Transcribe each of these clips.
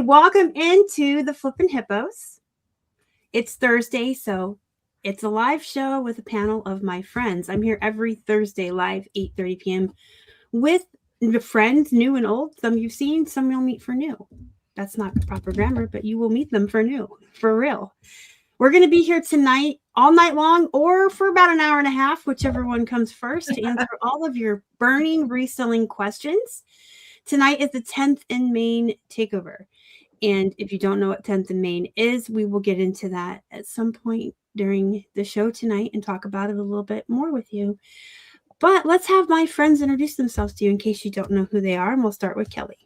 welcome into the Flippin' Hippos. It's Thursday, so it's a live show with a panel of my friends. I'm here every Thursday live, 8:30 p.m. with friends, new and old. Some you've seen, some you'll meet for new. That's not proper grammar, but you will meet them for new, for real. We're going to be here tonight, all night long, or for about an hour and a half, whichever one comes first, to answer all of your burning reselling questions. Tonight is the 10th in Main takeover. And if you don't know what 10th in Main is, we will get into that at some point during the show tonight and talk about it a little bit more with you. But let's have my friends introduce themselves to you in case you don't know who they are. And we'll start with Kelly.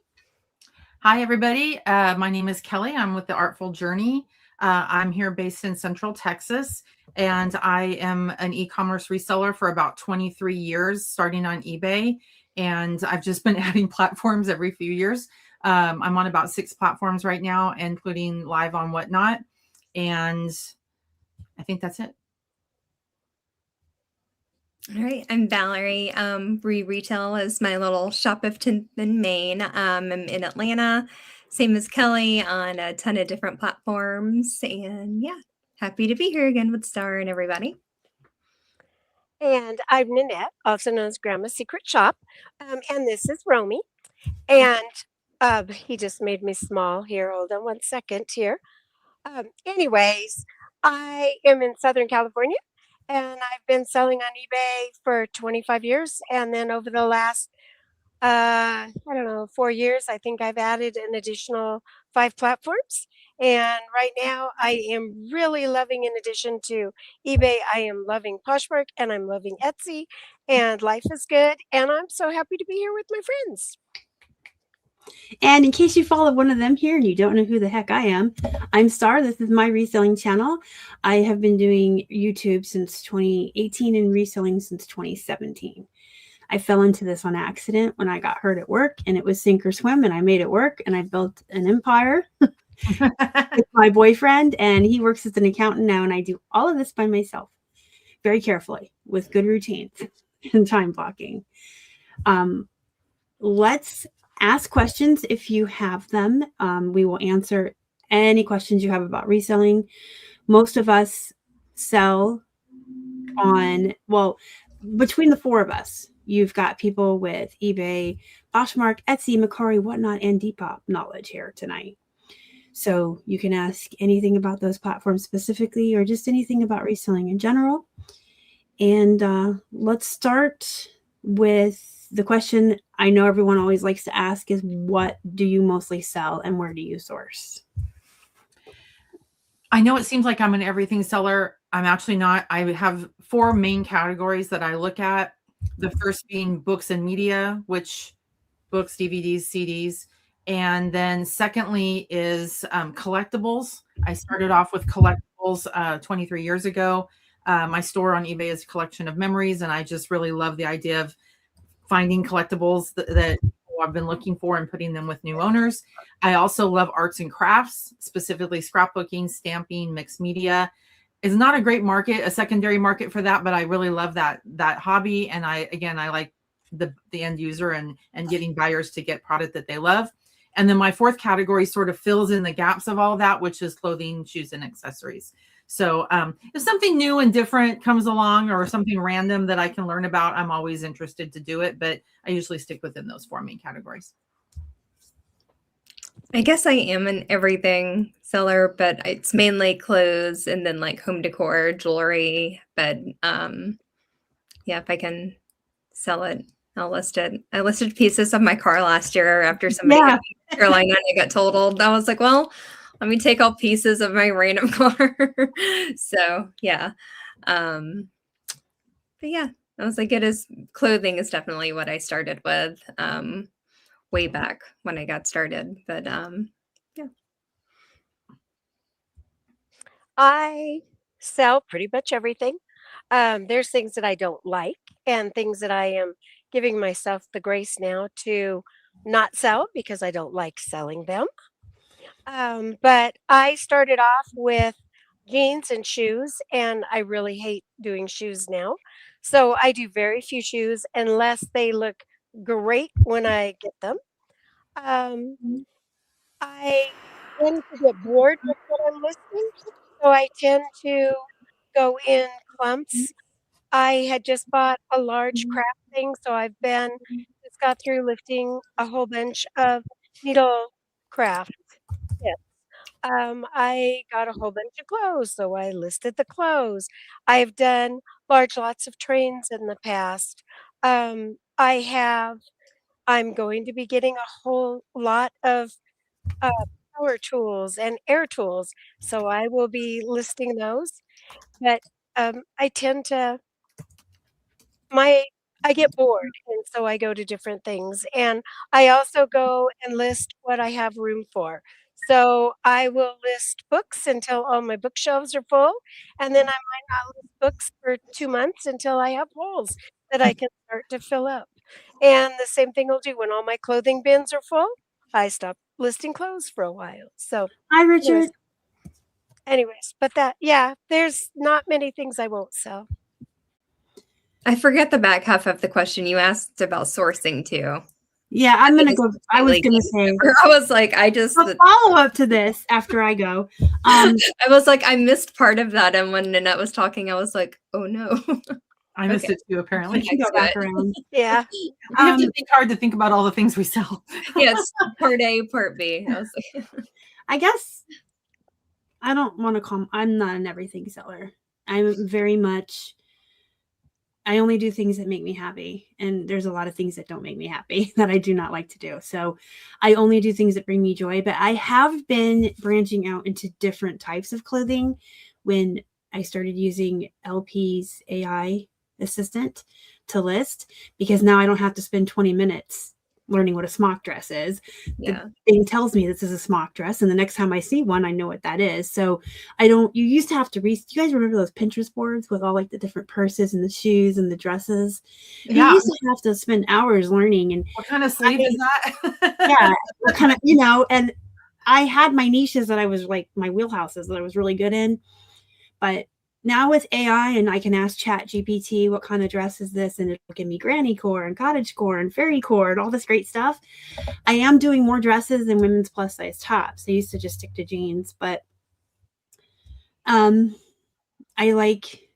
Hi, everybody. My name is Kelly. I'm with the Artful Journey. I'm here based in Central Texas, and I am an e-commerce reseller for about 23 years, starting on eBay. And I've just been adding platforms every few years. I'm on about 6 platforms right now, including live on Whatnot. And I think that's it. All right, I'm Valerie. Re.retail is my little shop of 10th in Maine. I'm in Atlanta, same as Kelly, on a ton of different platforms. And yeah, happy to be here again with Star and everybody. And I'm Nanette, also known as Grandma's Secret Shop. And this is Romy. And he just made me small here. Hold on one second here. Anyways, I am in Southern California. And I've been selling on eBay for 25 years. And then over the last, 4 years, I think I've added an additional 5 platforms. And right now I am really loving, in addition to eBay, I am loving Poshmark and I'm loving Etsy, and life is good. And I'm so happy to be here with my friends. And in case you follow one of them here and you don't know who the heck I am, I'm Star. This is my reselling channel. I have been doing YouTube since 2018 and reselling since 2017. I fell into this on accident when I got hurt at work, and it was sink or swim, and I made it work, and I built an empire with my boyfriend, and he works as an accountant now, and I do all of this by myself, very carefully, with good routines and time blocking. Let's ask questions if you have them. We will answer any questions you have about reselling. Most of us sell on, well, between the 4 of us, you've got people with eBay, Poshmark, Etsy, Mercari, Whatnot, and Depop knowledge here tonight. So you can ask anything about those platforms specifically, or just anything about reselling in general. And let's start with the question I know everyone always likes to ask is, what do you mostly sell and where do you source? I know it seems like I'm an everything seller. I'm actually not. I have 4 main categories that I look at. The first being books and media, which books, DVDs, CDs. And then secondly is collectibles. I started off with collectibles 23 years ago. My store on eBay is a collection of memories, and I just really love the idea of finding collectibles that I've been looking for and putting them with new owners. I also love arts and crafts, specifically scrapbooking, stamping, mixed media. It's not a great market, a secondary market for that, but I really love that hobby. And I like the end user and getting buyers to get product that they love. And then my 4th category sort of fills in the gaps of all of that, which is clothing, shoes, and accessories. So if something new and different comes along, or something random that I can learn about, I'm always interested to do it. But I usually stick within those 4 main categories. I guess I am an everything seller, but it's mainly clothes and then like home decor, jewelry. But yeah, if I can sell it, I'll list it. I listed pieces of my car last year after somebody got to Carolina and I got totaled. I was like, well, let me take all pieces of my random car. So yeah. But yeah, I was like, clothing is definitely what I started with way back when I got started. But yeah. I sell pretty much everything. There's things that I don't like and things that I am giving myself the grace now to not sell because I don't like selling them. But I started off with jeans and shoes, and I really hate doing shoes now. So I do very few shoes unless they look great when I get them. I tend to get bored with what I'm listing, so I tend to go in clumps. I had just bought a large craft thing, so I've been just got through lifting a whole bunch of needle craft kits. I got a whole bunch of clothes, so I listed the clothes. I've done large lots of trains in the past. I'm going to be getting a whole lot of uh, power tools and air tools, so I will be listing those. But I tend to my I get bored, and so I go to different things, and I also go and list what I have room for. So I will list books until all my bookshelves are full, and then I might not list books for 2 months until I have holes that I can start to fill up. And the same thing I'll do when all my clothing bins are full, I stop listing clothes for a while. So Hi, anyways Richard. anyways, but that yeah, there's not many things I won't sell. I forget the back half of the question you asked about sourcing too. Yeah, I'm gonna was go. I was completely gonna say I was like, a follow up to this after I go. I was like, I missed part of that, and when Nanette was talking, I was like, oh no. I missed it too, We apparently. can go back around. Yeah. We have to think hard to think about all the things we sell. Yes, part A, part B. I was like, I guess I don't want to call. I'm not an everything seller. I'm very much. I only do things that make me happy, and there's a lot of things that don't make me happy that I do not like to do. So I only do things that bring me joy. But I have been branching out into different types of clothing when I started using LP's AI assistant to list, because now I don't have to spend 20 minutes learning what a smock dress is. yeah. The thing tells me this is a smock dress, and the next time I see one, I know what that is. So I don't. You used to have to do you guys remember those Pinterest boards with all like the different purses and the shoes and the dresses? Yeah. You used to have to spend hours learning. And What kind of sleeve is that? yeah, what kind of, and I had my niches that I was like my wheelhouses that I was really good in, but now with AI, and I can ask Chat GPT what kind of dress is this, and it'll give me granny core and cottage core and fairy core and all this great stuff. I am doing more dresses than women's plus size tops. I used to just stick to jeans, but I like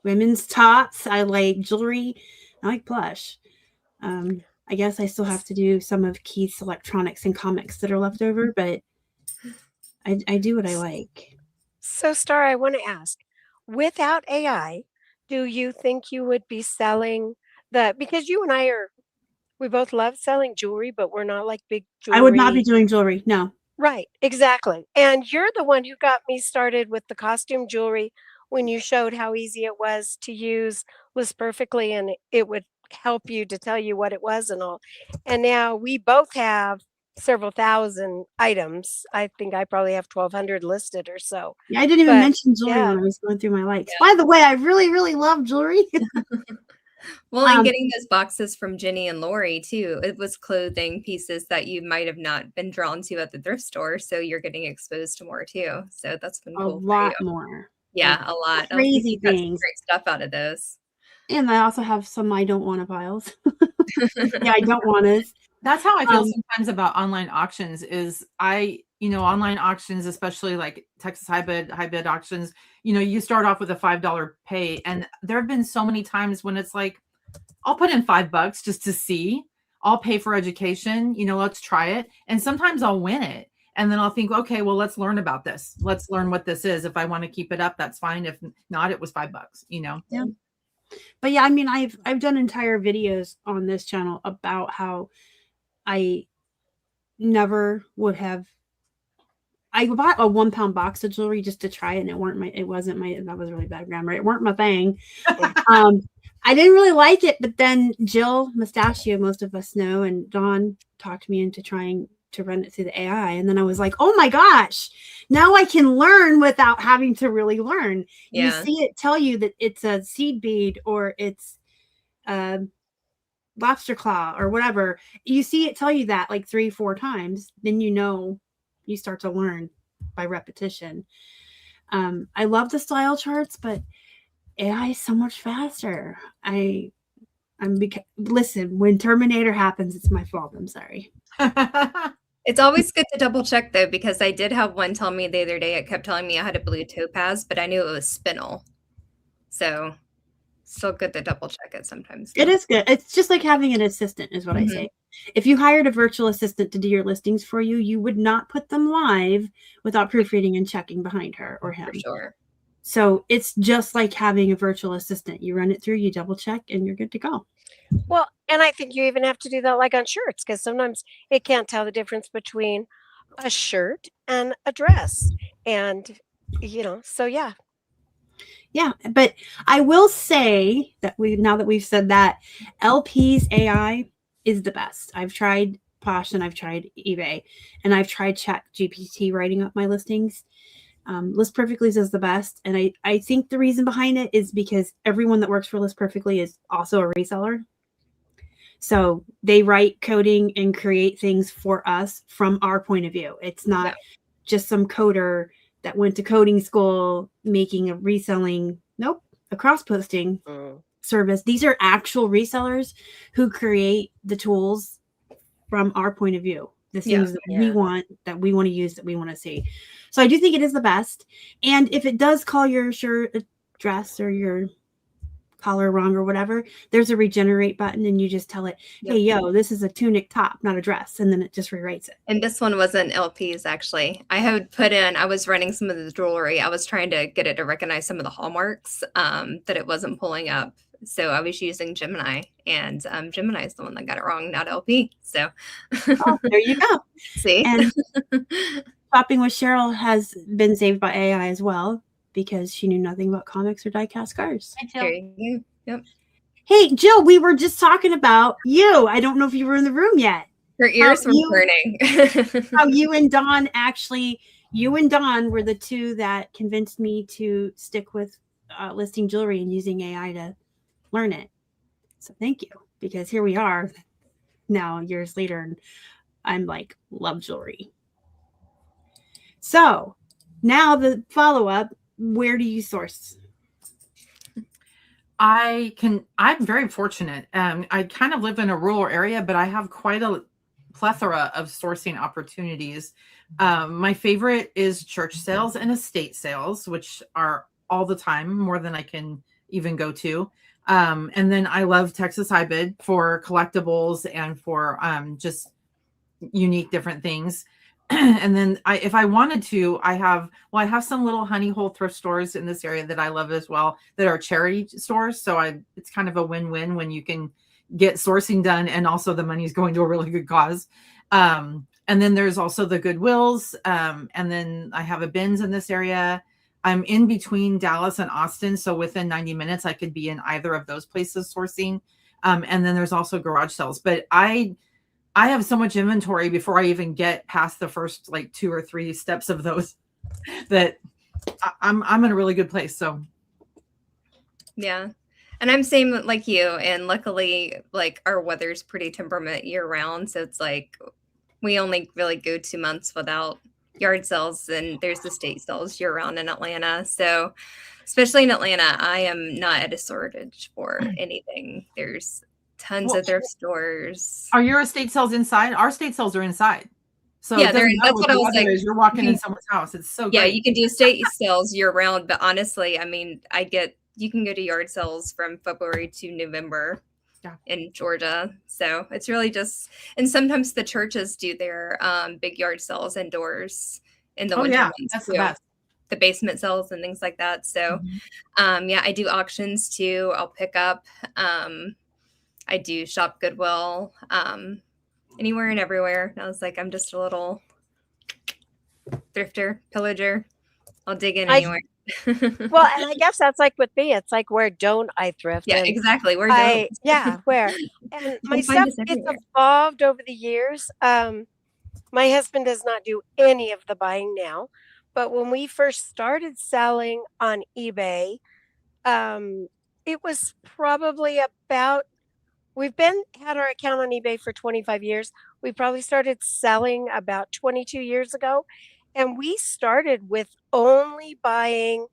women's tops. I like jewelry. I like plush. I guess I still have to do some of Keith's electronics and comics that are left over, but I do what I like. So, Star, I want to ask, without AI, do you think you would be selling because you and we both love selling jewelry, but we're not like big I would not be jewelry. doing jewelry. No. Right, exactly. And you're the one who got me started with the costume jewelry when you showed how easy it was to use List Perfectly, and it would help you to tell you what it was and all. And now we both have several thousand items. I think I probably have 1,200 listed or so. Yeah, I didn't even But, mention jewelry yeah. when I was going through my likes. By the way, I really, really love jewelry. Well, and getting those boxes from Jenny and Lori too, it was clothing pieces that you might have not been drawn to at the thrift store, so you're getting exposed to more too. So that's been A cool lot for you. more. Yeah, a lot. Crazy You got some things. great stuff out of those. And I also have some I don't want to piles. Yeah, I don't want to. That's how I feel sometimes about online auctions is online auctions, especially like Texas high bid auctions, you start off with a $5 pay. And there have been so many times when it's like, I'll put in $5 just to see, I'll pay for education, let's try it. And sometimes I'll win it. And then I'll think, okay, well, let's learn about this. Let's learn what this is. If I want to keep it up, that's fine. If not, it was $5, Yeah. But yeah, I mean, I've done entire videos on this channel about how I never would have. I bought a 1 pound box of jewelry just to try it, and that was really bad grammar. It weren't my thing. I didn't really like it, but then Jill Mustachio, most of us know, and Dawn talked me into trying to run it through the AI. And then I was like, oh my gosh, now I can learn without having to really learn. Yeah. You see it tell you that it's a seed bead or it's lobster claw or whatever. You see it tell you that like 3-4 times, then you start to learn by repetition. I love the style charts, but AI is so much faster. Listen, when Terminator happens, it's my fault. I'm sorry. It's always good to double check though, because I did have one tell me the other day, it kept telling me I had a blue topaz, but I knew it was spinel. So still good to double check it sometimes. It is good. It's just like having an assistant is what I say. If you hired a virtual assistant to do your listings for you, you would not put them live without proofreading and checking behind her or him. For sure. So it's just like having a virtual assistant. You run it through, you double check, and you're good to go. Well, and I think you even have to do that like on shirts, because sometimes it can't tell the difference between a shirt and a dress. And, so yeah. Yeah, but I will say that now that we've said that, LP's AI is the best. I've tried Posh and I've tried eBay and I've tried Chat GPT writing up my listings. List Perfectly is the best. And I think the reason behind it is because everyone that works for List Perfectly is also a reseller. So they write coding and create things for us from our point of view. It's not just some coder that went to coding school making a reselling, a cross-posting service. These are actual resellers who create the tools from our point of view, the things that we want to use, that we want to see. So I do think it is the best. And if it does call your shirt a dress or your collar wrong or whatever, there's a regenerate button and you just tell it, hey, yo, this is a tunic top, not a dress. And then it just rewrites it. And this one wasn't LPs, actually. I was running some of the jewelry. I was trying to get it to recognize some of the hallmarks that it wasn't pulling up. So I was using Gemini, and Gemini is the one that got it wrong, not LP. So there you go. See? And Shopping with Cheryl has been saved by AI as well, because she knew nothing about comics or die-cast cars. There you go. Yep. Hey, Jill, we were just talking about you. I don't know if you were in the room yet. Her ears were burning. How you and Dawn were the two that convinced me to stick with listing jewelry and using AI to learn it. So thank you, because here we are now years later, and I'm like, love jewelry. So now the follow-up, where do you source? I'm very fortunate. I kind of live in a rural area, but I have quite a plethora of sourcing opportunities. My favorite is church sales and estate sales, which are all the time, more than I can even go to. And then I love Texas iBid for collectibles and for just unique different things. And then if I wanted to, I have some little honey hole thrift stores in this area that I love as well, that are charity stores. So it's kind of a win-win when you can get sourcing done and also the money's going to a really good cause. And then there's also the Goodwills. And then I have a Bins in this area. I'm in between Dallas and Austin. So within 90 minutes, I could be in either of those places sourcing. And then there's also garage sales. But I have so much inventory before I even get past the first like 2 or 3 steps of those that I'm in a really good place. So yeah. And I'm same like you. And luckily, like, our weather's pretty temperament year round. So it's like we only really go 2 months without yard sales, and there's the state sales year round in Atlanta. So especially in Atlanta, I am not at a shortage for anything. There's tons of thrift stores. Are your estate sales inside? Our estate sales are inside. So yeah, that's what I was like. You're walking in someone's house. It's so great. Yeah, you can do estate sales year round, but honestly, I mean, you can go to yard sales from February to November in Georgia. So it's really just, and sometimes the churches do their big yard sales indoors in the winter months. That's the best. The basement sales and things like that. So I do auctions too. I'll pick up. I do shop Goodwill, anywhere and everywhere. I was like, I'm just a little thrifter, pillager. I'll dig in anywhere. Well, and I guess that's like with me. It's like, where don't I thrift? Yeah, and exactly. Where don't? Where? And my stuff gets evolved over the years. My husband does not do any of the buying now, but when we first started selling on eBay, it was probably about, had our account on eBay for 25 years. We probably started selling about 22 years ago. And we started with only buying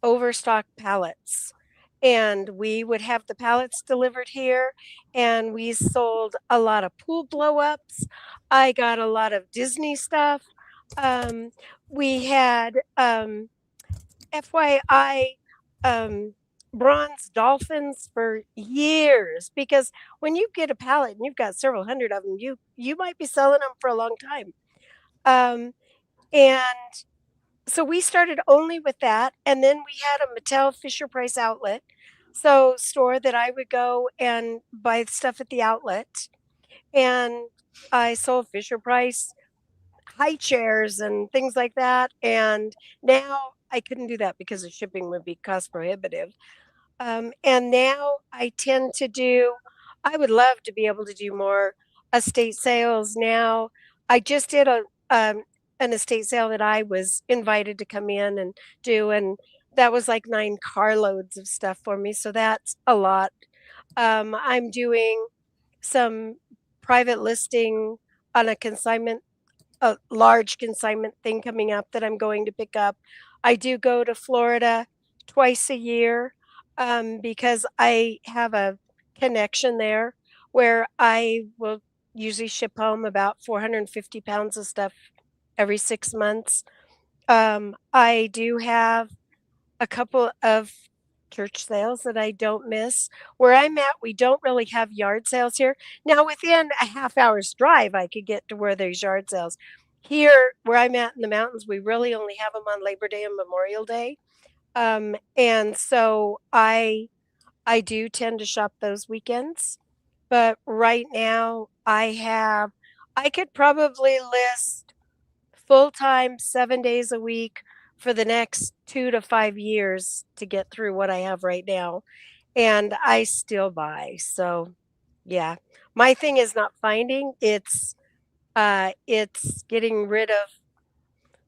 overstock pallets. and we would have the pallets delivered here, and we sold a lot of pool blow-ups. I got a lot of Disney stuff. We had FYI bronze dolphins for years, because when you get a pallet and you've got several hundred of them, you might be selling them for a long time. And so we started only with that, and then we had a Mattel Fisher Price outlet, so store that I would go and buy stuff at the outlet, and I sold Fisher Price high chairs and things like that. And now I couldn't do that because the shipping would be cost prohibitive. And now I tend to do, I would love to be able to do more estate sales now. I just did an estate sale that I was invited to come in and do, and that was like 9 carloads of stuff for me. So that's a lot. I'm doing some private listing on a large consignment thing coming up that I'm going to pick up. I do go to Florida twice a year because I have a connection there where I will usually ship home about 450 pounds of stuff every 6 months. I do have a couple of church sales that I don't miss. Where I'm at, we don't really have yard sales here. Now, within a half hour's drive, I could get to where there's yard sales. Here, where I'm at in the mountains, we really only have them on Labor Day and Memorial Day. And so I do tend to shop those weekends. But right now, I could probably list full-time 7 days a week for the next 2 to 5 years to get through what I have right now. And I still buy. So yeah, my thing is not finding, it's getting rid of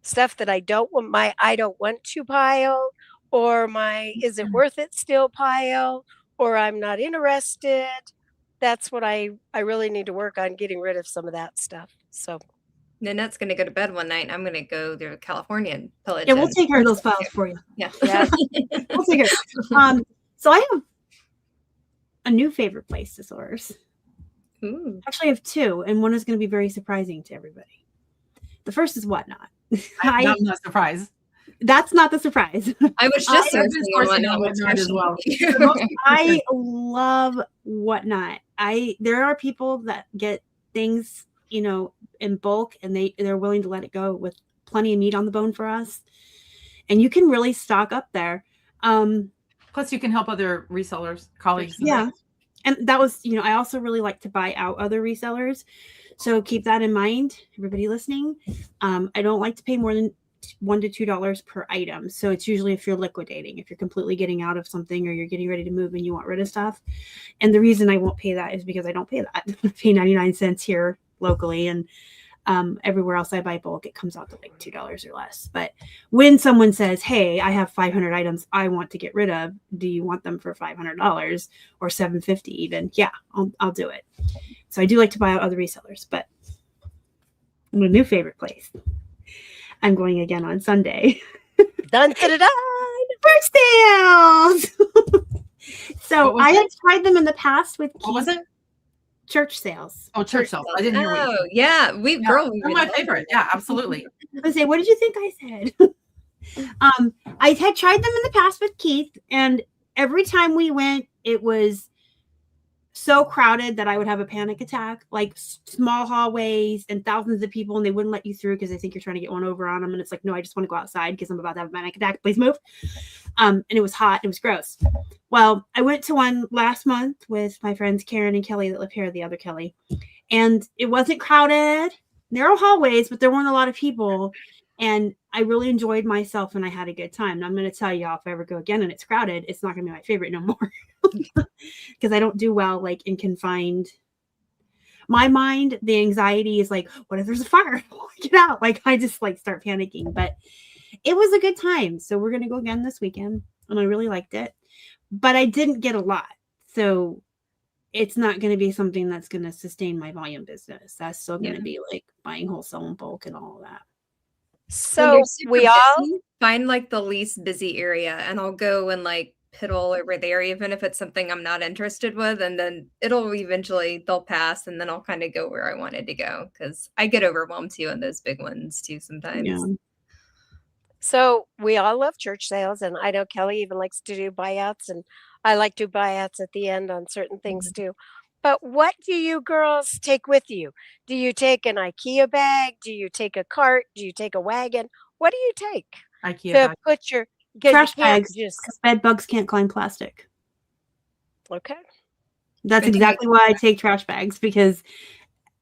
stuff that I don't want to pile, or my is it worth it still pile, or I'm not interested. That's what I really need to work on, getting rid of some of that stuff. So Nanette's going to go to bed one night. I'm going to go to California and pillage. Yeah, we'll take care of those files for you. Yeah. yeah. We'll take care. So I have a new favorite place to source. Ooh. Actually, I have 2, and one is going to be very surprising to everybody. The first is Whatnot. I'm not surprised. That's not the surprise. I was just I've been sourcing sourcing on on Whatnot as well. I love Whatnot. There are people that get things, in bulk, and they're willing to let it go with plenty of meat on the bone for us. And you can really stock up there. Plus, you can help other resellers, colleagues. Yeah. And that was, I also really like to buy out other resellers. So keep that in mind, everybody listening. I don't like to pay more than $1 to $2 per item. So it's usually if you're liquidating, if you're completely getting out of something, or you're getting ready to move and you want rid of stuff. And the reason I won't pay that is because I don't pay that. I pay 99 cents here locally, and everywhere else I buy bulk, it comes out to like $2 or less. But when someone says, hey, I have 500 items I want to get rid of, do you want them for $500 or $750 even? Yeah, I'll do it. So I do like to buy out other resellers, but my new favorite place, I'm going again on Sunday. Dun, dun, dun, dun. First sales. So I have tried them in the past with What was it? church sales. Oh, church sales. I didn't hear what you Oh, yeah. They're my favorite. Yeah, absolutely. I say, what did you think I said? I had tried them in the past with Keith, and every time we went, it was so crowded that I would have a panic attack, like small hallways and thousands of people, and they wouldn't let you through because they think you're trying to get one over on them. And it's like, no, I just want to go outside because I'm about to have a panic attack. Please move. And it was hot. It was gross. Well, I went to one last month with my friends Karen and Kelly that live here, the other Kelly, and it wasn't crowded, narrow hallways, but there weren't a lot of people. And I really enjoyed myself, and I had a good time. And I'm going to tell y'all, if I ever go again and it's crowded, it's not going to be my favorite no more. Because I don't do well like in confined. My mind, the anxiety is like, what if there's a fire? Get out. Like I just like start panicking. But it was a good time. So we're going to go again this weekend, and I really liked it. But I didn't get a lot. So it's not going to be something that's going to sustain my volume business. That's still going to be like buying wholesale and bulk and all of that. So we all find like the least busy area, and I'll go and like piddle over there, even if it's something I'm not interested with, and then they'll pass, and then I'll kind of go where I wanted to go, because I get overwhelmed too on those big ones too sometimes. Yeah. So we all love church sales, and I know Kelly even likes to do buyouts, and I like to do buyouts at the end on certain things too. But what do you girls take with you? Do you take an IKEA bag? Do you take a cart? Do you take a wagon? What do you take IKEA to bag. put your, because you Trash can't bags, just, because bed bugs can't climb plastic. okay. That's I think exactly why I take trash bags, because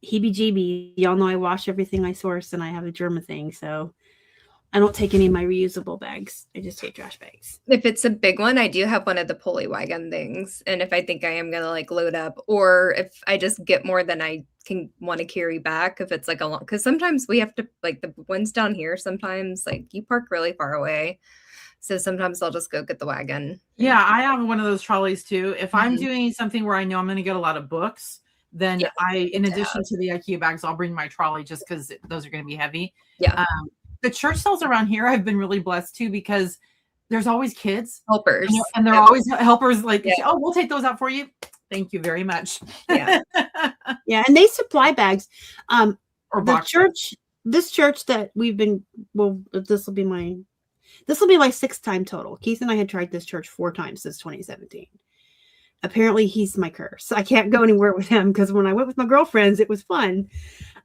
heebie-jeebie, y'all know I wash everything I source and I have a germ thing, so I don't take any of my reusable bags. I just take trash bags. If it's a big one, I do have one of the pulley wagon things. And if I think I am gonna like load up, or if I just get more than I can want to carry back, if it's like a long, because sometimes we have to, like the ones down here, sometimes like you park really far away. So sometimes I'll just go get the wagon. Yeah, I have one of those trolleys too. If I'm Mhm. doing something where I know I'm going to get a lot of books, then Yeah, in to addition have. to the IKEA bags, I'll bring my trolley just because those are going to be heavy. Yeah. The church sales around here, I've been really blessed too, because there's always kids Helpers. and they're Yep. always helpers. Like, Yeah. oh, we'll take those out for you. Thank you very much. Yeah. Yeah, and they supply bags. Or The box church, this church that we've been, well, this will be my 6th time total. Keith and I had tried this church 4 times since 2017. Apparently he's my curse. I can't go anywhere with him, because when I went with my girlfriends, it was fun.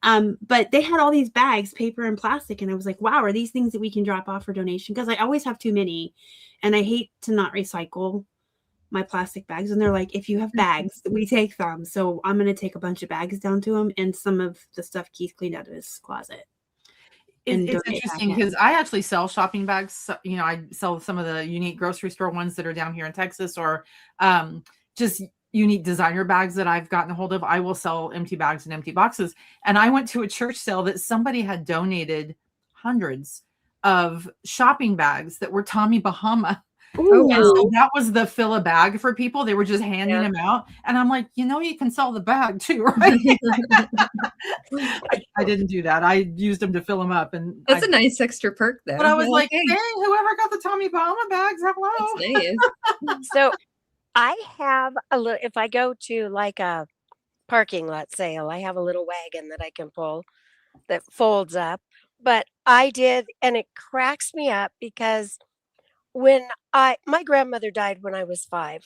But they had all these bags, paper and plastic, and I was like, wow, are these things that we can drop off for donation? Because I always have too many, and I hate to not recycle my plastic bags. And they're like, if you have bags, we take them. So I'm going to take a bunch of bags down to him, and some of the stuff Keith cleaned out of his closet. It's donate interesting back in. because I actually sell shopping bags. You know, I sell some of the unique grocery store ones that are down here in Texas, or just unique designer bags that I've gotten a hold of. I will sell empty bags and empty boxes. And I went to a church sale that somebody had donated hundreds of shopping bags that were Tommy Bahama. Oh, And so wow. that was the fill a bag for people. They were just handing Yeah. them out. And I'm like, you know, you can sell the bag too, right? I didn't do that. I used them to fill them up. And That's a nice extra perk though. but I was You're like, hey, dang, whoever got the Tommy Bahama bags, hello. that's nice. So I have a little, if I go to like a parking lot sale, I have a little wagon that I can pull that folds up. But I did, and it cracks me up because when my grandmother died when I was 5.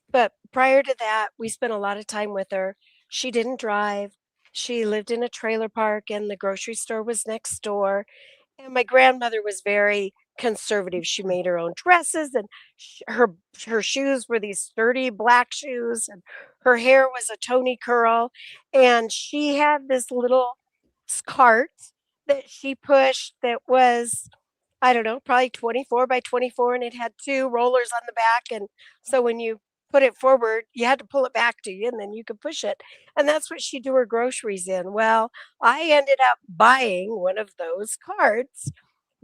But prior to that, we spent a lot of time with her. She didn't drive. She lived in a trailer park, and the grocery store was next door. And my grandmother was very conservative. She made her own dresses, and her shoes were these sturdy black shoes, and her hair was a Tony curl. And she had this little cart that she pushed that was, I don't know, probably 24 by 24, and it had 2 rollers on the back. And so when you put it forward, you had to pull it back to you, and then you could push it. And that's what she'd do her groceries in. Well, I ended up buying one of those carts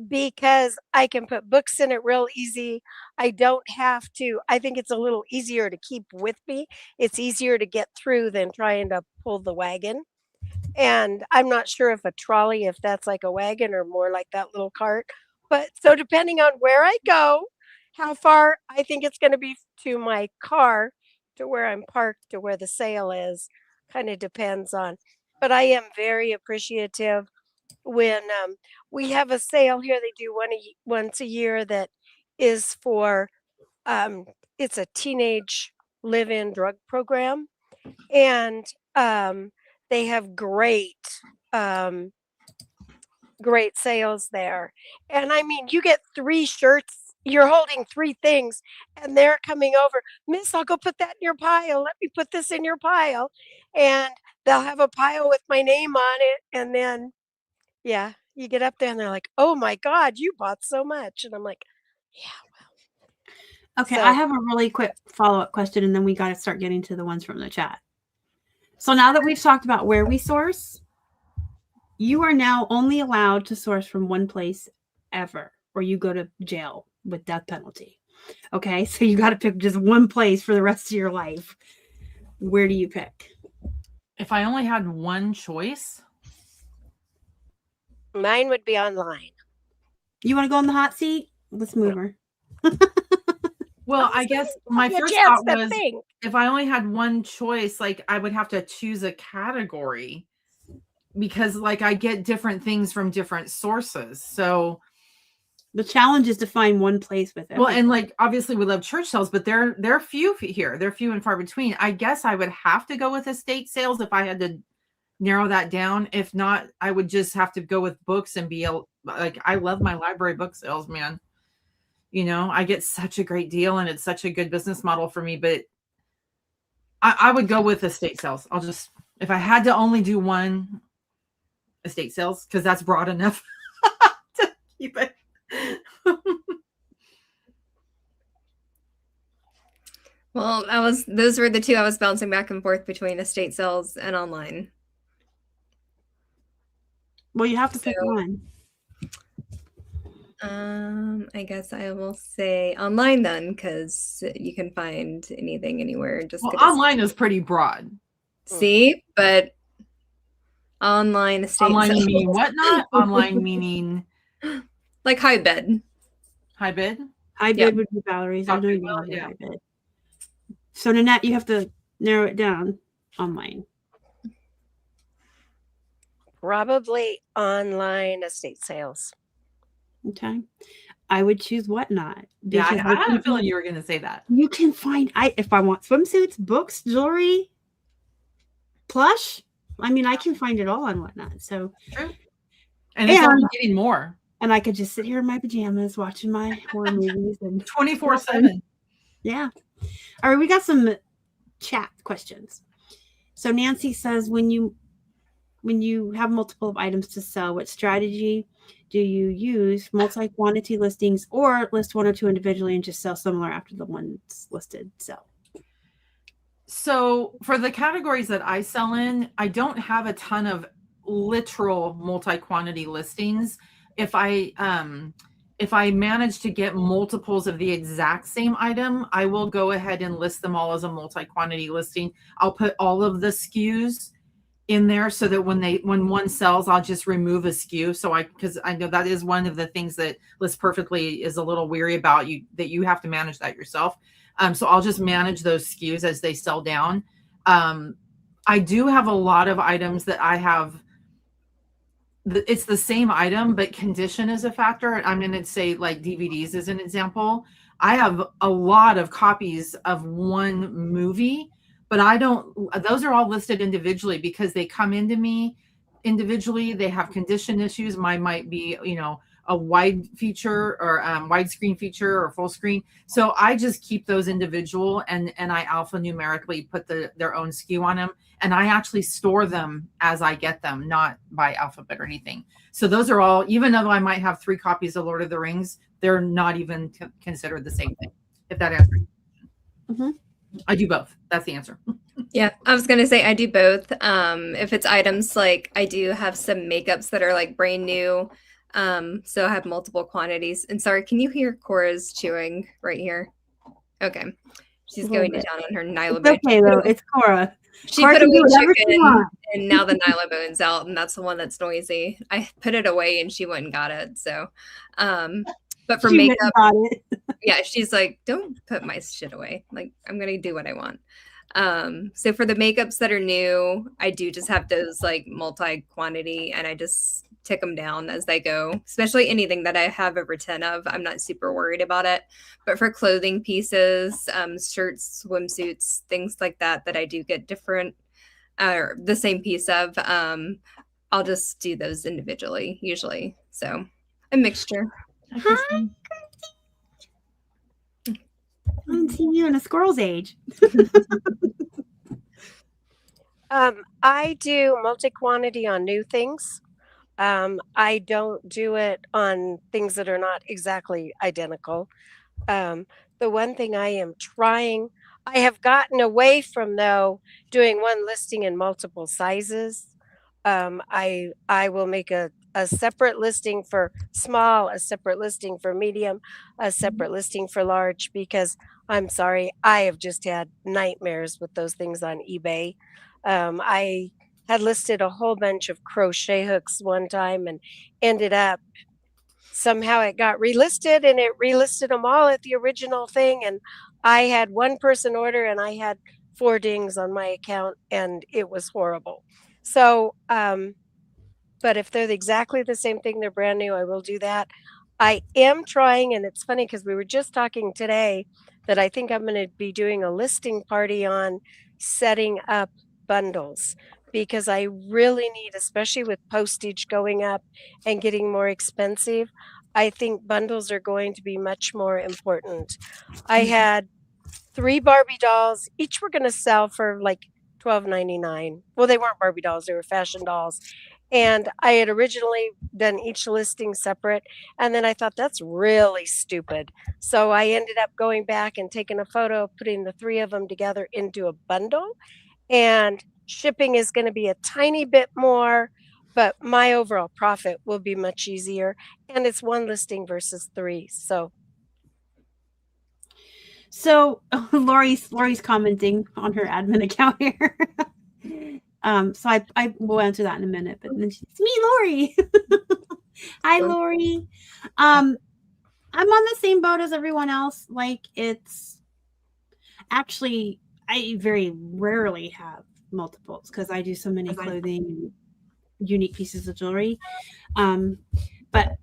because I can put books in it real easy. I don't have to, I think it's a little easier to keep with me. It's easier to get through than trying to pull the wagon. And I'm not sure if a trolley, if that's like a wagon or more like that little cart. But so depending on where I go, how far I think it's going to be to my car, to where I'm parked, to where the sale is, kind of depends on. But I am very appreciative when we have a sale here. They do once a year that is for, it's a teenage live-in drug program. And they have um, great sales there. And I mean, you get 3 shirts, you're holding 3 things, and they're coming over, Miss, I'll go put that in your pile. Let me put this in your pile. And they'll have a pile with my name on it. And then, yeah, you get up there and they're like, oh my God, you bought so much. And I'm like, yeah. Okay, So- I have a really quick follow-up question, and then we got to start getting to the ones from the chat. So now that we've talked about where we source, you are now only allowed to source from one place ever, or you go to jail with death penalty. Okay, so you got to pick just one place for the rest of your life. Where do you pick? If I only had one choice, Mine would be online. You want to go on the hot seat? Let's move her. Well, I guess my Give you a first chance thought to was think. if I only had one choice, like I would have to choose a category because like I get different things from different sources. So The challenge is to find one place with well, everything. and like obviously we love church sales, but they're few here. They're few and far between. I guess I would have to go with estate sales if I had to narrow that down. If not, I would just have to go with books and be like I love my library book sales, man. You know, I get such a great deal and it's such a good business model for me, but I would go with estate sales. I'll just, if I had to only do one, estate sales, because that's broad enough to keep it. Well, those were the two I was bouncing back and forth between estate sales and online. Well, you have to pick So- one. I guess I will say online then, because you can find anything anywhere. Just Well, 'cause- online is pretty broad. See, but online estate Online sales, meaning whatnot? Online meaning like high bid. high bid? High bid Yep. would be Valerie's. I know Okay, you well, love yeah. high bid. So Nanette, you have to narrow it down online. Probably online estate sales. Okay. I would choose Whatnot. Yeah, I because had a feeling you were going to say that. you can find if I want swimsuits, books, jewelry, plush. I mean, I can find it all on Whatnot. So True. And it's And- only getting more. and I could just sit here in my pajamas watching my horror movies and 24/7. yeah. All right, we got some chat questions. So Nancy says when you have multiple items to sell, what strategy do you use? Multi-quantity listings or list one or two individually and just sell similar after the ones listed sell? So for the categories that I sell in, I don't have a ton of literal multi-quantity listings. If I manage to get multiples of the exact same item, I will go ahead and list them all as a multi-quantity listing. I'll put all of the SKUs in there so that when one sells, I'll just remove a SKU. So because I know that is one of the things that List Perfectly is a little weary about, that you have to manage that yourself. So I'll just manage those SKUs as they sell down. I do have a lot of items that I have. It's the same item, but condition is a factor. I'm going to say like DVDs as an example. I have a lot of copies of one movie, but those are all listed individually because they come into me individually. They have condition issues. Mine might be, a wide feature or widescreen feature or full screen. So I just keep those individual and I alphanumerically put their own SKU on them. And I actually store them as I get them, not by alphabet or anything. So those are all, even though I might have 3 copies of Lord of the Rings, they're not even considered the same thing, if that answers. Mm-hmm. I do both. That's the answer. Yeah, I was gonna say I do both. If it's items like I do have some makeups that are like brand new. So I have multiple quantities. And sorry, can you hear Cora's chewing right here? Okay. She's going to town on her Nyla bone. Okay, though. It's Cora. She Cora put can away do whatever she chicken wants. and now the Nyla bone's out and that's the one that's noisy. I put it away and she went and got it. So but for She went makeup, and got it. yeah, she's like, don't put my shit away. Like, I'm gonna do what I want. So for the makeups that are new, I do just have those like multi-quantity and I just tick them down as they go, especially anything that I have over 10 of. I'm not super worried about it. But for clothing pieces, shirts, swimsuits, things like that I do get different or the same piece of, I'll just do those individually usually. So a mixture. Hi, I haven't seen you in a squirrel's age. I do multi-quantity on new things. I don't do it on things that are not exactly identical. The one thing I am trying, I have gotten away from though doing one listing in multiple sizes. I will make a separate listing for small, a separate listing for medium, a separate listing for large because I'm sorry, I have just had nightmares with those things on eBay. I had listed a whole bunch of crochet hooks one time and ended up somehow it got relisted, and it relisted them all at the original thing. And I had one person order and I had 4 dings on my account, and it was horrible. So, but if they're exactly the same thing, they're brand new, I will do that. I am trying, and it's funny because we were just talking today that I think I'm going to be doing a listing party on setting up bundles, because I really need, especially with postage going up and getting more expensive, I think bundles are going to be much more important. I had 3 Barbie dolls. Each were going to sell for like $12.99. Well, they weren't Barbie dolls, they were fashion dolls. And I had originally done each listing separate. And then I thought that's really stupid. So I ended up going back and taking a photo, putting the 3 of them together into a bundle. And shipping is going to be a tiny bit more, but my overall profit will be much easier. And it's 1 listing versus 3. So Lori's commenting on her admin account here. So I will answer that in a minute, but then it's me, Lori. Hi, Lori. I'm on the same boat as everyone else. Like, it's actually, I very rarely have multiples because I do so many clothing and unique pieces of jewelry. But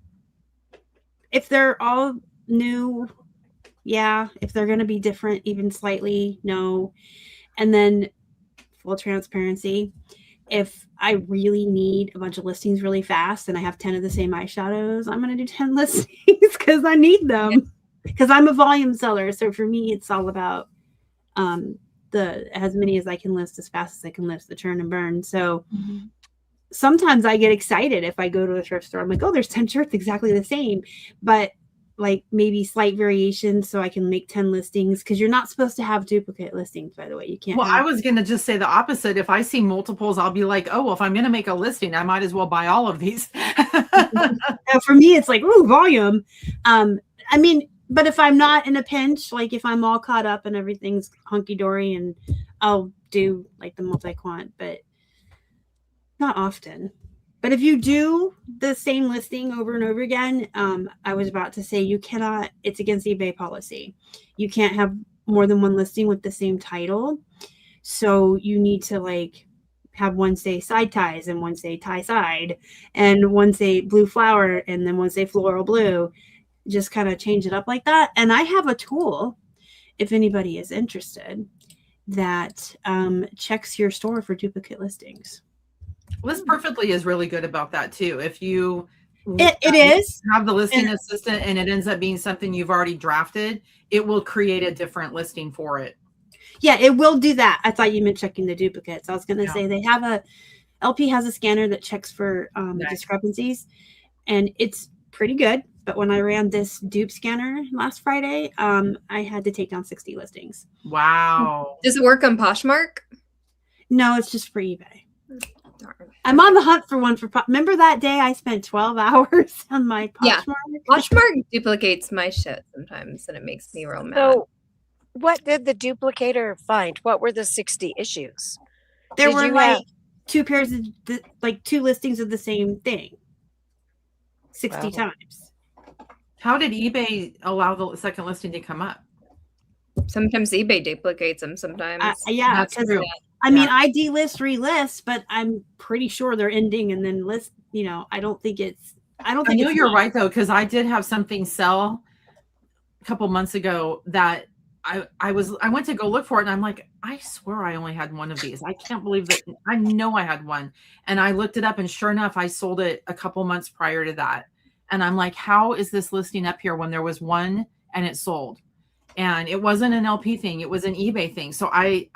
if they're all new, yeah. If they're going to be different, even slightly, no. And then full transparency, if I really need a bunch of listings really fast and I have 10 of the same eyeshadows, I'm going to do 10 listings because I need them, because I'm a volume seller. So for me, it's all about as many as I can list as fast as I can list, the churn and burn. So sometimes I get excited if I go to a thrift store. I'm like, oh, there's 10 shirts exactly the same, but like maybe slight variations so I can make 10 listings, because you're not supposed to have duplicate listings, by the way. You can't. Well, I was going to just say the opposite. If I see multiples, I'll be like, oh, well, if I'm going to make a listing, I might as well buy all of these. For me, it's like, ooh, volume. I mean, but if I'm not in a pinch, like if I'm all caught up and everything's hunky-dory, and I'll do like the multi-quant, but not often. But if you do the same listing over and over again, I was about to say, you cannot, it's against eBay policy. You can't have more than 1 listing with the same title. So you need to like have one say side ties and one say tie side and one say blue flower and then one say floral blue. Just kind of change it up like that. And I have a tool, if anybody is interested, that checks your store for duplicate listings. List Perfectly is really good about that too. If you it is have the listing assistant and it ends up being something you've already drafted, it will create a different listing for it. Yeah, it will do that. I thought you meant checking the duplicates. I was going to say they have LP has a scanner that checks for discrepancies, and it's pretty good. But when I ran this dupe scanner last Friday, I had to take down 60 listings. Wow. Does it work on Poshmark? No, it's just for eBay. I'm on the hunt for one for. Remember that day I spent 12 hours on my Poshmark? Yeah. Poshmark duplicates my shit sometimes, and it makes me real mad. So, what did the duplicator find? What were the 60 issues? There were like 2 pairs of like 2 listings of the same thing 60 times. How did eBay allow the second listing to come up? Sometimes eBay duplicates them. Sometimes, yeah, that's true. I mean, I delist, relist, but I'm pretty sure they're ending and then list. You know, I don't think it's. I know you're right though, because I did have something sell a couple months ago that I went to go look for it, and I'm like, I swear I only had one of these. I can't believe that. I know I had one, and I looked it up, and sure enough, I sold it a couple months prior to that. And I'm like, how is this listing up here when there was one and it sold? And it wasn't an LP thing; it was an eBay thing. So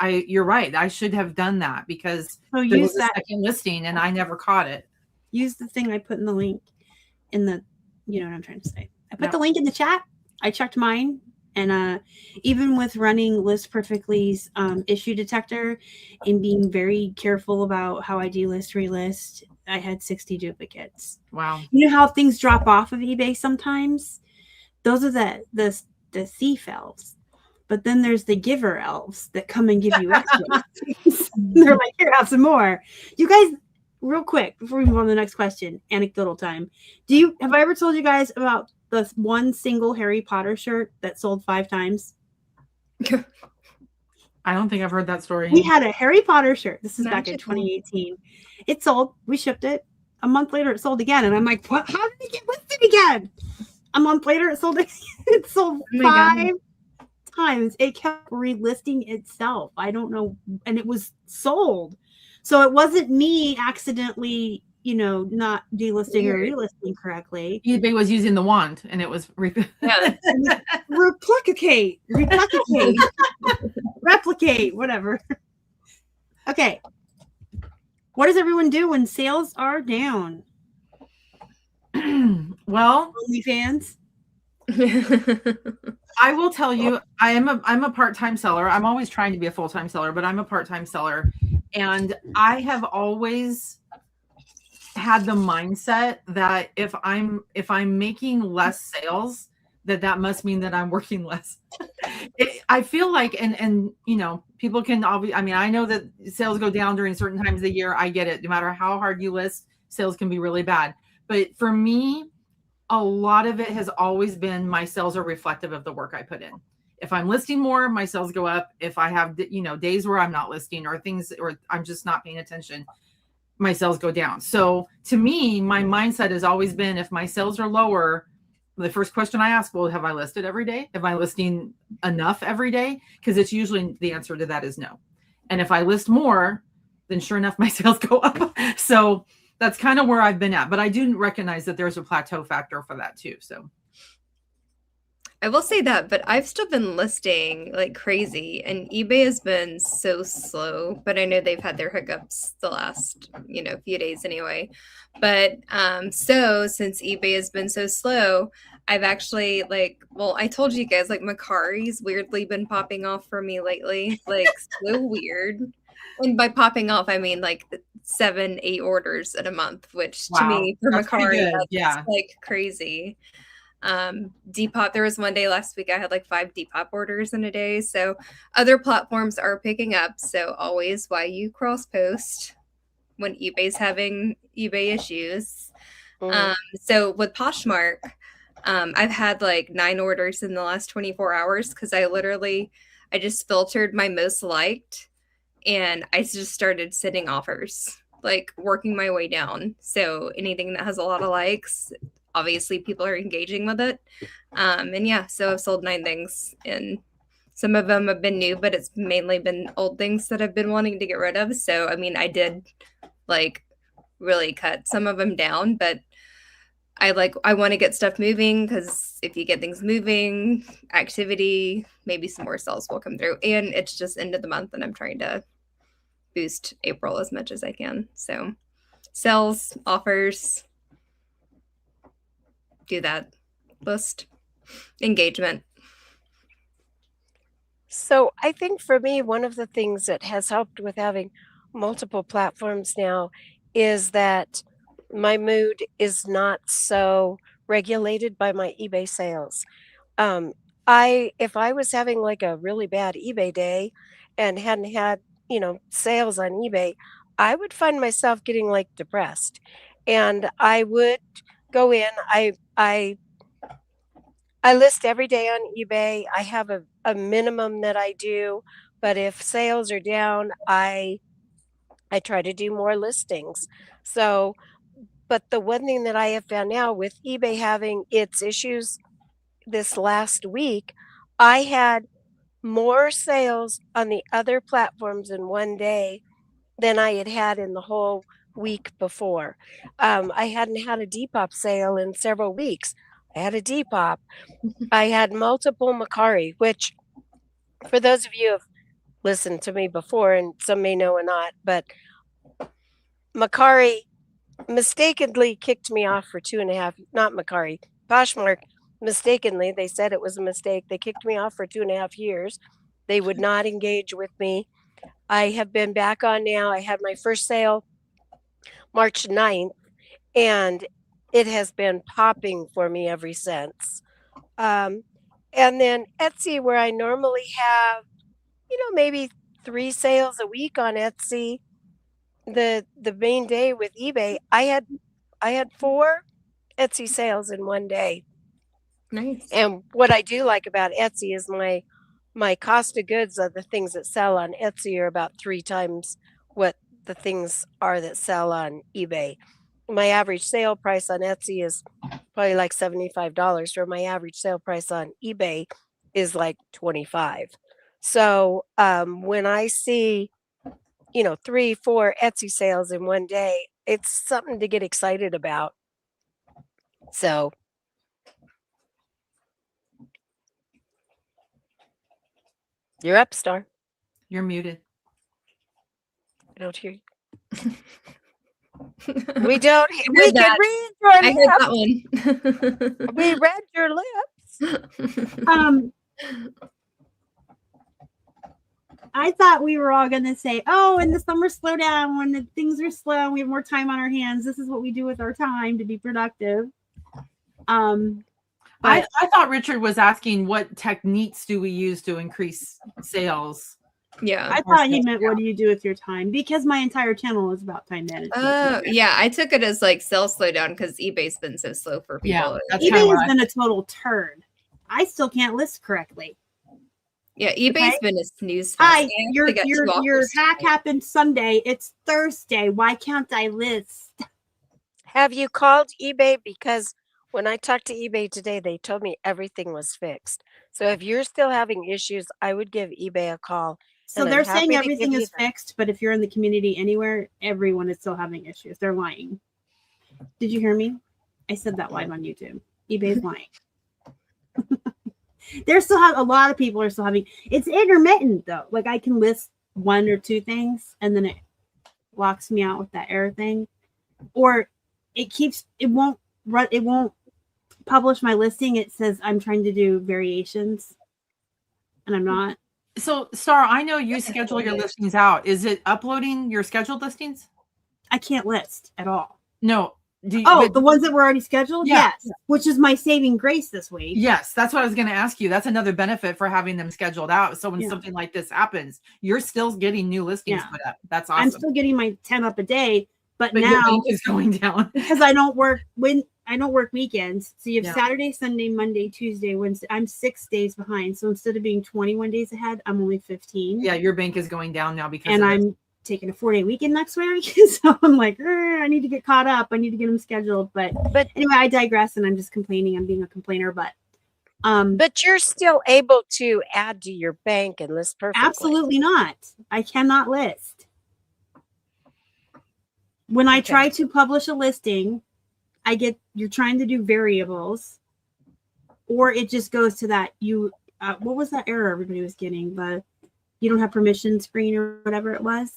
you're right. I should have done that because there was a second listing, and I never caught it. Use the thing I put in the link in the, you know what I'm trying to say. I put the link in the chat. I checked mine, and even with running List Perfectly's issue detector and being very careful about how I delist, relist, I had 60 duplicates. Wow. You know how things drop off of eBay sometimes? Those are the thief elves, but then there's the giver elves that come and give you extra. They're like, here, have some more. You guys, real quick before we move on to the next question, anecdotal time. Have I ever told you guys about the one single Harry Potter shirt that sold 5 times? I don't think I've heard that story. We had a Harry Potter shirt. This is back in Magical. 2018. It sold. We shipped it. A month later, it sold again. And I'm like, what? How did it get listed again? A month later, it sold. It sold Oh my 5 times. It kept relisting itself. I don't know. And it was sold. So it wasn't me accidentally, not delisting or relisting correctly. eBay was using the wand, and it was replicate, replicate, whatever. Okay. What does everyone do when sales are down? Well, OnlyFans. I will tell you, I'm a part-time seller. I'm always trying to be a full-time seller, but I'm a part-time seller, and I have always had the mindset that if I'm making less sales, that must mean that I'm working less. I feel like, and people can I know that sales go down during certain times of the year. I get it. No matter how hard you list, sales can be really bad. But for me, a lot of it has always been my sales are reflective of the work I put in. If I'm listing more, my sales go up. If I have, days where I'm not listing or I'm just not paying attention, my sales go down. So to me, my mindset has always been, if my sales are lower, the first question I ask, well, have I listed every day? Am I listing enough every day? Because it's usually the answer to that is no. And if I list more, then sure enough, my sales go up. So that's kind of where I've been at. But I do recognize that there's a plateau factor for that too. So I will say that, but I've still been listing like crazy, and eBay has been so slow, but I know they've had their hiccups the last, few days anyway. But so since eBay has been so slow, I've actually I told you guys, Mercari's weirdly been popping off for me lately, so weird. And by popping off, I mean 7-8 orders in a month, which to me for Mercari, that's crazy. Depop, there was one day last week I had 5 Depop orders in a day. So other platforms are picking up. So always why you cross post when eBay's having eBay issues. So with Poshmark, I've had 9 orders in the last 24 hours because I just filtered my most liked and I just started sending offers, working my way down. So anything that has a lot of likes, obviously people are engaging with it. So I've sold 9 things, and some of them have been new, but it's mainly been old things that I've been wanting to get rid of. So, I did really cut some of them down, but I want to get stuff moving, because if you get things moving, activity, maybe some more sales will come through. And it's just end of the month, and I'm trying to boost April as much as I can. So sales, offers, do that, list, engagement. So I think for me, one of the things that has helped with having multiple platforms now is that my mood is not so regulated by my eBay sales. If I was having a really bad eBay day and hadn't had, sales on eBay, I would find myself getting depressed, and I would go in. I list every day on eBay. I have a minimum that I do, but if sales are down, I try to do more listings. So, but the one thing that I have found now with eBay having its issues this last week, I had more sales on the other platforms in one day than I had in the whole week before. I hadn't had a Depop sale in several weeks. I had a Depop. I had multiple Mercari, which for those of you who have listened to me before, and some may know or not, but Mercari mistakenly kicked me off for 2.5, not Mercari, Poshmark mistakenly, they said it was a mistake. They kicked me off for 2.5 years. They would not engage with me. I have been back on now. I had my first sale March 9th, and it has been popping for me ever since. And then Etsy, where I normally have, maybe 3 sales a week on Etsy, the main day with eBay, I had 4 Etsy sales in one day. Nice. And what I do like about Etsy is my cost of goods of the things that sell on Etsy are about 3 times what the things are that sell on eBay. My average sale price on Etsy is probably like $75, where my average sale price on eBay is like 25. So when I see, 3, 4 Etsy sales in one day, it's something to get excited about. So you're up, Star. You're muted. I don't hear you. We don't. We heard can that. read your I heard lips. that one. We read your lips. I thought we were all going to say, oh, in the summer slowdown, when the things are slow, we have more time on our hands. This is what we do with our time to be productive. I thought Richard was asking what techniques do we use to increase sales. Yeah. I thought he meant what do you do with your time? Because my entire channel is about time management. Yeah, I took it as like sales slowdown because eBay's been so slow for people. Yeah, that's eBay has been a total turd. I still can't list correctly. Yeah, eBay's been a snooze fest. Hi, your hack happened Sunday. It's Thursday. Why can't I list? Have you called eBay? Because when I talked to eBay today, they told me everything was fixed. So if you're still having issues, I would give eBay a call. So they're saying everything is fixed, but if you're in the community anywhere, everyone is still having issues. They're lying. Did you hear me? I said that live on YouTube. eBay's lying. They're still a lot of people are still having. It's intermittent though. Like I can list 1 or 2 things, and then it locks me out with that error thing, or it won't run. It won't publish my listing. It says I'm trying to do variations, and I'm not. So, Star, I know you schedule your listings out. Is it uploading your scheduled listings? I can't list at all. No. The ones that were already scheduled? Yeah. Yes. Which is my saving grace this week. Yes, that's what I was going to ask you. That's another benefit for having them scheduled out. So when something like this happens, you're still getting new listings put up. That's awesome. I'm still getting my 10 up a day, but now your bank is going down because I don't work weekends. So you have Saturday, Sunday, Monday, Tuesday, Wednesday. I'm 6 days behind. So instead of being 21 days ahead, I'm only 15. Yeah, your bank is going down now because I'm taking a 4-day weekend next week. So I'm like, I need to get caught up. I need to get them scheduled. But anyway, I digress, and I'm just complaining. I'm being a complainer, but you're still able to add to your bank and list perfectly. Absolutely not. I cannot list. When I try to publish a listing, you're trying to do variables, or it just goes to that what was that error everybody was getting? The you don't have permission screen or whatever it was.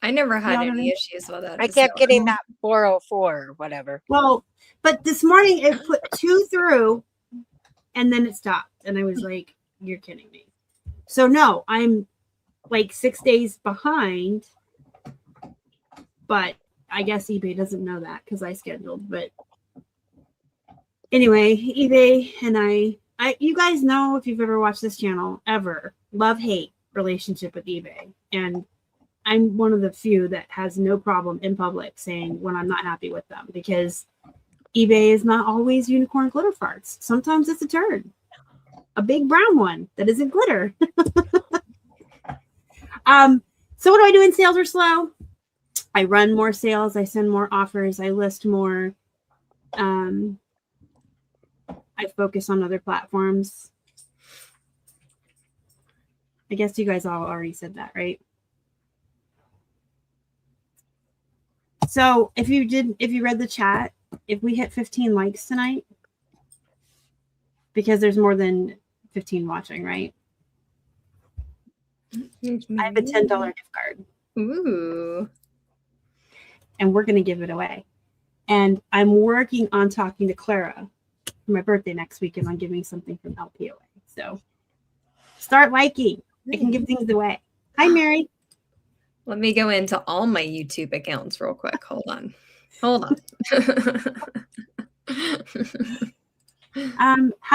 I never had any issues with that. I kept getting that 404 or whatever. Well, but this morning it put 2 through, and then it stopped, and I was like, "You're kidding me." So no, I'm like 6 days behind, but I guess eBay doesn't know that because I scheduled. But anyway, eBay and I you guys know, if you've ever watched this channel, love-hate relationship with eBay, and I'm one of the few that has no problem in public saying when I'm not happy with them, because eBay is not always unicorn glitter farts. Sometimes it's a turd, a big brown one that isn't glitter. So what do I do in sales are slow? I run more sales. I send more offers. I list more. I focus on other platforms. I guess you guys all already said that, right? So if you read the chat, if we hit 15 likes tonight, because there's more than 15 watching, right? I have a $10 gift card. Ooh. And we're going to give it away. And I'm working on talking to Clara for my birthday next weekend on giving something from LPOA. So start liking. I can give things away. Hi, Mary. Let me go into all my YouTube accounts real quick. Hold on. How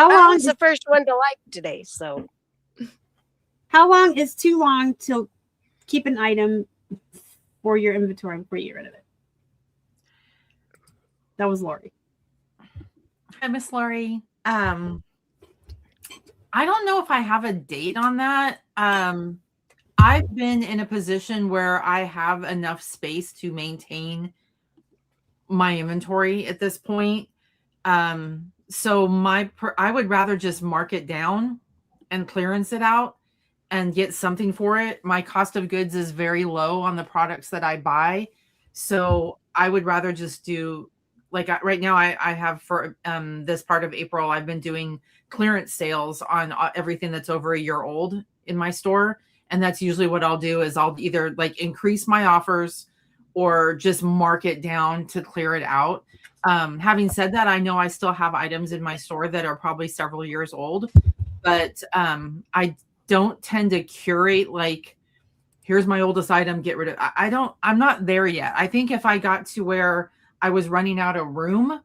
I long was the first one to like today? So how long is too long to keep an item for your inventory before you get rid of it. That was Lori. Hi, Miss Lori. I don't know if I have a date on that. I've been in a position where I have enough space to maintain my inventory at this point. So I would rather just mark it down and clearance it out and get something for it. My cost of goods is very low on the products that I buy. So I would rather just do, like right now I have for this part of April, I've been doing clearance sales on everything that's over a year old in my store. And that's usually what I'll do is I'll either like increase my offers or just mark it down to clear it out. Having said that, I know I still have items in my store that are probably several years old, but I don't tend to curate like, here's my oldest item, get rid of it. I'm not there yet. I think if I got to where I was running out of room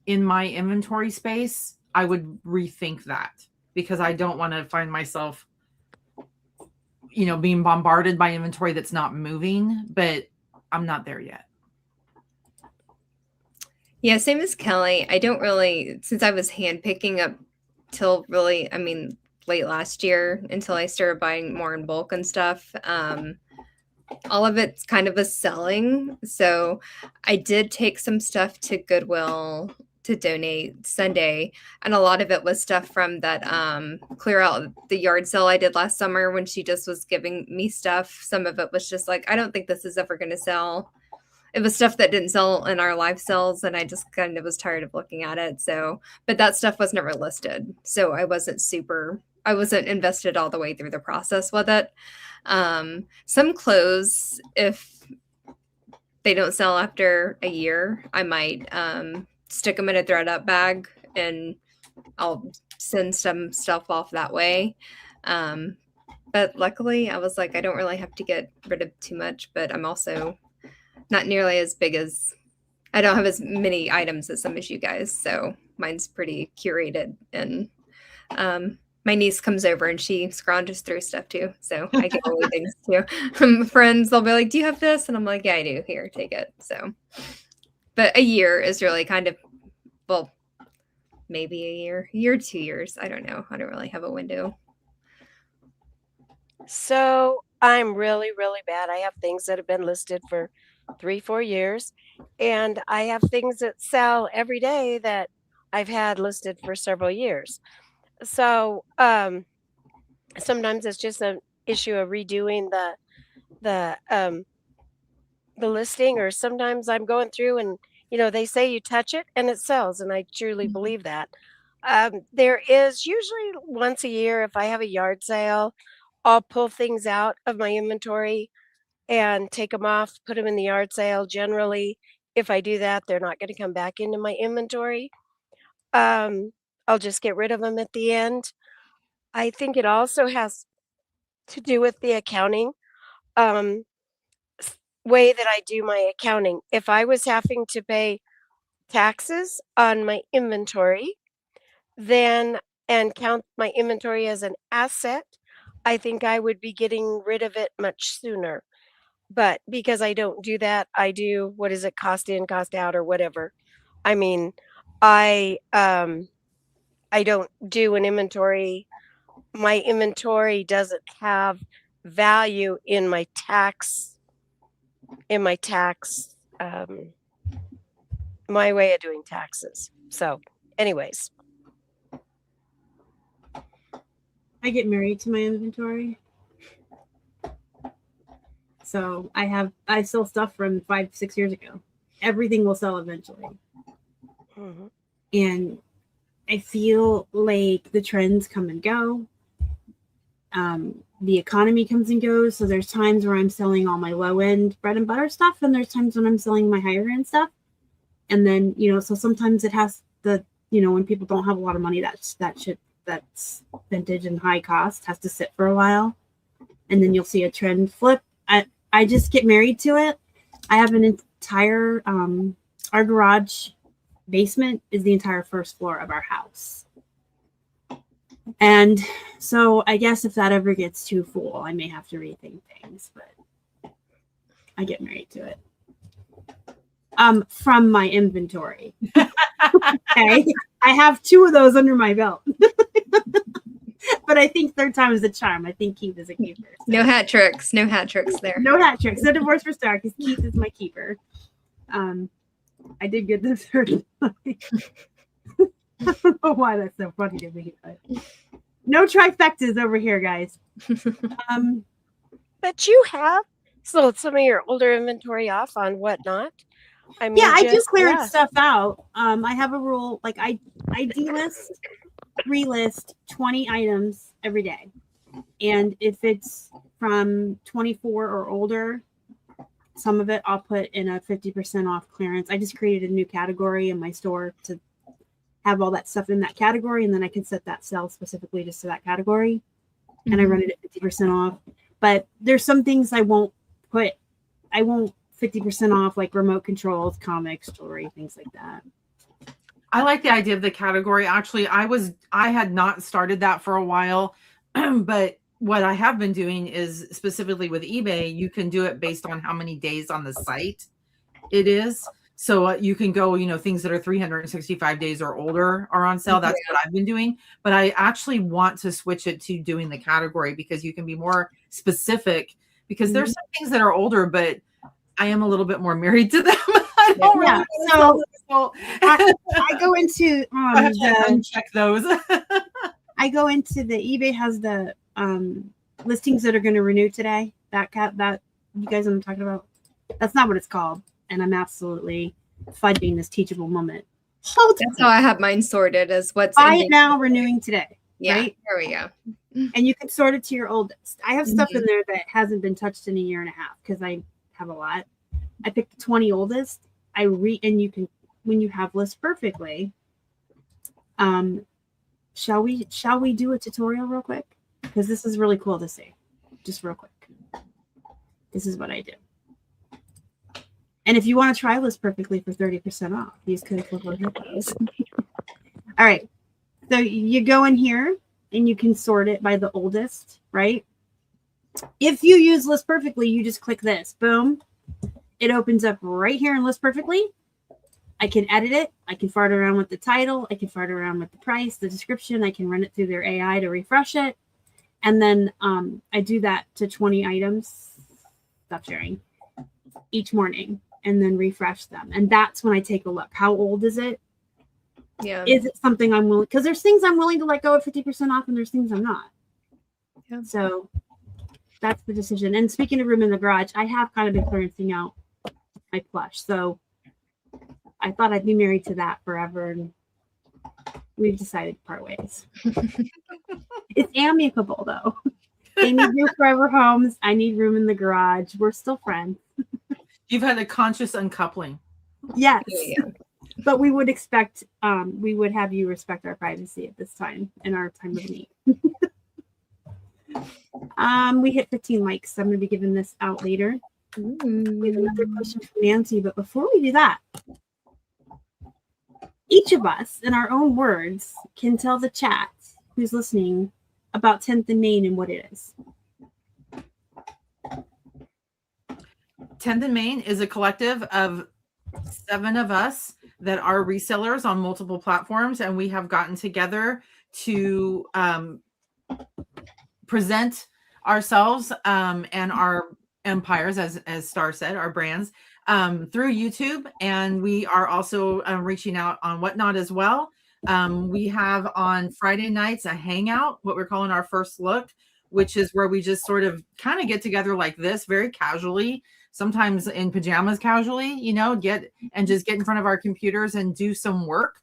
in my inventory space, I would rethink that, because I don't want to find myself, being bombarded by inventory that's not moving, but I'm not there yet. Yeah, same as Kelly. I don't really, since I was hand picking up till really, late last year until I started buying more in bulk and stuff. All of it's kind of a selling. So I did take some stuff to Goodwill to donate Sunday. And a lot of it was stuff from that clear out the yard sale I did last summer when she just was giving me stuff. Some of it was just like, I don't think this is ever going to sell. It was stuff that didn't sell in our live sales, and I just kind of was tired of looking at it. So, but that stuff was never listed. So I wasn't invested all the way through the process with it. Some clothes, if they don't sell after a year, I might stick them in a thread up bag and I'll send some stuff off that way. But luckily I was like, I don't really have to get rid of too much, but I'm also not nearly as big as, I don't have as many items as some as you guys. So mine's pretty curated, and my niece comes over and she scrounges through stuff too. So I get all the things too from friends. They'll be like, do you have this? And I'm like, yeah, I do. Here, take it. So, but a year is really kind of, well, maybe a year, 2 years. I don't know. I don't really have a window. So I'm really, really bad. I have things that have been listed for 3-4 years, and I have things that sell every day that I've had listed for several years. So sometimes it's just an issue of redoing the listing, or sometimes I'm going through and they say you touch it and it sells, and I truly believe that. There is usually once a year, if I have a yard sale, I'll pull things out of my inventory and take them off, put them in the yard sale. Generally, if I do that, they're not going to come back into my inventory. I'll just get rid of them at the end. I think it also has to do with the accounting way that I do my accounting. If I was having to pay taxes on my inventory, then and count my inventory as an asset, I think I would be getting rid of it much sooner. But because I don't do that, I do, what is it, cost in, cost out, or whatever. I mean, I don't do an inventory. My inventory doesn't have value in my tax, my way of doing taxes. So anyways. I get married to my inventory. So I sell stuff from 5-6 years ago. Everything will sell eventually. Mm-hmm. And I feel like the trends come and go. The economy comes and goes. So there's times where I'm selling all my low end bread and butter stuff, and there's times when I'm selling my higher end stuff. And then, so sometimes it has when people don't have a lot of money, that shit that's vintage and high cost has to sit for a while. And then you'll see a trend flip. I just get married to it. I have an entire, our garage basement is the entire first floor of our house. And so I guess if that ever gets too full, I may have to rethink things. But I get married to it. From my inventory. Okay. I have 2 of those under my belt. But I think third time is a charm. I think Keith is a keeper. So. No hat tricks. No hat tricks there. No hat tricks. No divorce for Star because Keith is my keeper. I did get the third time. I don't know why that's so funny to me. But no trifectas over here, guys. But you have sold some of your older inventory off on Whatnot. I mean, Yeah, I do just- clear yeah. stuff out. I have a rule, like I delist, relist 20 items every day. And if it's from 24 or older, some of it I'll put in a 50% off clearance. I just created a new category in my store to have all that stuff in that category, and then I can set that sell specifically just to that category. And I run it at 50% off. But there's some things I won't 50% off, like remote controls, comics, jewelry, things like that. I like the idea of the category. Actually, I had not started that for a while, but what I have been doing is specifically with eBay, you can do it based on how many days on the site it is. So you can go, things that are 365 days or older are on sale. That's what I've been doing. But I actually want to switch it to doing the category because you can be more specific, because there's some things that are older, but I am a little bit more married to them. I don't really so I go into I have to uncheck those. I go into the eBay has the listings that are going to renew today. That you guys know what I'm talking about. That's not what it's called, and I'm absolutely fudging this teachable moment. That's how I have mine sorted as what's Buy in it now, renewing today. Yeah, right? there we go. And you can sort it to your oldest. I have stuff in there that hasn't been touched in a year and a half because I have a lot. I picked the 20 oldest. And you can, when you have lists perfectly, shall we do a tutorial real quick? Because this is really cool to see. Just real quick. This is what I do. And if you want to try list perfectly for 30% off, use code Hippos. All right. So you go in here and you can sort it by the oldest, right? If you use list perfectly, you just click this. Boom. It opens up right here in list perfectly. I can edit it. I can fart around with the title. I can fart around with the price, the description. I can run it through their AI to refresh it. And then I do that to 20 items. Stop sharing. Each morning. And then refresh them. And that's when I take a look. How old is it? Yeah. Is it something I'm willing? Because there's things I'm willing to let go at 50% off, and there's things I'm not. Yeah. So that's the decision. And speaking of room in the garage, I have kind of been clearancing out my plush. So I thought I'd be married to that forever, and we've decided to part ways. It's amicable, though. They need new forever homes. I need room in the garage. We're still friends. You've had a conscious uncoupling. Yes. Yeah. But we would expect, we would have you respect our privacy at this time in our time of need. We hit 15 likes. So I'm going to be giving this out later. We have another question from Nancy. But before we do that, each of us, in our own words, can tell the chat who's listening about 10th and Main and what it is. 10th and Main is a collective of 7 of us that are resellers on multiple platforms, and we have gotten together to present ourselves and our empires, as Star said, our brands, through YouTube. And we are also reaching out on Whatnot as well. We have on Friday nights a hangout, what we're calling our first look, which is where we just sort of kind of get together like this, very casually, sometimes in pajamas casually, get in front of our computers and do some work.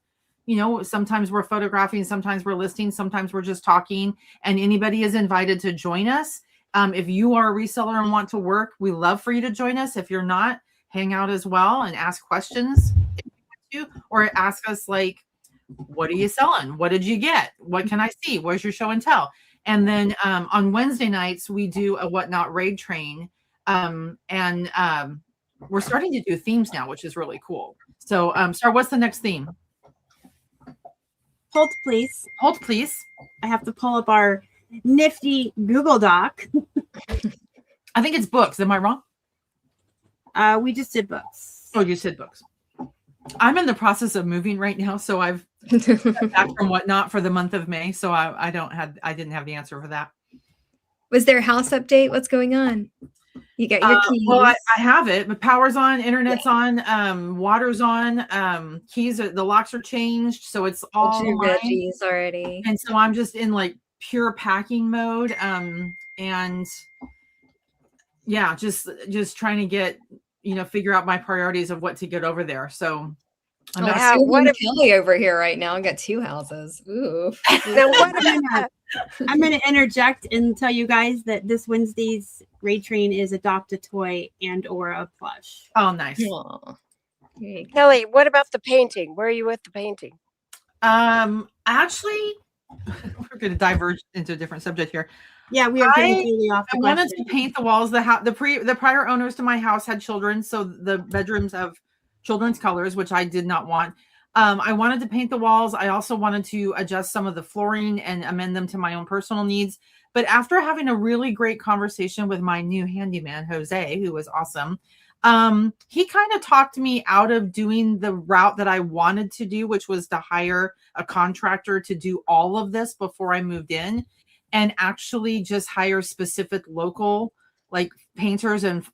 Sometimes we're photographing, sometimes we're listing, sometimes we're just talking, and anybody is invited to join us. If you are a reseller and want to work, we love for you to join us. If you're not, hang out as well and ask questions if you want to, or ask us like, what are you selling? What did you get? What can I see? Where's your show and tell? And then on Wednesday nights, we do a Whatnot raid train. We're starting to do themes now, which is really cool. So, Star, what's the next theme? Hold, please. Hold, please. I have to pull up our nifty Google Doc. I think it's books. Am I wrong? We just did books. Oh, you said books. I'm in the process of moving right now, so I've back from whatnot for the month of May. So I didn't have the answer for that. Was there a house update? What's going on? You got your keys. Well, I have it. The power's on, internet's on, water's on, keys, the locks are changed. So it's all your mine. veggies already. And so I'm just in like pure packing mode. And yeah, just trying to get, figure out my priorities of what to get over there. So I'm Kelly over here right now. I got 2 houses. Ooh. Now what I'm going to interject and tell you guys that this Wednesday's Raid Train is adopt a toy and or a plush. Oh, nice. Kelly, what about the painting? Where are you with the painting? Actually, we're going to diverge into a different subject here. Yeah, we are getting really off the I wanted to paint the walls. The prior owners to my house had children, so the bedrooms have children's colors, which I did not want. I wanted to paint the walls. I also wanted to adjust some of the flooring and amend them to my own personal needs. But after having a really great conversation with my new handyman, Jose, who was awesome, he kind of talked me out of doing the route that I wanted to do, which was to hire a contractor to do all of this before I moved in, and actually just hire specific local like painters and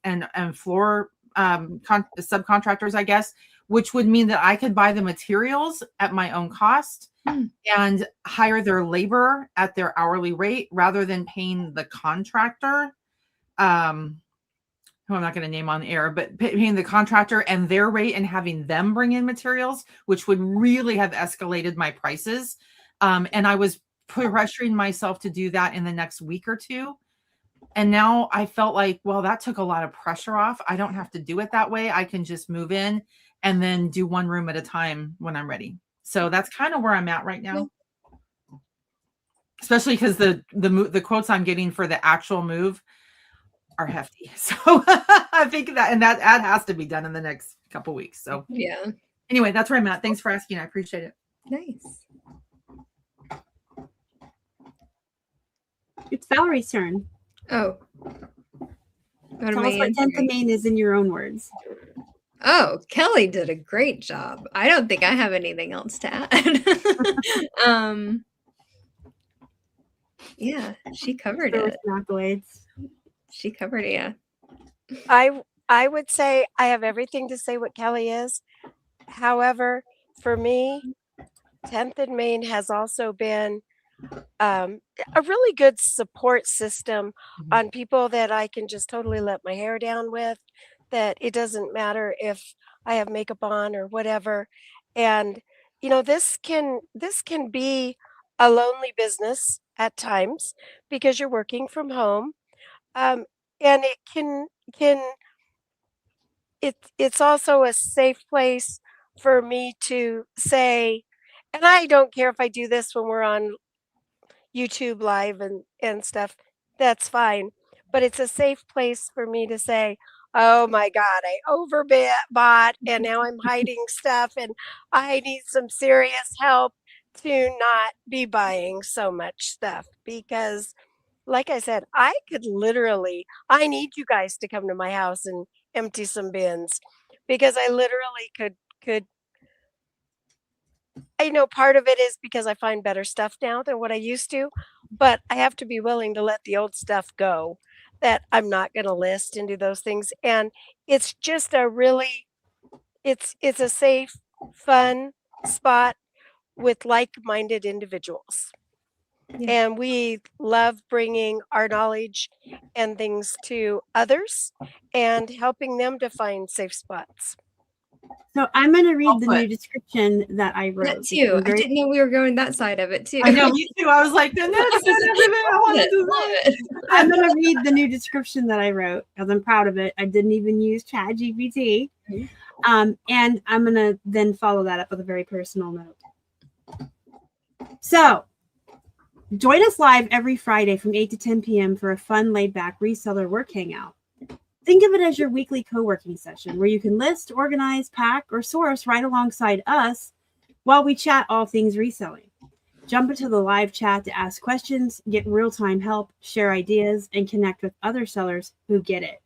floor subcontractors, I guess, which would mean that I could buy the materials at my own cost and hire their labor at their hourly rate rather than paying the contractor, who I'm not going to name on air, but paying the contractor and their rate and having them bring in materials, which would really have escalated my prices. And I was pressuring myself to do that in the next week or two. And now I felt like, well, that took a lot of pressure off. I don't have to do it that way. I can just move in and then do one room at a time when I'm ready. So that's kind of where I'm at right now. Especially because the quotes I'm getting for the actual move are hefty. So I think that has to be done in the next couple weeks. So yeah. Anyway, that's where I'm at. Thanks for asking. I appreciate it. Nice. It's Valerie's turn. Oh. Tell us what 10th domain is in your own words. Oh, Kelly did a great job. I don't think I have anything else to add. Yeah, she covered it. She covered it, yeah. I would say I have everything to say what Kelly is. However, for me, 10th and Main has also been a really good support system on people that I can just totally let my hair down with, that it doesn't matter if I have makeup on or whatever. And this can be a lonely business at times because you're working from home, and it it's also a safe place for me to say, and I don't care if I do this when we're on YouTube live and stuff, that's fine. But it's a safe place for me to say, oh my God, I bought and now I'm hiding stuff and I need some serious help to not be buying so much stuff. Because like I said, I need you guys to come to my house and empty some bins, because I literally could. I know part of it is because I find better stuff now than what I used to, but I have to be willing to let the old stuff go that I'm not going to list and do those things. And it's just it's a safe, fun spot with like-minded individuals. Yeah. And we love bringing our knowledge and things to others and helping them to find safe spots. So I'm going to read the new description that I wrote. That too. I didn't know we were going that side of it too. I know, me too. I was like, the next is everything I want to do. I'm going to read the new description that I wrote because I'm proud of it. I didn't even use ChatGPT. And I'm going to then follow that up with a very personal note. So join us live every Friday from 8 to 10 p.m. for a fun, laid-back reseller work hangout. Think of it as your weekly co-working session where you can list, organize, pack, or source right alongside us while we chat all things reselling. Jump into the live chat to ask questions, get real-time help, share ideas, and connect with other sellers who get it.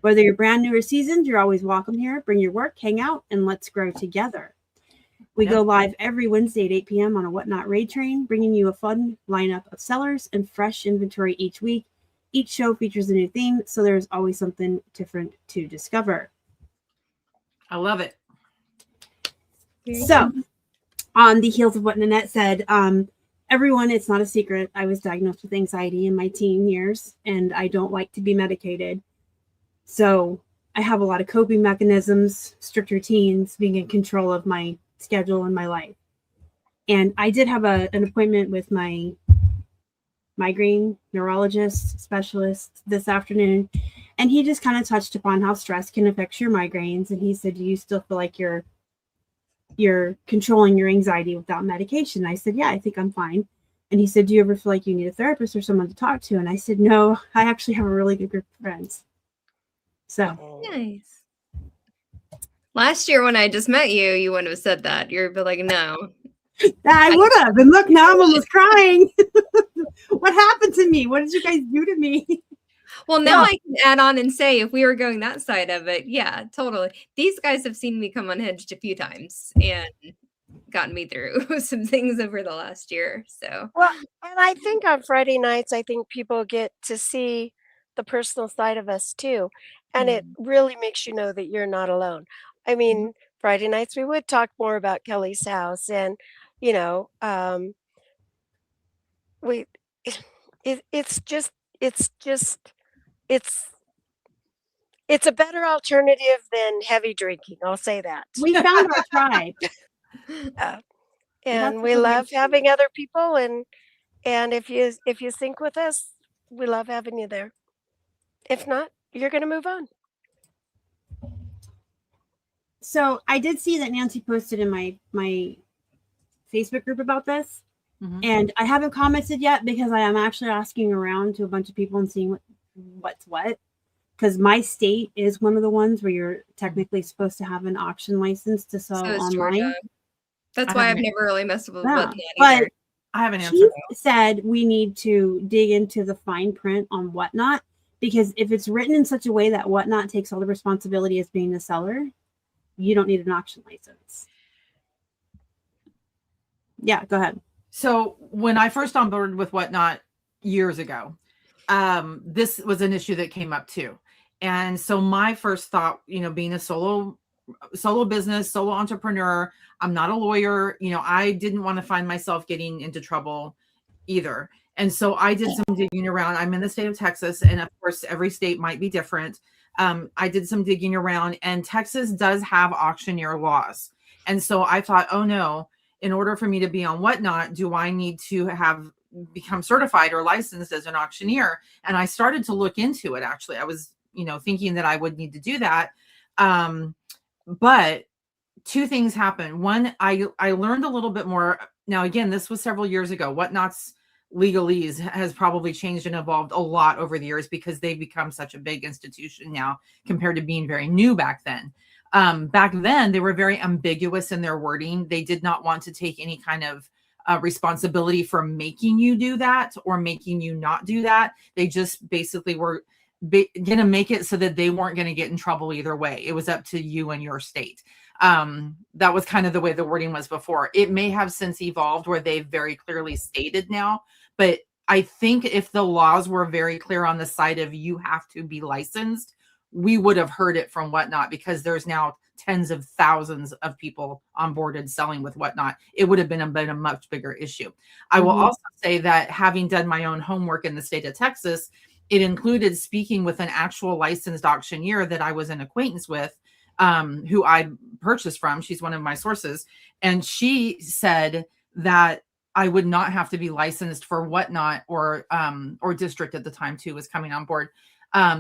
Whether you're brand new or seasoned, you're always welcome here. Bring your work, hang out, and let's grow together. We go live every Wednesday at 8 p.m. on a Whatnot Raid Train, bringing you a fun lineup of sellers and fresh inventory each week. Each show features a new theme, so there's always something different to discover. I love it. So, on the heels of what Nanette said, everyone, it's not a secret, I was diagnosed with anxiety in my teen years, and I don't like to be medicated. So I have a lot of coping mechanisms, strict routines, being in control of my schedule and my life. And I did have an appointment with my migraine neurologist specialist this afternoon. And he just kind of touched upon how stress can affect your migraines. And he said, do you still feel like you're controlling your anxiety without medication? I said, yeah, I think I'm fine. And he said, do you ever feel like you need a therapist or someone to talk to? And I said, no, I actually have a really good group of friends. So nice. Last year when I just met you, you wouldn't have said that. You'd be like, no. I would have. And look, now I'm almost crying. What happened to me? What did you guys do to me? Well, now I can add on and say, if we were going that side of it, yeah, totally. These guys have seen me come unhinged a few times and gotten me through some things over the last year. So, Well, and I think on Friday nights, I think people get to see the personal side of us too. And it really makes you know that you're not alone. I mean, Friday nights, we would talk more about Kelly's house and, you know, we, it's just, it's a better alternative than heavy drinking. I'll say that. We found our tribe. And we love having other people, and if you sync with us, we love having you there. If not, you're going to move on. So I did see that Nancy posted in my Facebook group about this, and I haven't commented yet because I am actually asking around to a bunch of people and seeing what's what. Because my state is one of the ones where you're technically supposed to have an auction license to sell online. Georgia. That's why I've never really messed with Yeah, that but either. I have an answer. She said we need to dig into the fine print on Whatnot, because if it's written in such a way that Whatnot takes all the responsibility as being the seller, you don't need an auction license. Yeah, go ahead. So when I first onboarded with Whatnot years ago, this was an issue that came up too. And so my first thought, you know, being a solo business, solo entrepreneur, I'm not a lawyer, you know, I didn't want to find myself getting into trouble either. And so I did some digging around. I'm in the state of Texas, and of course, every state might be different. I did some digging around, and Texas does have auctioneer laws. And so I thought, oh no, in order for me to be on Whatnot, do I need to have become certified or licensed as an auctioneer? And I started to look into it. Actually, I was, you know, thinking that I would need to do that. But two things happened. One, I learned a little bit more. Now, again, this was several years ago. Whatnot's legalese has probably changed and evolved a lot over the years because they've become such a big institution now compared to being very new back then. Back then, they were very ambiguous in their wording. They did not want to take any kind of responsibility for making you do that or making you not do that. They just basically were going to make it so that they weren't going to get in trouble either way. It was up to you and your state. That was kind of the way the wording was before. It may have since evolved where they've very clearly stated now, but I think if the laws were very clear on the side of you have to be licensed, we would have heard it from Whatnot, because there's now tens of thousands of people onboarded selling with Whatnot. It would have been a much bigger issue. I will also say that having done my own homework in the state of Texas, it included speaking with an actual licensed auctioneer that I was an acquaintance with, who I purchased from. She's one of my sources. And she said that I would not have to be licensed for Whatnot or district at the time too was coming on board.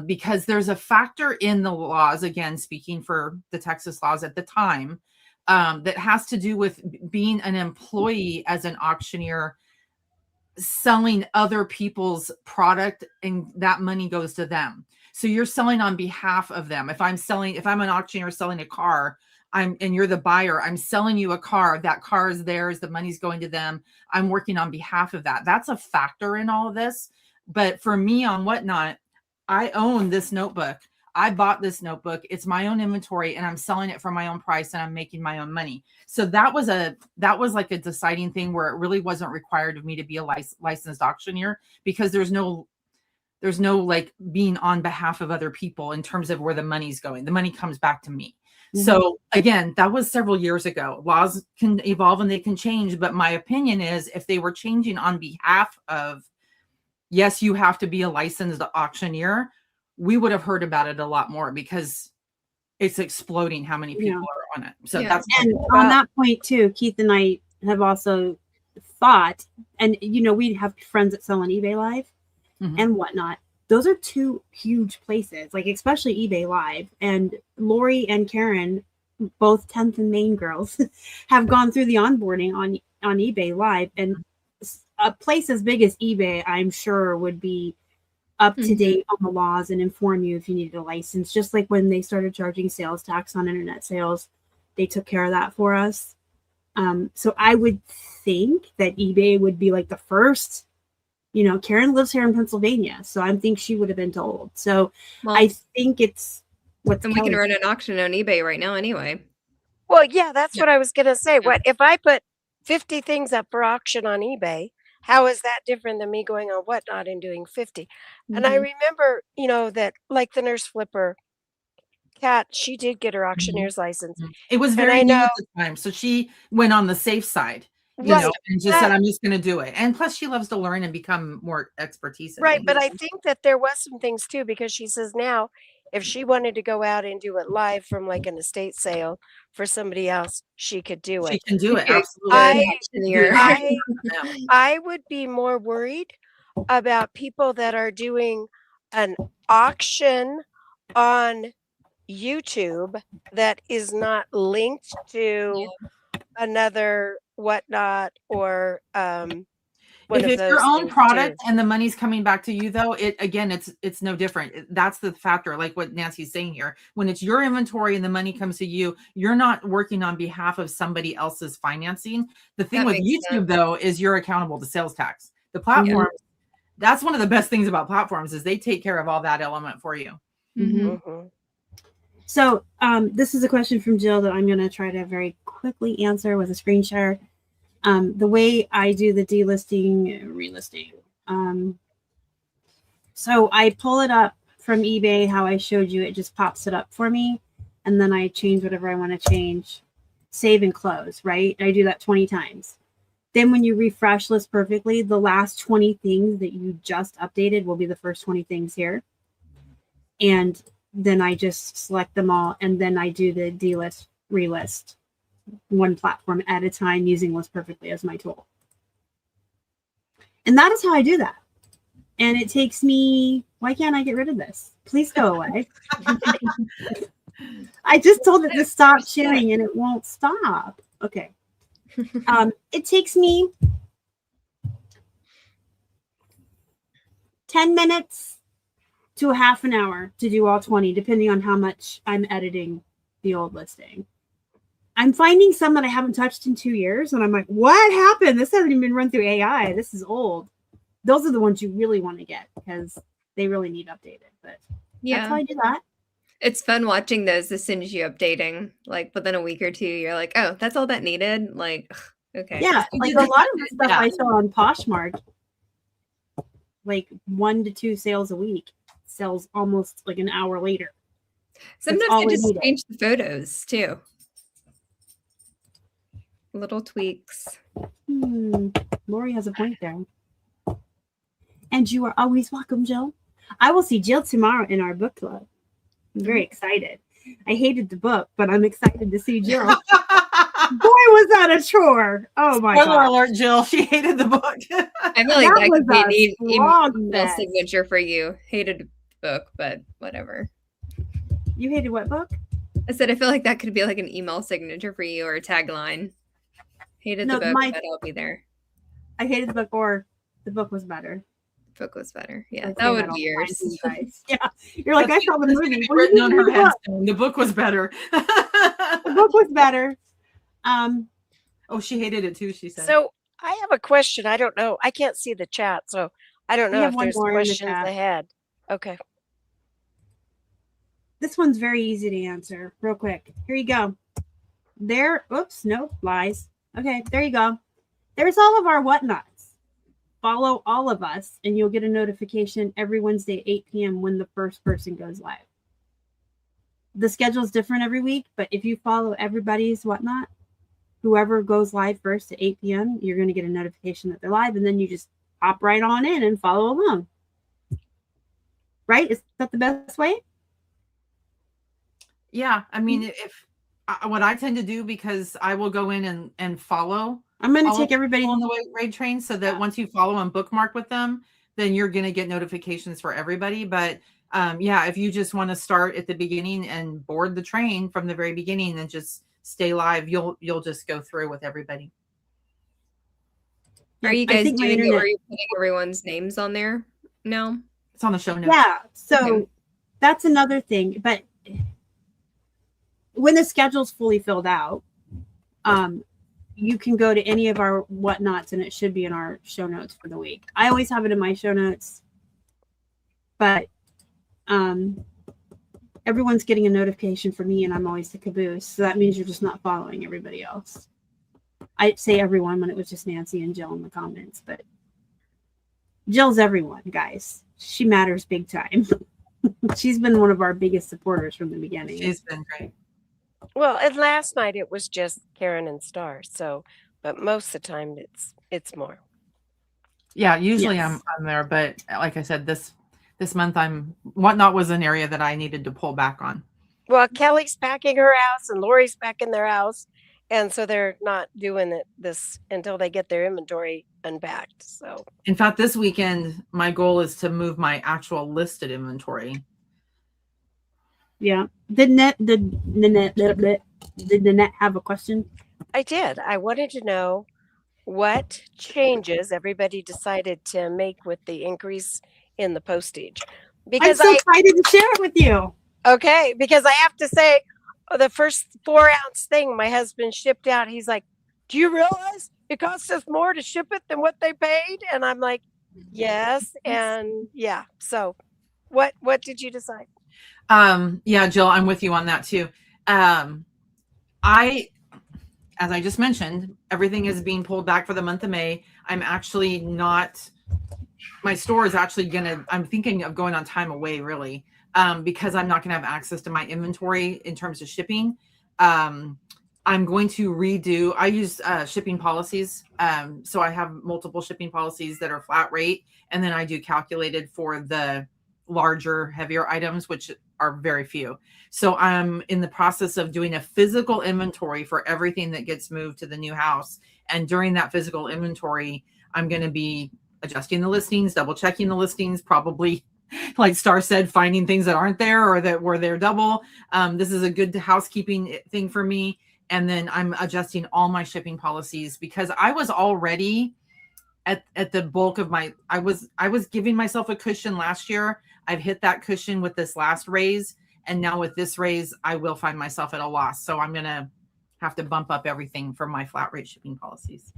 Because there's a factor in the laws, again, speaking for the Texas laws at the time, that has to do with being an employee as an auctioneer, selling other people's product, and that money goes to them. So you're selling on behalf of them. If I'm an auctioneer selling a car, and you're the buyer, I'm selling you a car. That car is theirs. The money's going to them. I'm working on behalf of that. That's a factor in all of this. But for me on Whatnot, I own this notebook. I bought this notebook. It's my own inventory and I'm selling it for my own price and I'm making my own money. So that was like a deciding thing where it really wasn't required of me to be a licensed auctioneer, because there's no like being on behalf of other people in terms of where the money's going. The money comes back to me. Mm-hmm. So again, that was several years ago. Laws can evolve and they can change. But my opinion is, if they were changing on behalf of, yes, you have to be a licensed auctioneer, we would have heard about it a lot more, because it's exploding how many people are on it. So that's, and on that point too, Keith and I have also thought, and we have friends that sell on eBay Live and whatnot. Those are two huge places, like especially eBay Live. And Lori and Karen, both 10th and Main girls, have gone through the onboarding on eBay Live. And a place as big as eBay, I'm sure, would be up to date on the laws and inform you if you needed a license. Just like when they started charging sales tax on internet sales, they took care of that for us. So I would think that eBay would be like the first. Karen lives here in Pennsylvania, so I think she would have been told. So I think it's what's. And we can run an auction on eBay right now anyway. Well, yeah, that's what I was going to say. What if I put 50 things up for auction on eBay? How is that different than me going on Whatnot and doing 50? And I remember, that like the nurse flipper Kat, she did get her auctioneer's license. It was very new at the time, so she went on the safe side. You know, and just said, I'm just going to do it. And plus, she loves to learn and become more expertise in it. But I think that there was some things too, because she says now, if she wanted to go out and do it live from like an estate sale for somebody else, she could do it. She can do it, absolutely. I would be more worried about people that are doing an auction on YouTube that is not linked to another Whatnot or if it's your own product and the money's coming back to you, though, it's no different. That's the factor, like what Nancy's saying here. When it's your inventory and the money comes to you, you're not working on behalf of somebody else's financing. The thing with YouTube, though, is you're accountable to sales tax. The platform, that's one of the best things about platforms, is they take care of all that element for you. So this is a question from Jill that I'm going to try to very quickly answer with a screen share. The way I do the delisting, relisting. So I pull it up from eBay, how I showed you, it just pops it up for me. And then I change whatever I want to change, save and close, right? I do that 20 times. Then when you refresh List Perfectly, the last 20 things that you just updated will be the first 20 things here. And then I just select them all. And then I do the delist, relist, one platform at a time, using List Perfectly as my tool. And that is how I do that. And it takes me, why can't I get rid of this? Please go away. I just told it to stop sharing and it won't stop. Okay. It takes me 10 minutes to a half an hour to do all 20, depending on how much I'm editing the old listing. I'm finding some that I haven't touched in 2 years, and I'm like, what happened? This hasn't even been run through AI. This is old. Those are the ones you really want to get because they really need updated. But that's how I do that. It's fun watching those as soon as you're updating. Like within a week or two, you're like, oh, that's all that needed. Like, okay. Yeah, like a lot of the stuff I sell on Poshmark, like 1 to 2 sales a week, sells almost like an hour later. Sometimes they just change the photos too. Little tweaks. Lori has a point there. And you are always welcome, Jill. I will see Jill tomorrow in our book club. I'm very excited. I hated the book, but I'm excited to see Jill. Boy, was that a chore. Oh my God. Spoiler alert, Jill. She hated the book. I feel like that could be an email signature for you. Hated the book, but whatever. You hated what book? I said I feel like that could be like an email signature for you or a tagline. Hated the book, but I'll be there. I hated the book, or the book was better. The book was better. Yeah, that would be yours. Yeah, you're like, I saw the movie. Written on her headstone. The book was better. The book was better. Oh, she hated it too, she said. So I have a question. I don't know. I can't see the chat, so I don't know if there's questions ahead. Okay. This one's very easy to answer. Real quick. Here you go. Oops, no, lies. Okay, there you go. There's all of our whatnots. Follow all of us, and you'll get a notification every Wednesday, 8 p.m. when the first person goes live. The schedule is different every week, but if you follow everybody's whatnot, whoever goes live first at 8 p.m., you're going to get a notification that they're live, and then you just hop right on in and follow along. Right? Is that the best way? Yeah. I mean, if what I tend to do, because I will go in and follow. I'm going to take everybody on the raid train so that once you follow and bookmark with them, then you're going to get notifications for everybody. But yeah, if you just want to start at the beginning and board the train from the very beginning and just stay live, you'll just go through with everybody. Are you guys doing it? Are you putting everyone's names on there? No, it's on the show notes. Yeah, so that's another thing. But when the schedule's fully filled out, you can go to any of our whatnots, and it should be in our show notes for the week. I always have it in my show notes, but everyone's getting a notification from me, and I'm always the caboose. So that means you're just not following everybody else. I say everyone when it was just Nancy and Jill in the comments, but Jill's everyone, guys. She matters big time. She's been one of our biggest supporters from the beginning. She's been great. Well, and last night it was just Karen and Star. So, but most of the time it's more. Yeah, usually I'm there, but like I said, this month whatnot was an area that I needed to pull back on. Well, Kelly's packing her house and Lori's packing their house, and so they're not doing this until they get their inventory unpacked. So, in fact, this weekend my goal is to move my actual listed inventory. Yeah. Did Nanette have a question? I did. I wanted to know what changes everybody decided to make with the increase in the postage. Because I'm so excited to share it with you. Okay, because I have to say, the first 4-ounce thing my husband shipped out, he's like, "Do you realize it costs us more to ship it than what they paid?" And I'm like, "Yes." And yeah. So what did you decide? Yeah, Jill, I'm with you on that too. As I just mentioned, everything is being pulled back for the month of May. I'm actually not, my store is actually I'm thinking of going on time away really, because I'm not going to have access to my inventory in terms of shipping. I'm going to redo, I use shipping policies. So I have multiple shipping policies that are flat rate, and then I do calculated for the larger, heavier items, which are very few. So I'm in the process of doing a physical inventory for everything that gets moved to the new house. And during that physical inventory, I'm going to be adjusting the listings, double checking the listings, probably like Star said, finding things that aren't there or that were there double. This is a good housekeeping thing for me. And then I'm adjusting all my shipping policies because I was already at the bulk of my, I was giving myself a cushion last year. I've hit that cushion with this last raise. And now with this raise, I will find myself at a loss. So I'm going to have to bump up everything for my flat rate shipping policies.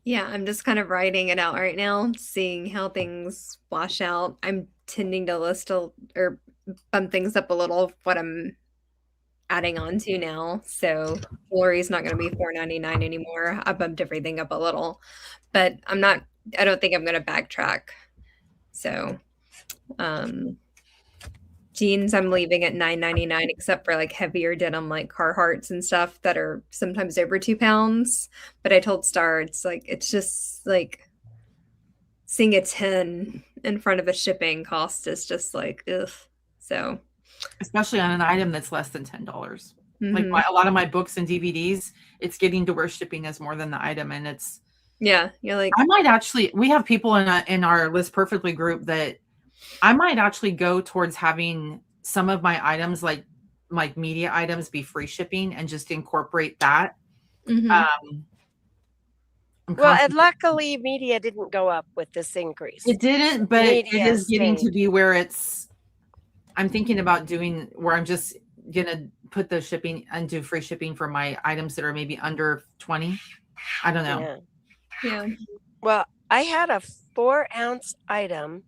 Yeah, I'm just kind of writing it out right now, seeing how things wash out. I'm tending to list or bump things up a little what I'm adding on to now. So jewelry's not going to be $4.99 anymore. I bumped everything up a little, but I don't think I'm going to backtrack. So jeans I'm leaving at $9.99, except for like heavier denim like Carhartts and stuff that are sometimes over 2 pounds. But I told Star it's just like seeing a 10 in front of a shipping cost is just like ugh. So especially on an item that's less than $10. Mm-hmm. Like a lot of my books and DVDs, it's getting to where shipping is more than the item, and it's yeah. You're like, I might actually. We have people in our List Perfectly group that I might actually go towards having some of my items, like media items, be free shipping and just incorporate that. Mm-hmm. Well, and luckily, media didn't go up with this increase. It didn't, but it is getting to be where it's. I'm thinking about doing where I'm just gonna put the shipping and do free shipping for my items that are maybe under 20. I don't know. Yeah. Well, I had a 4-ounce item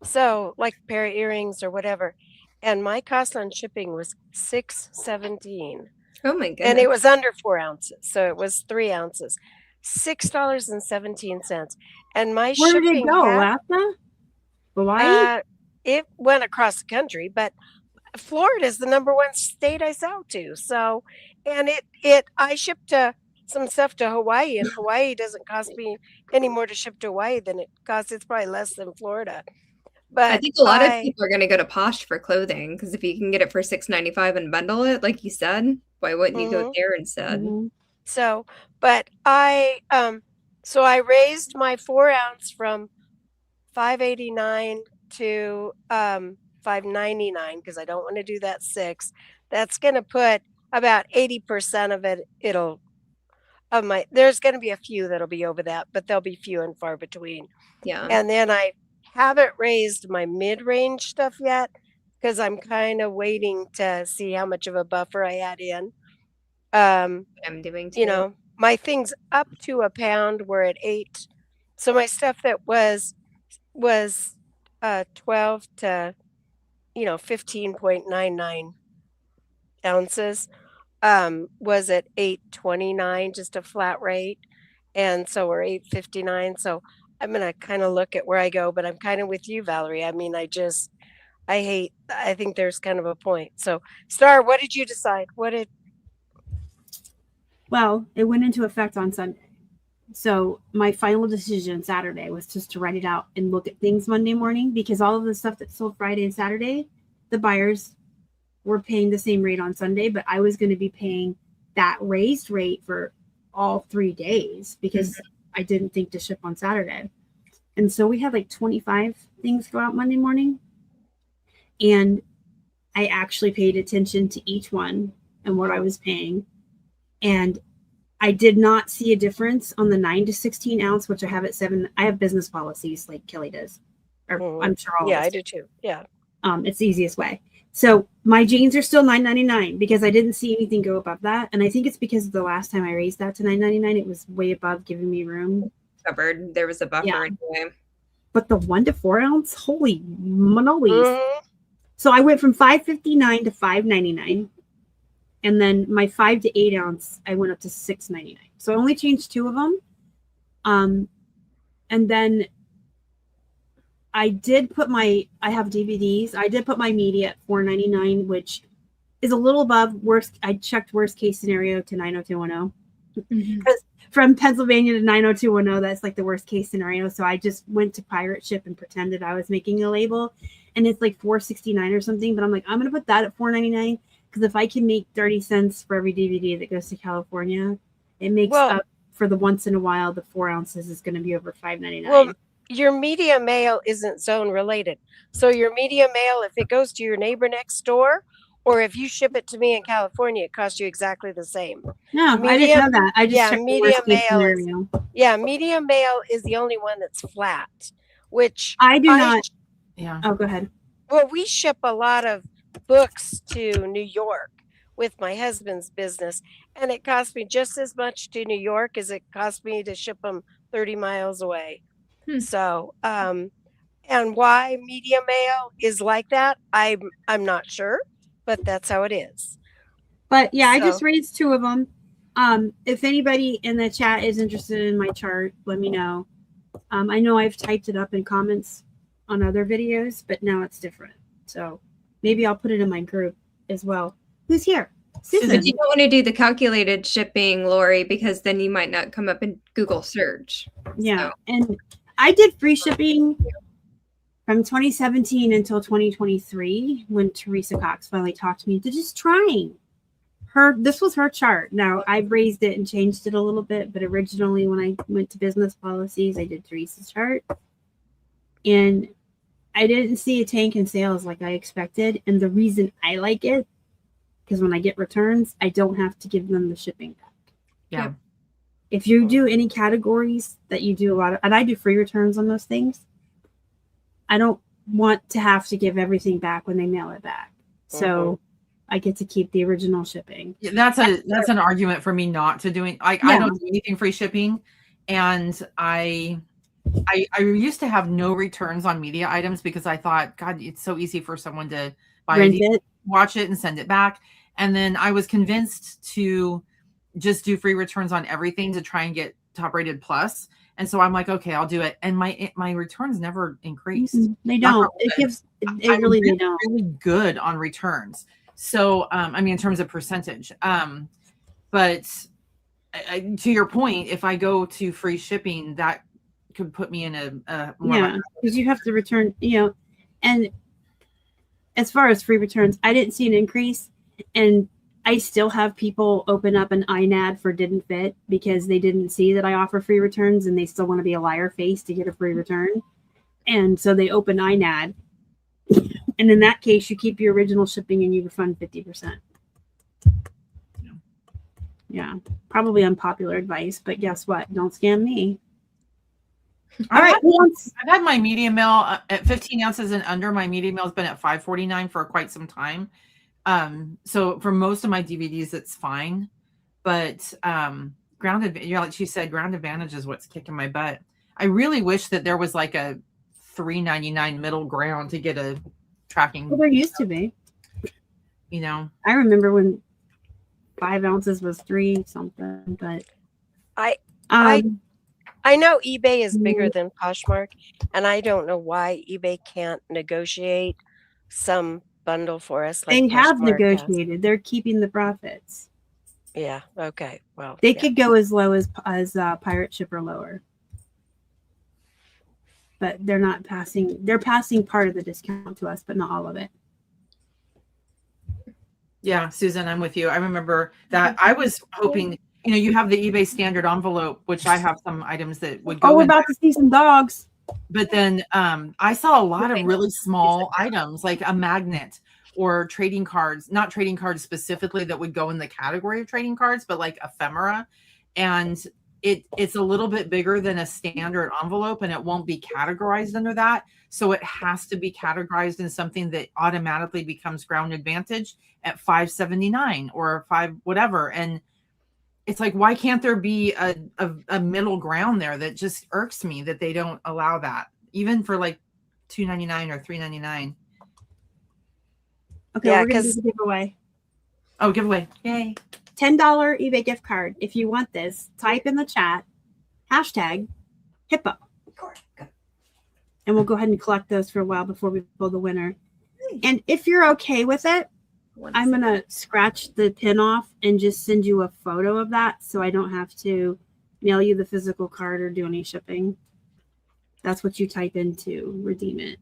So like a pair of earrings or whatever. And my cost on shipping was $6.17. Oh my goodness. And it was under 4 ounces. So it was 3 ounces. $6.17. And my Where did it shipping go? had, Alaska? Hawaii? it went across the country, but Florida is the number one state I sell to. So, and I shipped some stuff to Hawaii, and Hawaii doesn't cost me any more to ship to Hawaii than it costs. It's probably less than Florida. But I think a lot of people are going to go to Posh for clothing because if you can get it for $6.95 and bundle it, like you said, why wouldn't you go there instead? So, but so I raised my 4 ounce from $5.89 to $5.99 because I don't want to do that 6. That's going to put about 80% of it. There's going to be a few that'll be over that, but they'll be few and far between. Yeah. And then I haven't raised my mid-range stuff yet because I'm kind of waiting to see how much of a buffer I add in. I'm doing too. You know, my things up to a pound were at 8. So my stuff that was 12 to 15.99 ounces was at 8.29, just a flat rate. And so we're 8.59. So I'm going to kind of look at where I go, but I'm kind of with you, Valerie. I mean, I think there's kind of a point. So Star, what did you decide? Well, it went into effect on Sunday. So my final decision Saturday was just to write it out and look at things Monday morning because all of the stuff that sold Friday and Saturday, the buyers were paying the same rate on Sunday, but I was going to be paying that raised rate for all 3 days because I didn't think to ship on Saturday. And so we had like 25 things go out Monday morning. And I actually paid attention to each one and what I was paying. And I did not see a difference on the 9 to 16 ounce, which I have at 7. I have business policies like Kelly does. Or I'm sure all of us I do too. Yeah. It's the easiest way. So my jeans are still $9.99 because I didn't see anything go above that. And I think it's because the last time I raised that to $9.99, it was way above giving me room. Covered. There was a buffer anyway. But the 1 to 4 ounce, holy monopolies. So I went from $5.59 to $5.99. And then my 5 to 8 ounce, I went up to $6.99. So I only changed 2 of them. And then I did put I have DVDs. I did put my media at $4.99, which is a little above I checked worst case scenario to 90210. Because from Pennsylvania to 90210, that's like the worst case scenario. So I just went to pirate ship and pretended I was making a label. And it's like $4.69 or something. But I'm like, I'm going to put that at $4.99. Because if I can make 30 cents for every DVD that goes to California, it makes up for the once in a while, the 4 ounces is going to be over $5.99. Well, your media mail isn't zone related. So your media mail, if it goes to your neighbor next door, or if you ship it to me in California, it costs you exactly the same. No, I didn't know that. I just checked media mail. Media mail is the only one that's flat, which I do not. Yeah. Oh, go ahead. Well, we ship a lot of books to New York with my husband's business, and it cost me just as much to New York as it cost me to ship them 30 miles away. So, and why media mail is like that, I'm not sure, but that's how it is. But yeah, I just raised 2 of them. If anybody in the chat is interested in my chart, let me know. I know I've typed it up in comments on other videos, but now it's different. So maybe I'll put it in my group as well. Who's here? Susan. But you don't want to do the calculated shipping, Lori, because then you might not come up in Google search. Yeah. So. And I did free shipping from 2017 until 2023 when Teresa Cox finally talked to me to just trying. This was her chart. Now I've raised it and changed it a little bit, but originally when I went to business policies, I did Teresa's chart. And I didn't see a tank in sales like I expected. And the reason I like it, because when I get returns, I don't have to give them the shipping back. Yeah. If you do any categories that you do a lot of, and I do free returns on those things, I don't want to have to give everything back when they mail it back. So I get to keep the original shipping. Yeah, that's an argument for me not to doing. I don't do anything free shipping, and I I used to have no returns on media items because I thought, God, it's so easy for someone to buy Rent it, it. watch it, and send it back. And then I was convinced to just do free returns on everything to try and get top rated plus. And so I'm like, okay, I'll do it. And my returns never increased. They don't. It gives. They really they don't. Really good on returns. So I mean, in terms of percentage. But to your point, if I go to free shipping, that could put me in a more because you have to return. And as far as free returns, I didn't see an increase, and I still have people open up an INAD for didn't fit because they didn't see that I offer free returns and they still want to be a liar face to get a free return. And so they open INAD. And in that case, you keep your original shipping and you refund 50%. Yeah, probably unpopular advice, but guess what? Don't scam me. All right. I've had my medium mail at 15 ounces and under. My medium mail has been at $5.49 for quite some time. So for most of my DVDs, it's fine. But ground, like she said, ground advantage is what's kicking my butt. I really wish that there was like a $3.99 middle ground to get a tracking. Well, there used to be. I remember when 5 ounces was $3 something, but I know eBay is bigger than Poshmark, and I don't know why eBay can't negotiate some bundle for us. Like they have Poshmark negotiated. has. They're keeping the profits. Yeah. Okay. Well, they could go as low as Pirate Ship or lower, but they're not passing. They're passing part of the discount to us, but not all of it. Yeah, Susan, I'm with you. I remember that I was hoping, you have the eBay standard envelope, which I have some items that would go. Oh, we're about to see some dogs. But then I saw a lot of really small items like a magnet or trading cards, not trading cards specifically that would go in the category of trading cards, but like ephemera. And it's a little bit bigger than a standard envelope and it won't be categorized under that. So it has to be categorized in something that automatically becomes ground advantage at $5.79 or $5 whatever. And it's like, why can't there be a middle ground there? That just irks me that they don't allow that, even for like $2.99 or $3.99. Okay, we're gonna do the giveaway. Oh, giveaway! Yay! $10 eBay gift card. If you want this, type in the chat hashtag HIPPO, and we'll go ahead and collect those for a while before we pull the winner. And if you're okay with it, I'm going to scratch the pin off and just send you a photo of that so I don't have to mail you the physical card or do any shipping. That's what you type in to redeem it.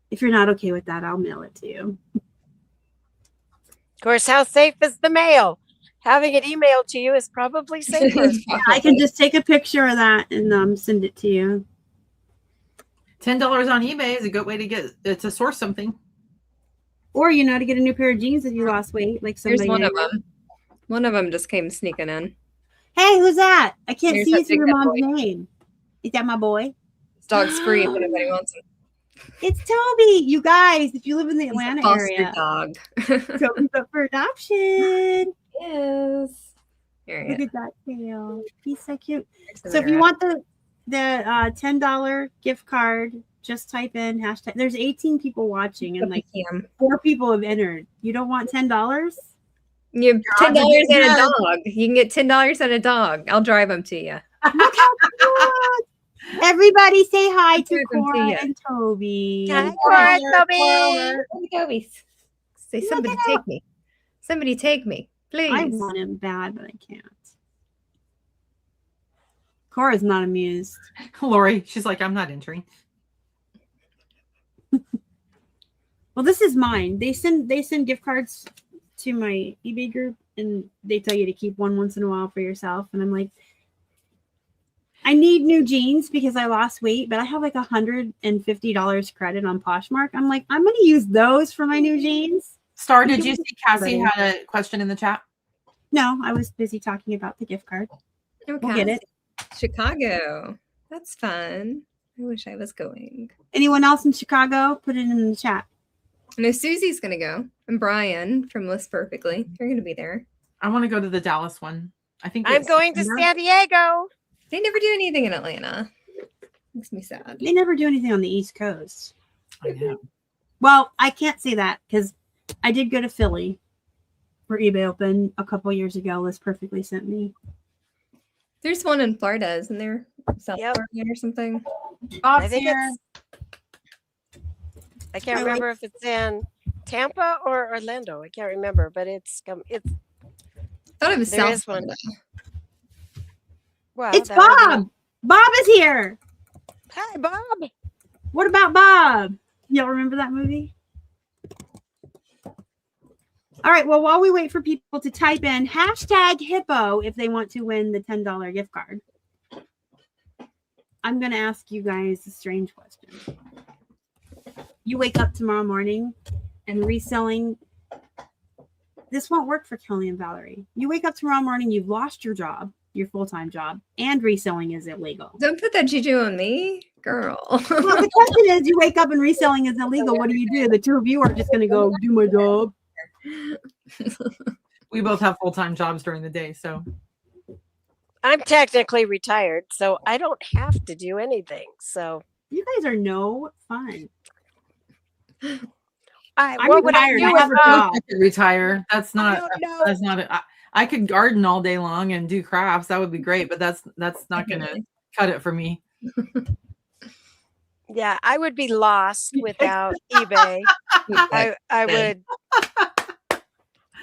If you're not okay with that, I'll mail it to you. Of course, how safe is the mail? Having it emailed to you is probably safer. I can just take a picture of that and send it to you. $10 on eBay is a good way to source something. Or, to get a new pair of jeans if you lost weight. Like somebody. There's one of them. One of them just came sneaking in. Hey, who's that? I can't There's see that your big mom's boy. name. Is that my boy? This dog's free if anybody wants him. It's Toby. You guys, if you live in the He's Atlanta a foster area, dog. Toby's up for adoption. Yes. Here Look he at that tail. He's so cute. is. So if you want the $10 gift card, just type in hashtag. There's 18 people watching and like 4 people have entered. You don't want $10? You have $10 and a dog. You can get $10 and a dog. I'll drive them to you. Look how cute. Everybody say hi to Drive 'em to Cora you. and Toby. Hi, Cora, Toby. Toby. Say, somebody take me. Somebody take me, please. I want him bad, but I can't. Cora's not amused. Lori, she's like, I'm not entering. Well, this is mine. They send gift cards to my eBay group, and they tell you to keep one once in a while for yourself. And I'm like, I need new jeans because I lost weight, but I have like $150 credit on Poshmark. I'm like, I'm going to use those for my new jeans. Star, did you see Cassie had a question in the chat? No, I was busy talking about the gift card. Okay. We'll get it. Chicago. That's fun. I wish I was going. Anyone else in Chicago? Put it in the chat. I know Susie's going to go. And Brian from List Perfectly. They're going to be there. I want to go to the Dallas one. I think I'm going to San Diego. They never do anything in Atlanta. Makes me sad. They never do anything on the East Coast. I know. Well, I can't say that because I did go to Philly for eBay Open a couple years ago. Liz perfectly sent me. There's one in Florida, isn't there? South Yep. Florida or something. Bob's I think here. I can't I like- remember if it's in Tampa or Orlando. I can't remember, but it's I thought it was there South is one. Florida. Well, It's that would be- Bob. Bob is here. Hi, Bob. What about Bob? Y'all remember that movie? All right. Well, while we wait for people to type in hashtag HIPPO if they want to win the $10 gift card, I'm going to ask you guys a strange question. You wake up tomorrow morning and reselling. This won't work for Kelly and Valerie. You wake up tomorrow morning, you've lost your job, your full-time job, and reselling is illegal. Don't put that juju on me, girl. Well, the question is, you wake up and reselling is illegal. What do? The two of you are just going to go do my job. We both have full-time jobs during the day, so I'm technically retired, so I don't have to do anything. So You guys are no fun. I'm what would I retired. do I with have a Bob? job. I could retire. That's I not. don't know. That's not. I could garden all day long and do crafts. That would be great, but that's not going to cut it for me. Yeah, I would be lost without eBay.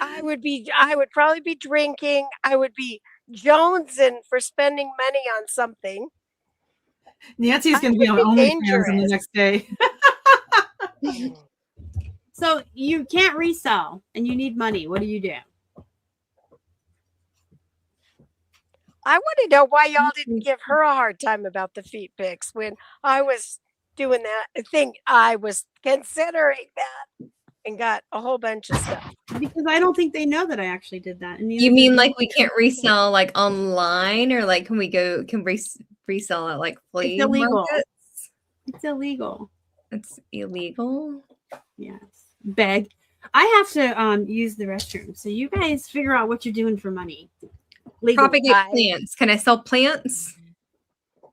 I would probably be drinking. I would be jonesing for spending money on something. Nancy's I going to be on would be OnlyFans in the dangerous. next day. So you can't resell and you need money. What do you do? I want to know why y'all didn't give her a hard time about the feet pics when I was doing that. I think I was considering that and got a whole bunch of stuff. Because I don't think they know that I actually did that. And You mean like we can't resell like online, or like can resell at like flea It's illegal. markets? It's illegal. It's illegal. Yes. Beg. I have to use the restroom. So you guys figure out what you're doing for money. Legal. Propagate plants. Can I sell plants?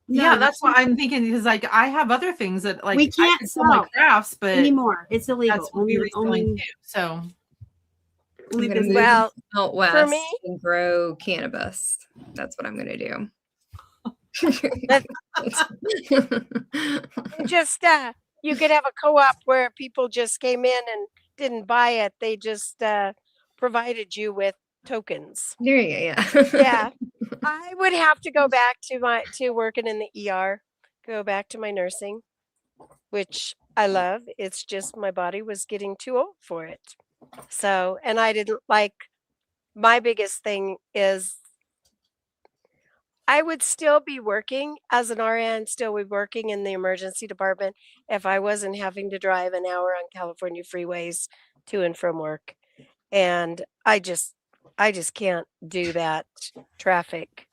No, Yeah, that's what I'm thinking, because like I have other things that like We I can't could sell my sell crafts, but anymore. It's illegal. that's what we're reselling too. So only I'm gonna business- move Well, out west me- and grow cannabis. That's what I'm gonna do. just you could have a co-op where people just came in and didn't buy it. They just provided you with tokens. There you go. Yeah. Yeah. I would have to go back to working in the ER, go back to my nursing, which I love. It's just my body was getting too old for it. So, and I didn't like, my biggest thing is I would still be working as an RN, still be working in the emergency department if I wasn't having to drive an hour on California freeways to and from work. And I just can't do that traffic.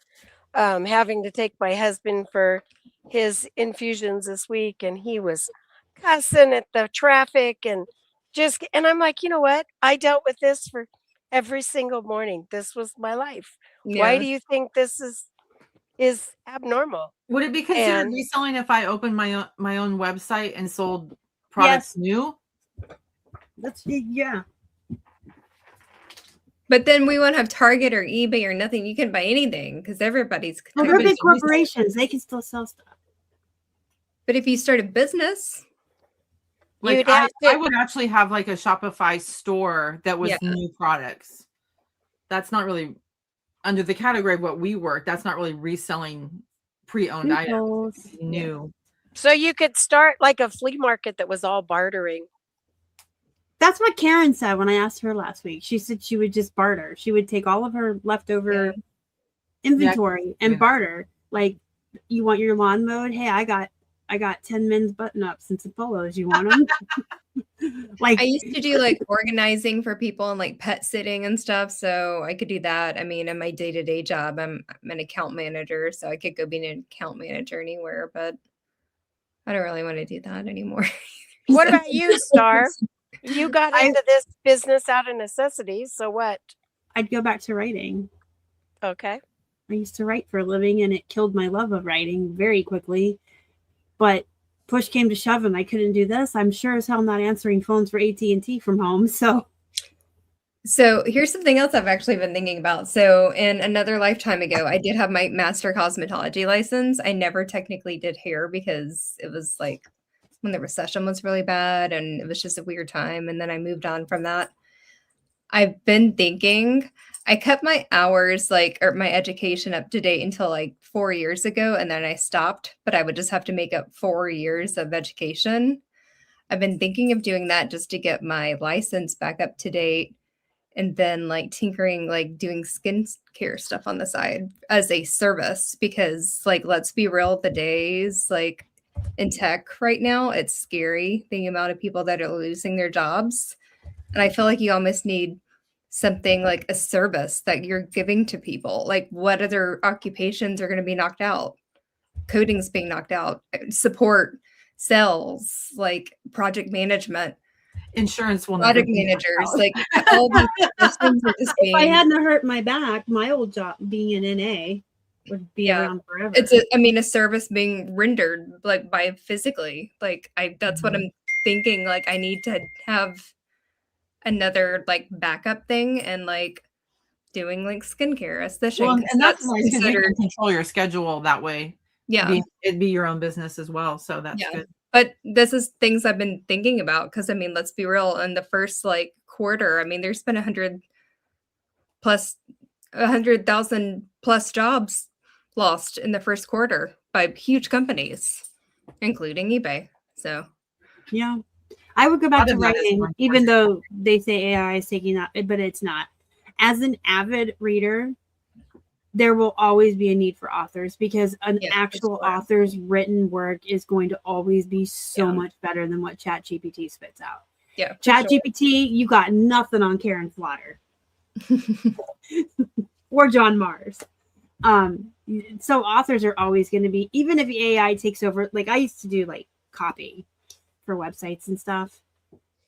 Having to take my husband for his infusions this week, and he was cussing at the traffic and I'm like, you know what? I dealt with this for every single morning. This was my life. Why Yeah. do you think this is abnormal? would it be considered And- reselling if I opened my own website and sold products new? That's yeah. But then we won't have Target or eBay or nothing. You can buy anything because everybody's. Well, they're Everybody's big corporations. They can still sell stuff. But if you start a business, Like You'd have I to- would actually have like a Shopify store that was Yeah. new products. That's not really under the category of what we work. That's not really reselling pre-owned items. New. So you could start like a flea market that was all bartering. That's what Karen said when I asked her last week. She said she would just barter. She would take all of her leftover inventory and Yeah. barter. Like, you want your lawn mowed? Hey, I got 10 men's button ups and some polos. You want them? Like, I used to do like organizing for people and like pet sitting and stuff. So I could do that. I mean, in my day-to-day job, I'm an account manager, so I could go be an account manager anywhere, but I don't really want to do that anymore. What about you, Star? You got I- into this business out of necessity. So what? I'd go back to writing. Okay. I used to write for a living and it killed my love of writing very quickly. but push came to shove and I couldn't do this. I'm sure as hell not answering phones for AT&T from home. So here's something else I've actually been thinking about. So in another lifetime ago, I did have my master cosmetology license. I never technically did hair because it was like when the recession was really bad and it was just a weird time. And then I moved on from that. I've been thinking I kept my hours or my education up to date until like 4 years ago. And then I stopped, but I would just have to make up 4 years of education. I've been thinking of doing that just to get my license back up to date. And then like tinkering, like doing skincare stuff on the side as a service, because like, let's be real, the days like in tech right now, it's scary, the amount of people that are losing their jobs. And I feel like you almost need something like a service that you're giving to people. Like what other occupations are going to be knocked out? Coding's being knocked out, support, sales, like project management. Insurance will Product managers, like all these systems are just being. If I hadn't hurt my back, my old job being an NA would be around forever. It's a service being rendered like by physically. Like that's what I'm thinking. Like I need to have another like backup thing and like doing like skincare, aesthetic. Well, and that's nice because you can control your schedule that way. Yeah, it'd be your own business as well. So that's good. But this is things I've been thinking about because I mean, let's be real. In the first like quarter, I mean, there's been 100,000 plus jobs lost in the first quarter by huge companies, including eBay. So, yeah, I would go back to writing, even though they say AI is taking that, but it's not. As an avid reader, there will always be a need for authors because an actual author's written work is going to always be so much better than what ChatGPT spits out. Yeah, ChatGPT, you got nothing on Karen Slaughter or John Mars. So authors are always going to be, even if AI takes over. Like I used to do like copy for websites and stuff.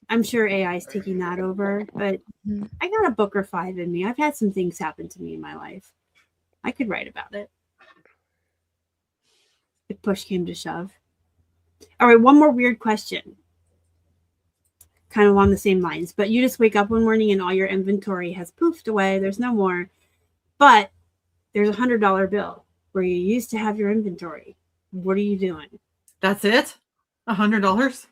I'm sure AI is taking that over, but I got a book or 5 in me. I've had some things happen to me in my life. I could write about it if push came to shove. All right, one more weird question. Kind of along the same lines, but you just wake up one morning and all your inventory has poofed away. There's no more, but there's $100 bill where you used to have your inventory. What are you doing? That's it? $100?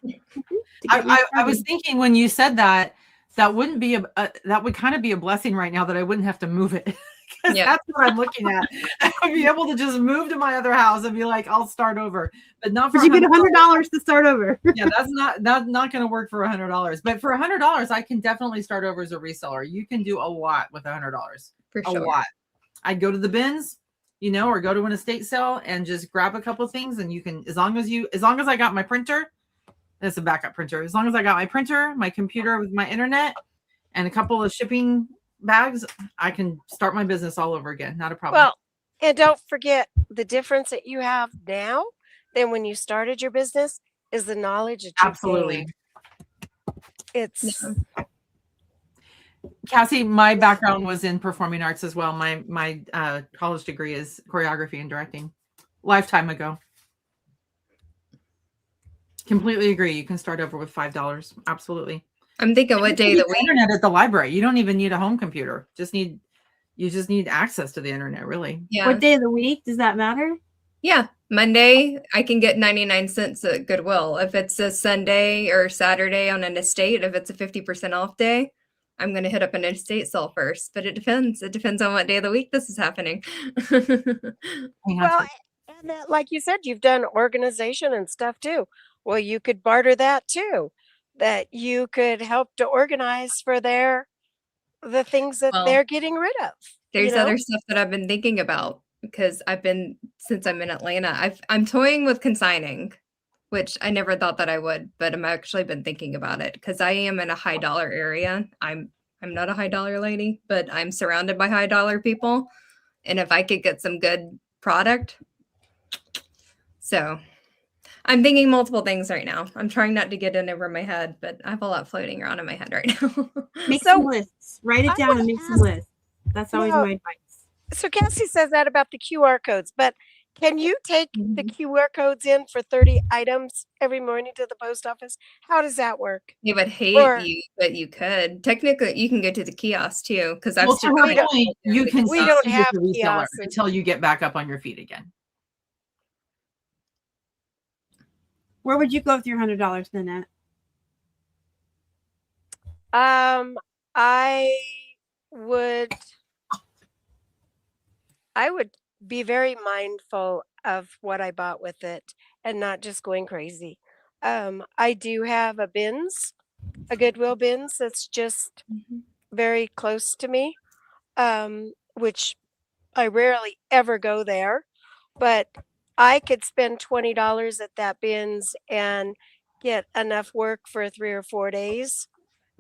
I was thinking when you said that wouldn't be that would kind of be a blessing right now that I wouldn't have to move it. That's what I'm looking at. I would be able to just move to my other house and be like, I'll start over, but not for. But you get $100 to start over. Yeah, that's not going to work for $100. But for $100, I can definitely start over as a reseller. You can do a lot with $100. For sure. A lot. I'd go to the bins, or go to an estate sale and just grab a couple of things, and you can, as long as I got my printer, it's a backup printer. As long as I got my printer, my computer with my internet, and a couple of shipping bags, I can start my business all over again. Not a problem. Well, and don't forget the difference that you have now than when you started your business is the knowledge that you absolutely. It's Cassie, my background was in performing arts as well. My college degree is choreography and directing. Lifetime ago. Completely agree. You can start over with $5. Absolutely. I'm thinking what day of the week. Internet at the library. You don't even need a home computer. You just need access to the internet, really. Yeah. What day of the week? Does that matter? Yeah. Monday, I can get 99 cents at Goodwill. If it's a Sunday or Saturday on an estate, if it's a 50% off day, I'm going to hit up an estate sale first. But it depends. It depends on what day of the week this is happening. Well, and that, like you said, you've done organization and stuff too. Well, you could barter that too. That you could help to organize for the things that they're getting rid of. There's other stuff that I've been thinking about because since I'm in Atlanta, I'm toying with consigning, which I never thought that I would, but I'm actually been thinking about it because I am in a high dollar area. I'm not a high dollar lady, but I'm surrounded by high dollar people. And if I could get some good product, so I'm thinking multiple things right now. I'm trying not to get in over my head, but I have a lot floating around in my head right now. Make some lists. Write it down and make some lists. That's always my advice. So Cassie says that about the QR codes, but Can you take the Mhm. QR codes in for 30 items every morning to the post office? How does that work? They would hate Or you, but you could. Technically, you can go to the kiosk too, because I've Well, to stood her by don't- point, you we can can we stop. don't succeed with have the reseller kiosks. until you get back up on your feet again. Where would you go with your $100, Nanette? I would I would be very mindful of what I bought with it and not just going crazy. I do have a bins, a Goodwill bins that's just Mhm. very close to me, which I rarely ever go there, but I could spend $20 at that bins and get enough work for 3 or 4 days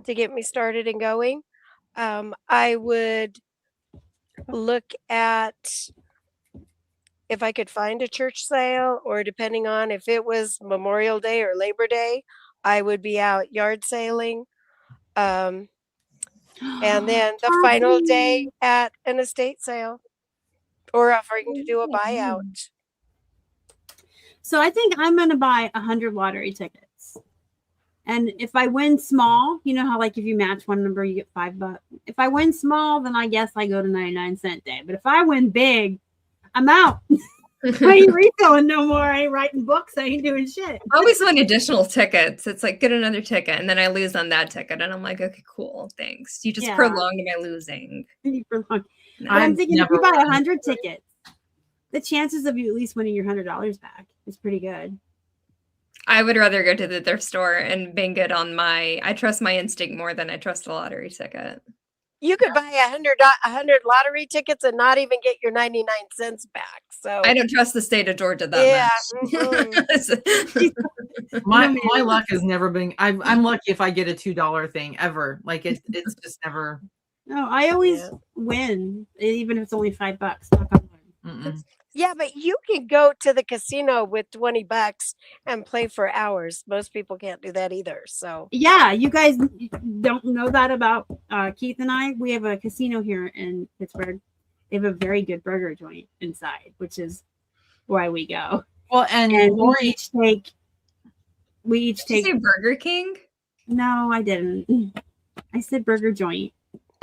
to get me started and going. I would look at if I could find a church sale, or depending on if it was Memorial Day or Labor Day, I would be out yard sailing. And then the final day Coffee. at an estate sale or offering to do a Oh, buyout. So I think I'm going to buy 100 lottery tickets. And if I win small, you know how like if you match one number, you get $5. If I win small, then I guess I go to 99-cent day. But if I win big, I'm out. I ain't retailing no more. I ain't writing books. I ain't doing shit. I always want additional tickets. It's like get another ticket, and then I lose on that ticket, and I'm like, okay, cool, thanks. You just Yeah. prolonged my losing. For long. No. But I'm I've thinking if never you buy won. 100 tickets, the chances of you at least winning your $100 back is pretty good. I would rather go to the thrift store and bang it on my. I trust my instinct more than I trust a lottery ticket. You could buy 100 lottery tickets and not even get your 99 cents back. So I don't trust the state of Georgia that yeah, much. My luck has never been. I'm lucky if I get a $2 thing ever. Like it's just never. No, I always Yeah. win, even if it's only $5. Knock on wood. Mm-mm. Yeah, but you can go to the casino with $20 and play for hours. Most people can't do that either. So Yeah, you guys don't know that about Keith and I. We have a casino here in Pittsburgh. They have a very good burger joint inside, which is why we go. Well, and And we Lori, each take. Did you say Burger King? No, I didn't. I said burger joint.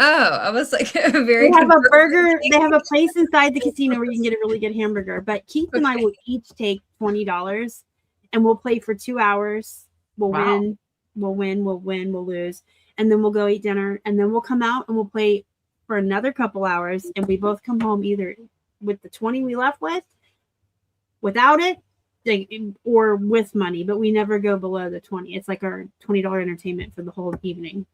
Oh, I was like very. They have a burger. King. They have a place inside the casino where you can get a really good hamburger. But Keith and I will each take $20, and we'll play for 2 hours. We'll Wow. win. We'll win. We'll win. We'll lose, and then we'll go eat dinner, and then we'll come out and we'll play for another couple hours, and we both come home either with the 20 we left with, without it, or with money. But we never go below the 20. It's like our $20 entertainment for the whole evening.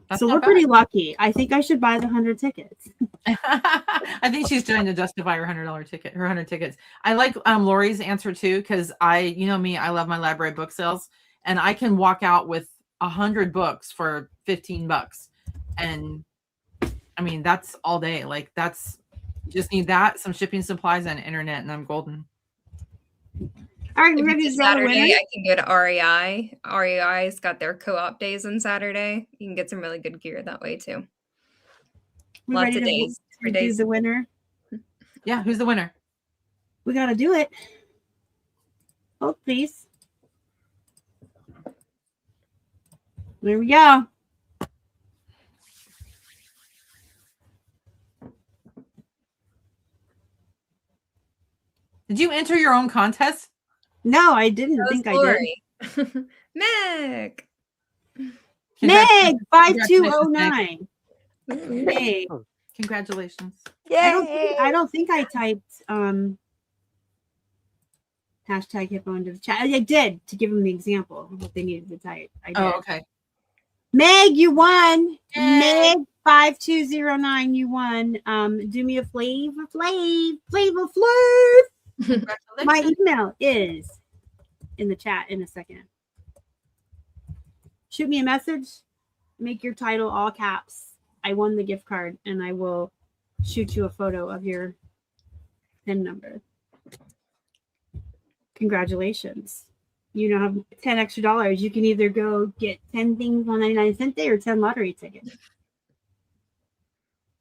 That's So not we're bad. pretty lucky. I think I should buy the 100 tickets. I think she's trying to justify her $100 ticket, her 100 tickets. I like Lori's answer too, because you know me, I love my library book sales, and I can walk out with 100 books for $15, and I mean that's all day. Like that's you just need that, some shipping supplies, and internet, and I'm golden. All right, If we're ready it's to draw the winner. Saturday, I can go to REI. REI's got their co-op days on Saturday. You can get some really good gear that way too. We Lots ready of to days. do the winner. Yeah, who's the winner? We got to do it. Hold, please. There we go. Did you enter your own contest? No, I didn't That was think I Lori. Meg. did. Meg, Congratulations, Meg. 5209. Meg. Congratulations. yay! I don't think I typed hashtag HIPPO into the chat. I did, to give them the example of what they needed to type. I did. Oh, okay. Meg, you won. Yay. Meg 5209, you won. Do me a flavor. My email is in the chat in a second. Shoot me a message. Make your title all caps. I won the gift card, and I will shoot you a photo of your PIN number. Congratulations. You now have 10 extra dollars. You can either go get 10 things on 99-cent day or 10 lottery tickets.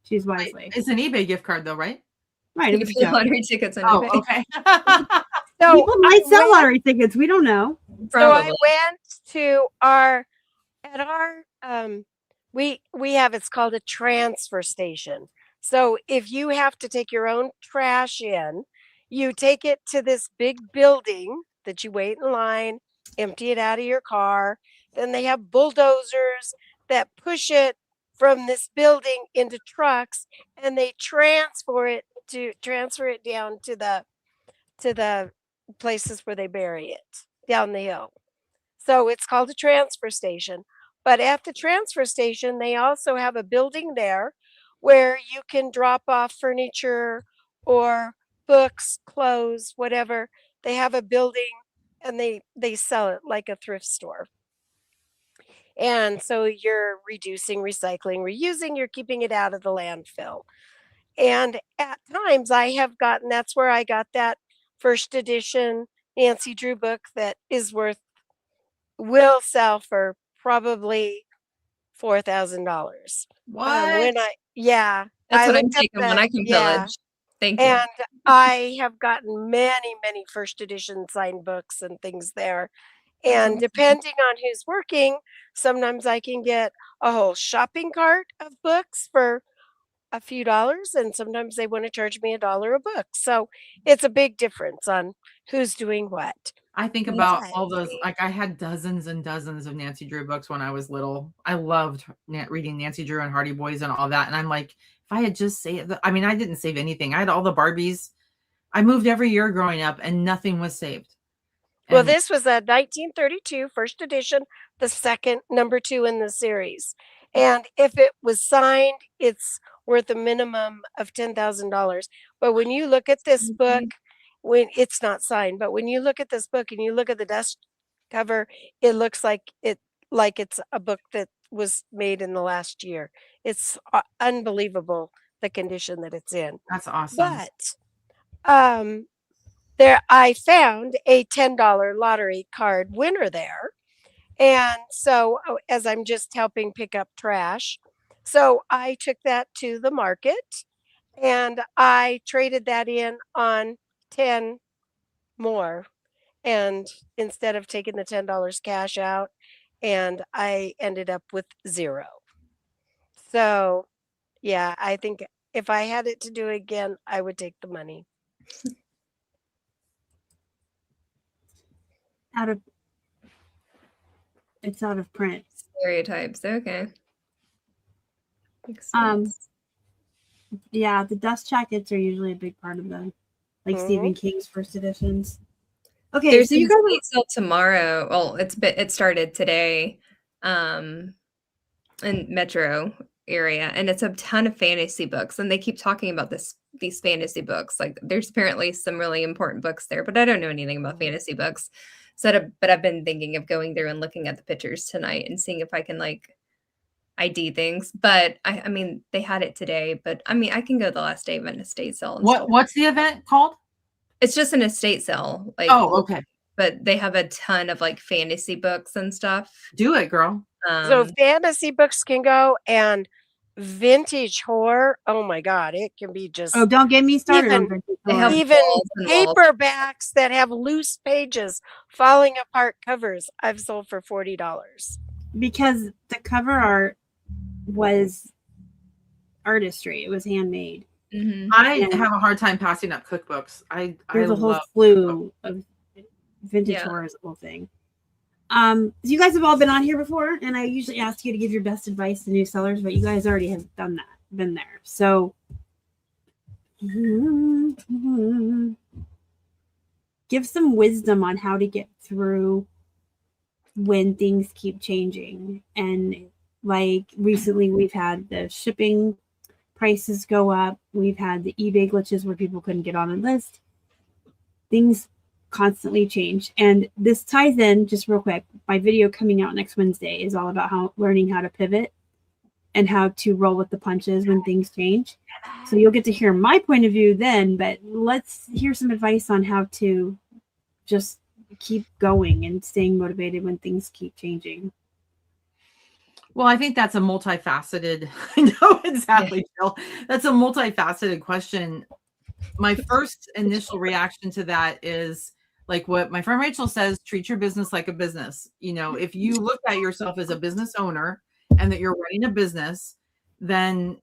Choose wisely. It's an eBay gift card though, right? Right. It was a joke. Lottery tickets on Oh, eBay. okay. So People might I sell went- lottery tickets. We don't know. So I Probably. went to our we have, it's called a transfer station. So if you have to take your own trash in, you take it to this big building that you wait in line, empty it out of your car. Then they have bulldozers that push it from this building into trucks, and they transfer it down to the places where they bury it down the hill. So it's called a transfer station. But at the transfer station, they also have a building there where you can drop off furniture or books, clothes, whatever. They have a building and they sell it like a thrift store. And so you're reducing, recycling, reusing, you're keeping it out of the landfill. And at times I have gotten, that's where I got that first edition Nancy Drew book that will sell for probably $4,000. What? When yeah, That's I what I'm looked up taking when I can yeah, pillage. Thank you. and I have gotten many, many first edition signed books and things there. And depending on who's working, sometimes I can get a whole shopping cart of books for a few dollars, and sometimes they want to charge me $1 a book. So it's a big difference on who's doing what. I think That's about all those, crazy. like I had dozens and dozens of Nancy Drew books when I was little. I loved reading Nancy Drew and Hardy Boys and all that. And I'm like, if I had just saved, I mean, I didn't save anything. I had all the Barbies. I moved every year growing up and nothing was saved. Well, And this was a 1932 first edition, the second number 2 in the series. And if it was signed, it's worth a minimum of $10,000. But when you look at this book, when it's not signed, but when you look at this book and you look at the dust cover, it looks like it's a book that was made in the last year. It's unbelievable the condition that it's in. that's awesome. But there I found a $10 lottery card winner there. And so as I'm just helping pick up trash, so I took that to the market and I traded that in on 10 more. And instead of taking the $10 cash out, and I ended up with 0. So yeah, I think if I had it to do again, I would take the money. It's out of print. Stereotypes. Okay. Makes Um, sense. Yeah, the dust jackets are usually a big part of them, like Stephen King's first editions. Okay, There's so you a guys estate sale tomorrow. Well, it started today, in Metro area, and it's a ton of fantasy books. And they keep talking about these fantasy books. Like there's apparently some really important books there, but I don't know anything about fantasy books. But I've been thinking of going there and looking at the pictures tonight and seeing if I can like ID things. But I mean, they had it today, but I mean, I can go the last day of an estate sale. And still, What's the event called? it's just an estate sale. Like, Oh, okay. but they have a ton of like fantasy books and stuff. Do it, girl. So fantasy books can go, and vintage horror. Oh my God, it can be just Oh, don't get me started on Even- vintage they horror. have even walls and walls. paperbacks that have loose pages, falling apart covers. I've sold for $40. Because the cover art was artistry. It was handmade. Mhm. I Yeah. have a hard time passing up cookbooks. I There's a whole love slew of vintage Yeah. horror is the whole thing. You guys have all been on here before, and I usually ask you to give your best advice to new sellers, but you guys already have done that, been there. So give some wisdom on how to get through when things keep changing. And like recently we've had the shipping prices go up. We've had the eBay glitches where people couldn't get on a list. Things constantly change. And this ties in, just real quick, my video coming out next Wednesday is all about learning how to pivot and how to roll with the punches when things change. So you'll get to hear my point of view then, but let's hear some advice on how to just keep going and staying motivated when things keep changing. Well, I think that's a multifaceted, I know exactly, Jill. That's a multifaceted question. my first initial reaction to that is like what my friend Rachel says, treat your business like a business. You know, if you look at yourself as a business owner and that you're running a business, then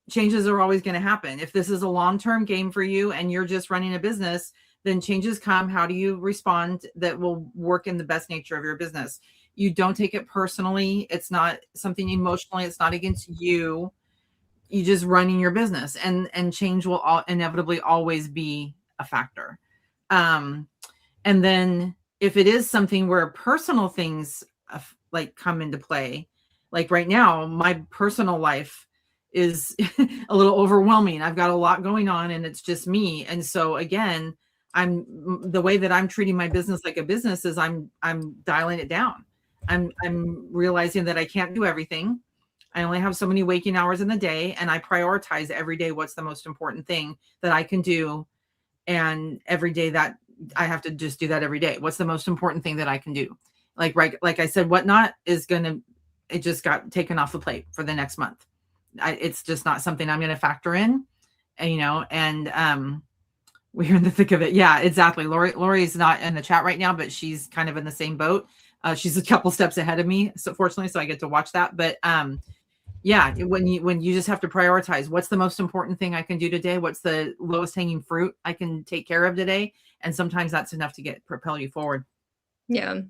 changes are always going to happen. If this is a long-term game for you and you're just running a business, then changes come. How do you respond that will work in the best nature of your business? You don't take it personally. It's not something emotionally. It's not against you. You just running your business, and change will inevitably always be a factor. And then if it is something where personal things like come into play, like right now, my personal life is a little overwhelming. I've got a lot going on and it's just me. And so again, the way that I'm treating my business like a business is I'm dialing it down. I'm realizing that I can't do everything. I only have so many waking hours in the day, and I prioritize every day what's the most important thing that I can do. And every day that I have to just do that every day. What's the most important thing that I can do? Like I said, whatnot is it just got taken off the plate for the next month. It's just not something I'm going to factor in, and we're in the thick of it. Yeah, exactly. Lori's not in the chat right now, but she's kind of in the same boat. She's a couple steps ahead of me, so fortunately, so I get to watch that. But yeah, when you just have to prioritize what's the most important thing I can do today, what's the lowest hanging fruit I can take care of today, and sometimes that's enough to propel you forward. Yeah.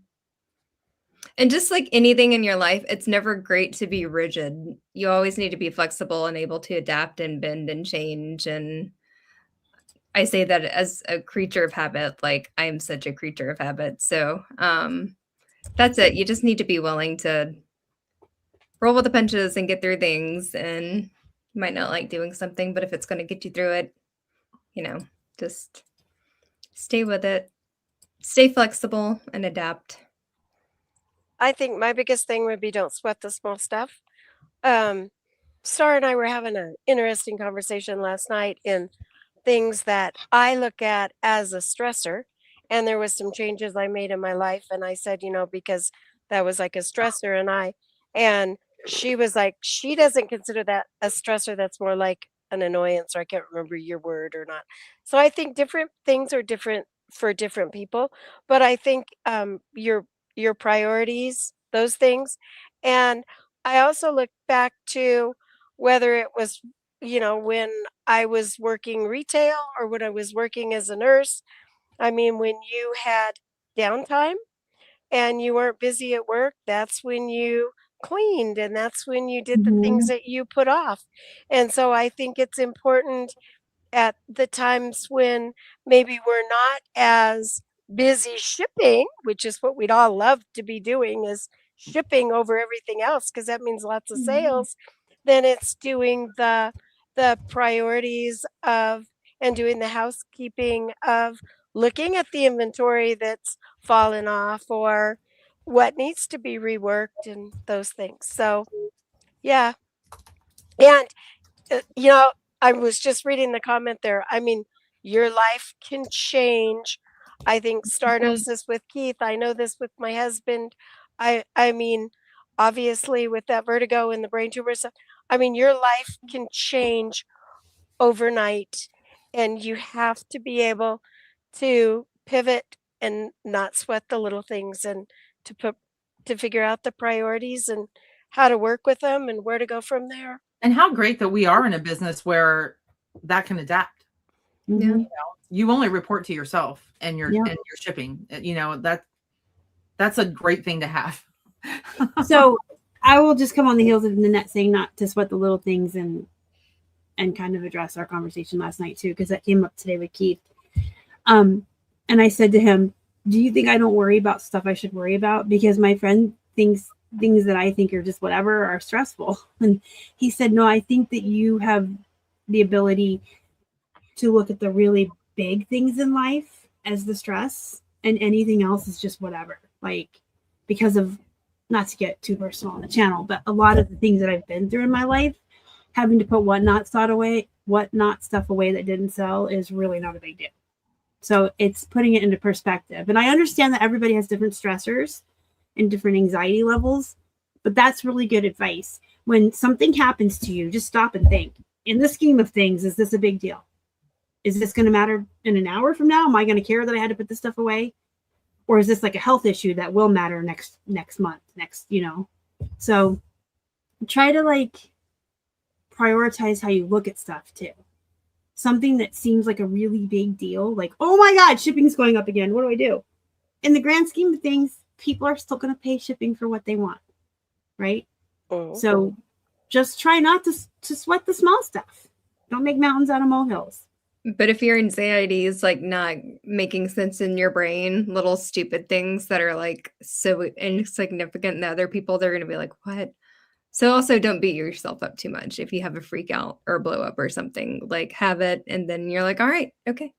And just like anything in your life, it's never great to be rigid. You always need to be flexible and able to adapt and bend and change. And I say that as a creature of habit, like I'm such a creature of habit. So that's it. You just need to be willing to roll with the punches and get through things. And you might not like doing something, but if it's going to get you through it, just stay with it, stay flexible and adapt. I think my biggest thing would be don't sweat the small stuff. Star and I were having an interesting conversation last night in things that I look at as a stressor. And there was some changes I made in my life. And I said, because that was like a stressor. And she was like, she doesn't consider that a stressor. That's more like an annoyance, or I can't remember your word or not. So I think different things are different for different people. But I think your priorities, those things. And I also look back to whether it was, when I was working retail or when I was working as a nurse. I mean, when you had downtime and you weren't busy at work, that's when you cleaned and that's when you did the things that you put off. And so I think it's important at the times when maybe we're not as busy shipping, which is what we'd all love to be doing, is shipping over everything else because that means lots of sales. Then it's doing the priorities of and doing the housekeeping of looking at the inventory that's fallen off or what needs to be reworked and those things. So yeah. And I was just reading the comment there. I mean, your life can change. I think Star knows this with Keith. I know this with my husband. I mean, obviously with that vertigo and the brain tumor stuff, I mean, your life can change overnight, and you have to be able to pivot and not sweat the little things, and to figure out the priorities and how to work with them and where to go from there. And how great that we are in a business where that can adapt. Yeah. You only report to yourself and your shipping. That's a great thing to have. So I will just come on the heels of Nanette saying not to sweat the little things and kind of address our conversation last night too, because that came up today with Keith. And I said to him, do you think I don't worry about stuff I should worry about? Because my friend thinks things that I think are just whatever are stressful. And he said, no, I think that you have the ability to look at the really big things in life as the stress, and anything else is just whatever. Like, because of, not to get too personal on the channel, but a lot of the things that I've been through in my life, having to put whatnot stuff away that didn't sell is really not a big deal. So it's putting it into perspective. And I understand that everybody has different stressors and different anxiety levels, but that's really good advice. When something happens to you, just stop and think, in the scheme of things, is this a big deal? Is this going to matter in an hour from now? Am I going to care that I had to put this stuff away? Or is this like a health issue that will matter next month, So try to like prioritize how you look at stuff too. Something that seems like a really big deal, like, oh my God, shipping's going up again. What do I do? In the grand scheme of things, people are still going to pay shipping for what they want, right? So just try not to sweat the small stuff. Don't make mountains out of molehills. But if your anxiety is like not making sense in your brain, little stupid things that are like so insignificant to other people, they're going to be like, what? So also don't beat yourself up too much. If you have a freak out or blow up or something, like have it. And then you're like, all right, okay.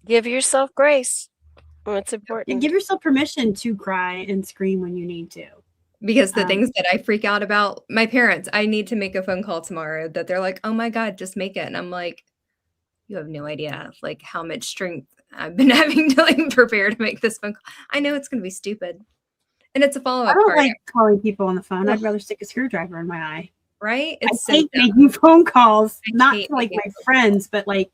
Give yourself grace. It's important. And give yourself permission to cry and scream when you need to. Because the things that I freak out about, my parents, I need to make a phone call tomorrow that they're like, oh my God, just make it. And I'm like, you have no idea like how much strength I've been having to like prepare to make this phone call. I know it's going to be stupid. And it's a follow-up I don't part. like calling people on the phone. I'd rather stick a screwdriver in my eye. Right? I hate making phone calls, not to like my phone friends, but like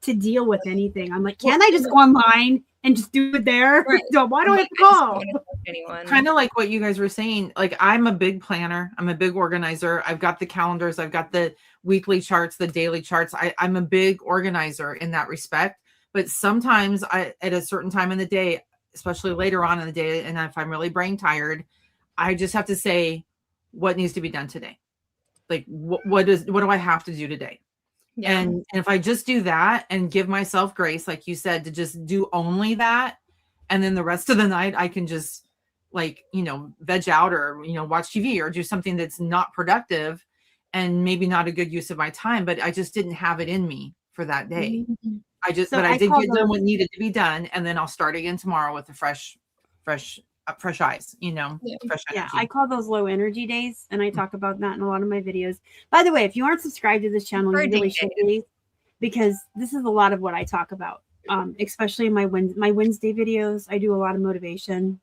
to deal with anything. I'm like, can't I just go online and just do it there? Right. So why do I have to just don't call? wanna talk to anyone. Kind of like what you guys were saying. Like, I'm a big planner. I'm a big organizer. I've got the calendars. I've got the weekly charts, the daily charts. I'm a big organizer in that respect. But sometimes at a certain time in the day, especially later on in the day, and if I'm really brain tired, I just have to say what needs to be done today. Like, what do I have to do today? Yeah. And if I just do that and give myself grace, like you said, to just do only that, and then the rest of the night I can just like, veg out or, watch TV or do something that's not productive and maybe not a good use of my time, but I just didn't have it in me for that day. Mm-hmm. I did get done what needed to be done. And then I'll start again tomorrow with a fresh eyes, fresh energy. Yeah, I call those low energy days, and I talk about that in a lot of my videos. By the way, if you aren't subscribed to this channel, you really should be, because this is a lot of what I talk about, especially in my Wednesday videos. I do a lot of motivation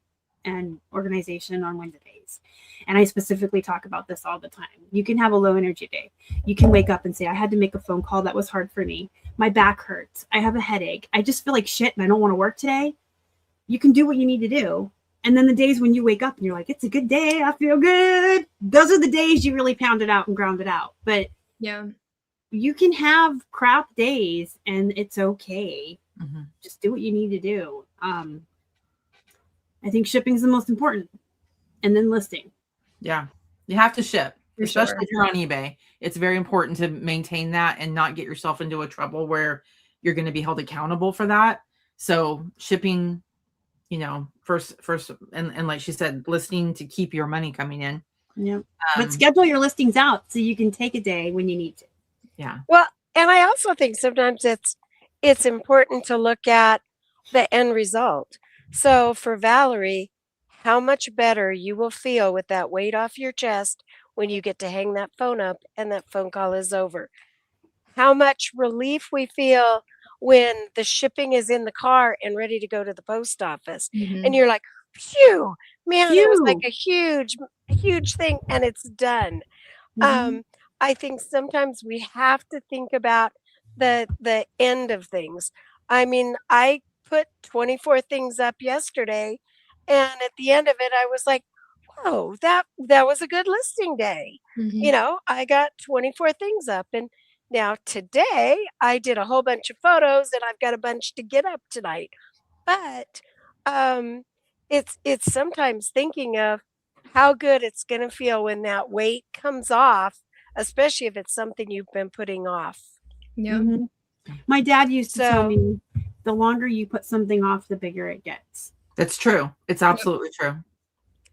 and organization on Wednesdays, and I specifically talk about this all the time. You can have a low energy day. You can wake up and say, I had to make a phone call that was hard for me. My back hurts. I have a headache. I just feel like shit and I don't want to work today. You can do what you need to do. And then the days when you wake up and you're like, it's a good day, I feel good. Those are the days you really pound it out and ground it out. But yeah, you can have crap days and it's okay. Mm-hmm. Just do what you need to do. I think shipping is the most important. And then listing. Yeah. You have to ship, especially sure. if you're on eBay. It's very important to maintain that and not get yourself into a trouble where you're going to be held accountable for that. So shipping, first, and like she said, listing to keep your money coming in. Yeah. But schedule your listings out so you can take a day when you need to. Yeah. Well, and I also think sometimes it's important to look at the end result. So for Valerie, how much better you will feel with that weight off your chest when you get to hang that phone up and that phone call is over. How much relief we feel when the shipping is in the car and ready to go to the post office. Mm-hmm. And you're like, phew, man, it was like a huge thing and it's done. Mm-hmm. I think sometimes we have to think about the end of things. I mean, I put 24 things up yesterday, and at the end of it, I was like, whoa, that was a good listing day. Mm-hmm. I got 24 things up, and now today I did a whole bunch of photos, and I've got a bunch to get up tonight. But it's sometimes thinking of how good it's going to feel when that weight comes off, especially if it's something you've been putting off. Yeah. Mm-hmm. My dad used to tell me, the longer you put something off, the bigger it gets. That's true. It's absolutely true.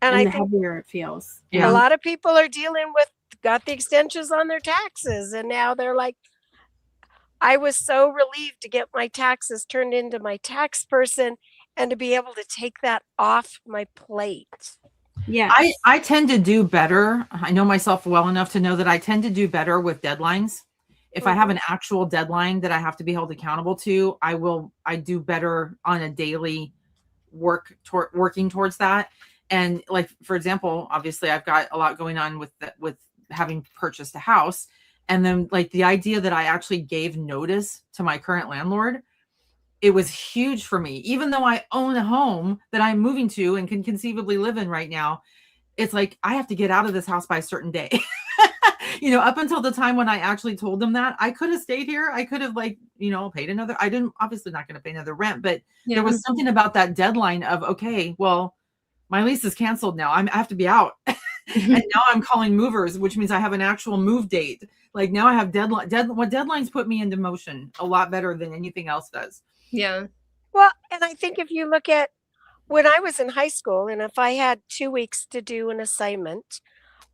And the I think heavier it feels. a lot of people are dealing with, got the extensions on their taxes, and now they're like, I was so relieved to get my taxes turned into my tax person and to be able to take that off my plate. Yeah. I tend to do better. I know myself well enough to know that I tend to do better with deadlines. If I have an actual deadline that I have to be held accountable to, I do better on a daily working towards that. And like, for example, obviously I've got a lot going on with having purchased a house. And then like the idea that I actually gave notice to my current landlord, it was huge for me. Even though I own a home that I'm moving to and can conceivably live in right now, it's like, I have to get out of this house by a certain day. You know, up until the time when I actually told them that, I could have stayed here. I could have like, you know, paid another, I didn't, obviously not going to pay another rent, but there was something about that deadline of, okay, well, my lease is canceled now. I have to be out. And now I'm calling movers, which means I have an actual move date. Like now I have what deadlines put me into motion a lot better than anything else does. Yeah. Well, and I think if you look at when I was in high school and if I had 2 weeks to do an assignment,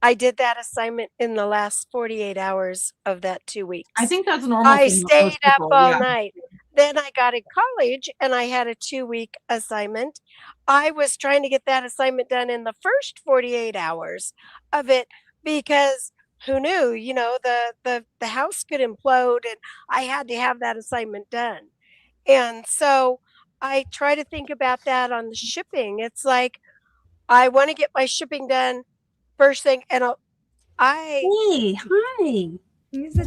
I did that assignment in the last 48 hours of that 2 weeks. I think that's normal I for most stayed up people. all Yeah. night. Then I got in college and I had a 2-week assignment. I was trying to get that assignment done in the first 48 hours of it because who knew, you know, the house could implode and I had to have that assignment done. And so I try to think about that on the shipping. It's like I want to get my shipping done first thing, and Hey, hi.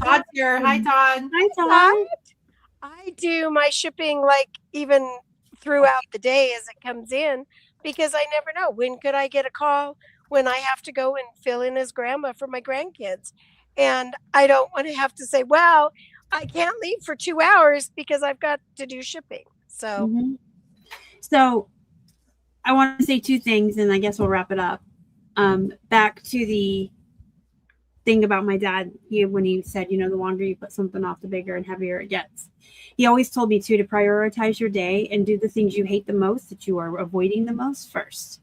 Todd's here. Hi, Todd. Hi, Todd. I do my shipping like even throughout the day as it comes in because I never know when could I get a call when I have to go and fill in as grandma for my grandkids. And I don't want to have to say, well, I can't leave for 2 hours because I've got to do shipping. So So I want to say two things and I guess we'll wrap it up. Back to the thing about my dad, when he said, you know, the longer you put something off, the bigger and heavier it gets. He always told me to prioritize your day and do the things you hate the most that you are avoiding the most first.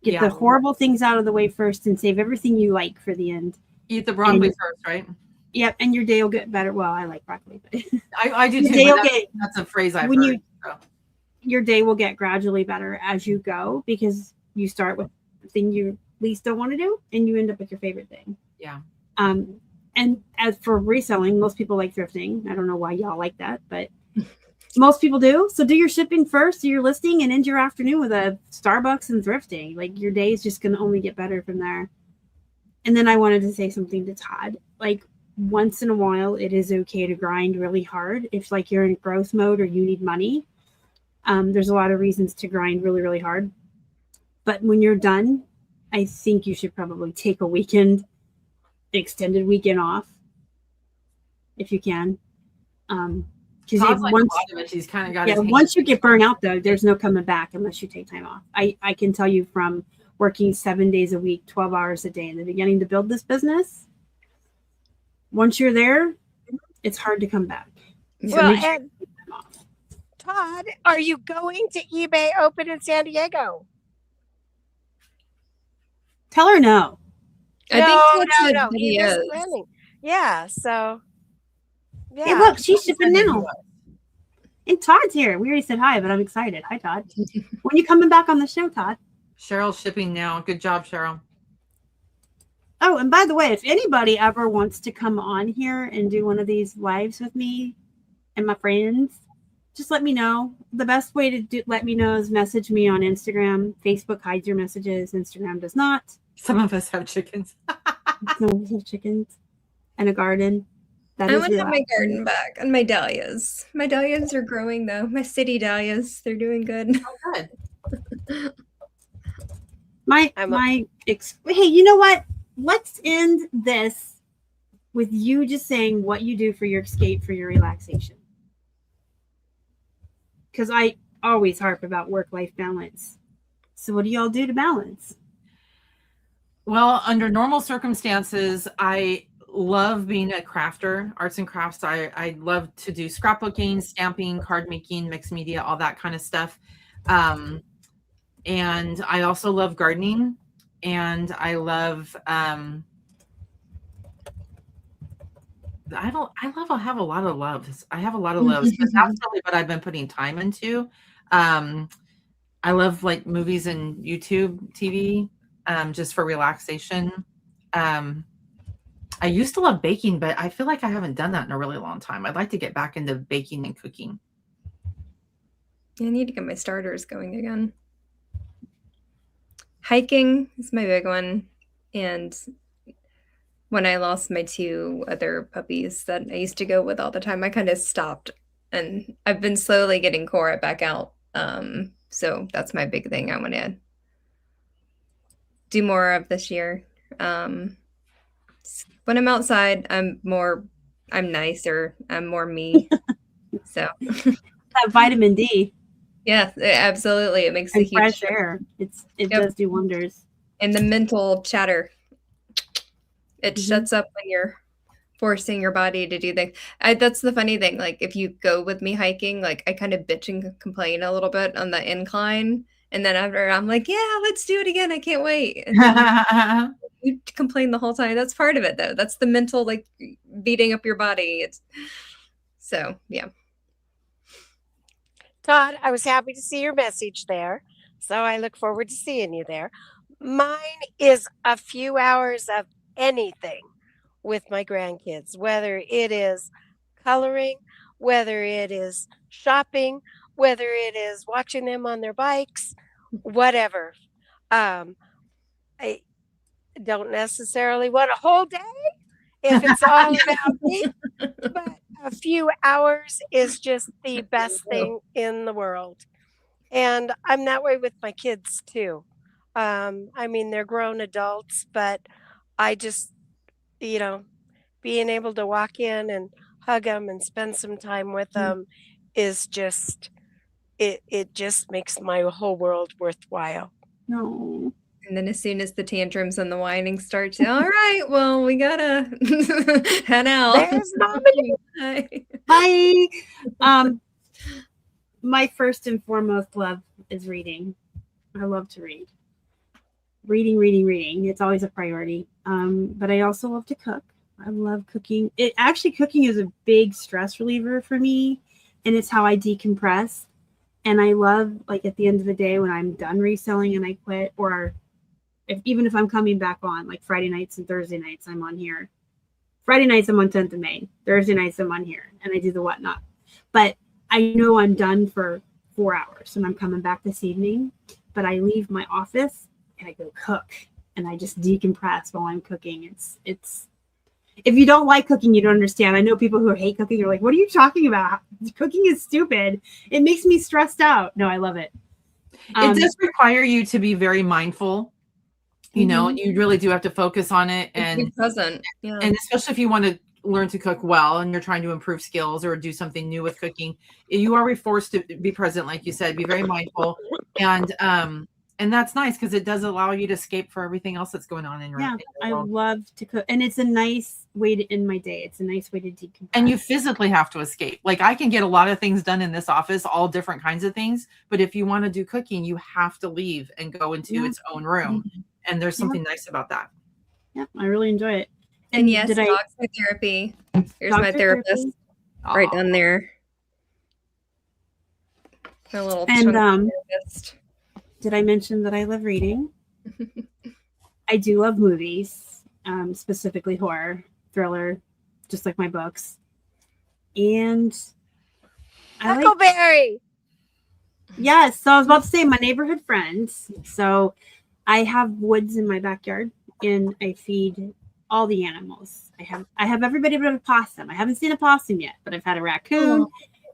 Get the horrible things out of the way first and save everything you like for the end. Eat the broccoli first, right? Yep, and your day will get better. Well, I like broccoli, but I do too. That's a phrase I've heard. Your day will get gradually better as you go because you start with the thing you least don't want to do and you end up with your favorite thing. Yeah. And as for reselling, most people like thrifting. I don't know why y'all like that, but most people do. So do your shipping first, do your listing, and end your afternoon with a Starbucks and thrifting. Like your day is just going to only get better from there. And then I wanted to say something to Todd. Like once in a while, it is okay to grind really hard. If like you're in growth mode or you need money, there's a lot of reasons to grind really, really hard. But when you're done, I think you should probably take a weekend, extended weekend off if you can. Because once you get burnt out, though, there's no coming back unless you take time off. I can tell you from working 7 days a week, 12 hours a day in the beginning to build this business. Once you're there, it's hard to come back. So well, and Todd, are you going to eBay Open in San Diego? Tell her no. No. Ebay's planning. Yeah, so yeah. Hey, look, she's shipping now. And Todd's here. We already said hi, but I'm excited. Hi, Todd. When are you coming back on the show, Todd? Cheryl's shipping now. Good job, Cheryl. Oh, and by the way, if anybody ever wants to come on here and do one of these lives with me and my friends, just let me know. The best way to let me know is message me on Instagram. Facebook hides your messages. Instagram does not. Some of us have chickens. Some of us have chickens and a garden. I want to have my garden back and my dahlias. My dahlias are growing though. My city dahlias, they're doing good. Oh, good. Hey, you know what? Let's end this with you just saying what you do for your escape, for your relaxation. Because I always harp about work-life balance. So what do y'all do to balance? Well, under normal circumstances, I love being a crafter, arts and crafts. I love to do scrapbooking, stamping, card making, mixed media, all that kind of stuff. And I also love gardening, and I love I have a lot of loves. I have a lot of loves, but that's really what I've been putting time into. I love like movies and YouTube TV, just for relaxation. I used to love baking, but I feel like I haven't done that in a really long time. I'd like to get back into baking and cooking. I need to get my starters going again. Hiking is my big one. And when I lost my 2 other puppies that I used to go with all the time, I kind of stopped, and I've been slowly getting Cora back out. So that's my big thing I want to do more of this year. When I'm outside, I'm nicer. I'm more me. So That vitamin D yeah, absolutely. It makes a and huge fresh difference. air. It Yep. does do wonders. And the mental chatter. It Mhm. shuts up when you're forcing your body to do things. That's the funny thing. Like if you go with me hiking, like I kind of bitch and complain a little bit on the incline. And then after I'm like, yeah, let's do it again. I can't wait. And then you complain the whole time. That's part of it though. That's the mental, like beating up your body. So yeah. Todd, I was happy to see your message there. So I look forward to seeing you there. Mine is a few hours of anything with my grandkids, whether it is coloring, whether it is shopping, whether it is watching them on their bikes, whatever. Um, I don't necessarily want a whole day if it's all about me, but a few hours is just the best thing in the world. And I'm that way with my kids too. I mean, they're grown adults, but I just, being able to walk in and hug them and spend some time with them is just, it just makes my whole world worthwhile. No. And then as soon as the tantrums and the whining starts, all right, well, we gotta head out. There's Mommy. Bye. My first and foremost love is reading. I love to read. Reading. It's always a priority. But I also love to cook. I love cooking. Cooking is a big stress reliever for me, and it's how I decompress. And I love, like, at the end of the day when I'm done reselling and I quit, or even if I'm coming back on, like Friday nights and Thursday nights, I'm on here. Friday nights, I'm on 10th of May. Thursday nights, I'm on here, and I do the whatnot. But I know I'm done for 4 hours, and I'm coming back this evening. But I leave my office, and I go cook, and I just decompress while I'm cooking. It's if you don't like cooking, you don't understand. I know people who hate cooking are like, what are you talking about? Cooking is stupid. It makes me stressed out. No, I love it. It does require you to be very mindful. You know, you really do have to focus on it, and be present. Yeah. And especially if you want to learn to cook well and you're trying to improve skills or do something new with cooking, you are forced to be present, like you said, be very mindful. And that's nice because it does allow you to escape for everything else that's going on in your world. I love to cook, and it's a nice way to end my day. It's a nice way to decompress. And you physically have to escape. Like I can get a lot of things done in this office, all different kinds of things. But if you want to do cooking, you have to leave and go into its own room. And there's something nice about that. Yeah, I really enjoy it. And yes, dogs are therapy. Here's my therapist right down there. My little therapist. Did I mention that I love reading? I do love movies, specifically horror, thriller, just like my books. And Huckleberry. Yes, so I was about to say my neighborhood friends. So I have woods in my backyard, and I feed all the animals. I have everybody but a possum. I haven't seen a possum yet, but I've had a raccoon,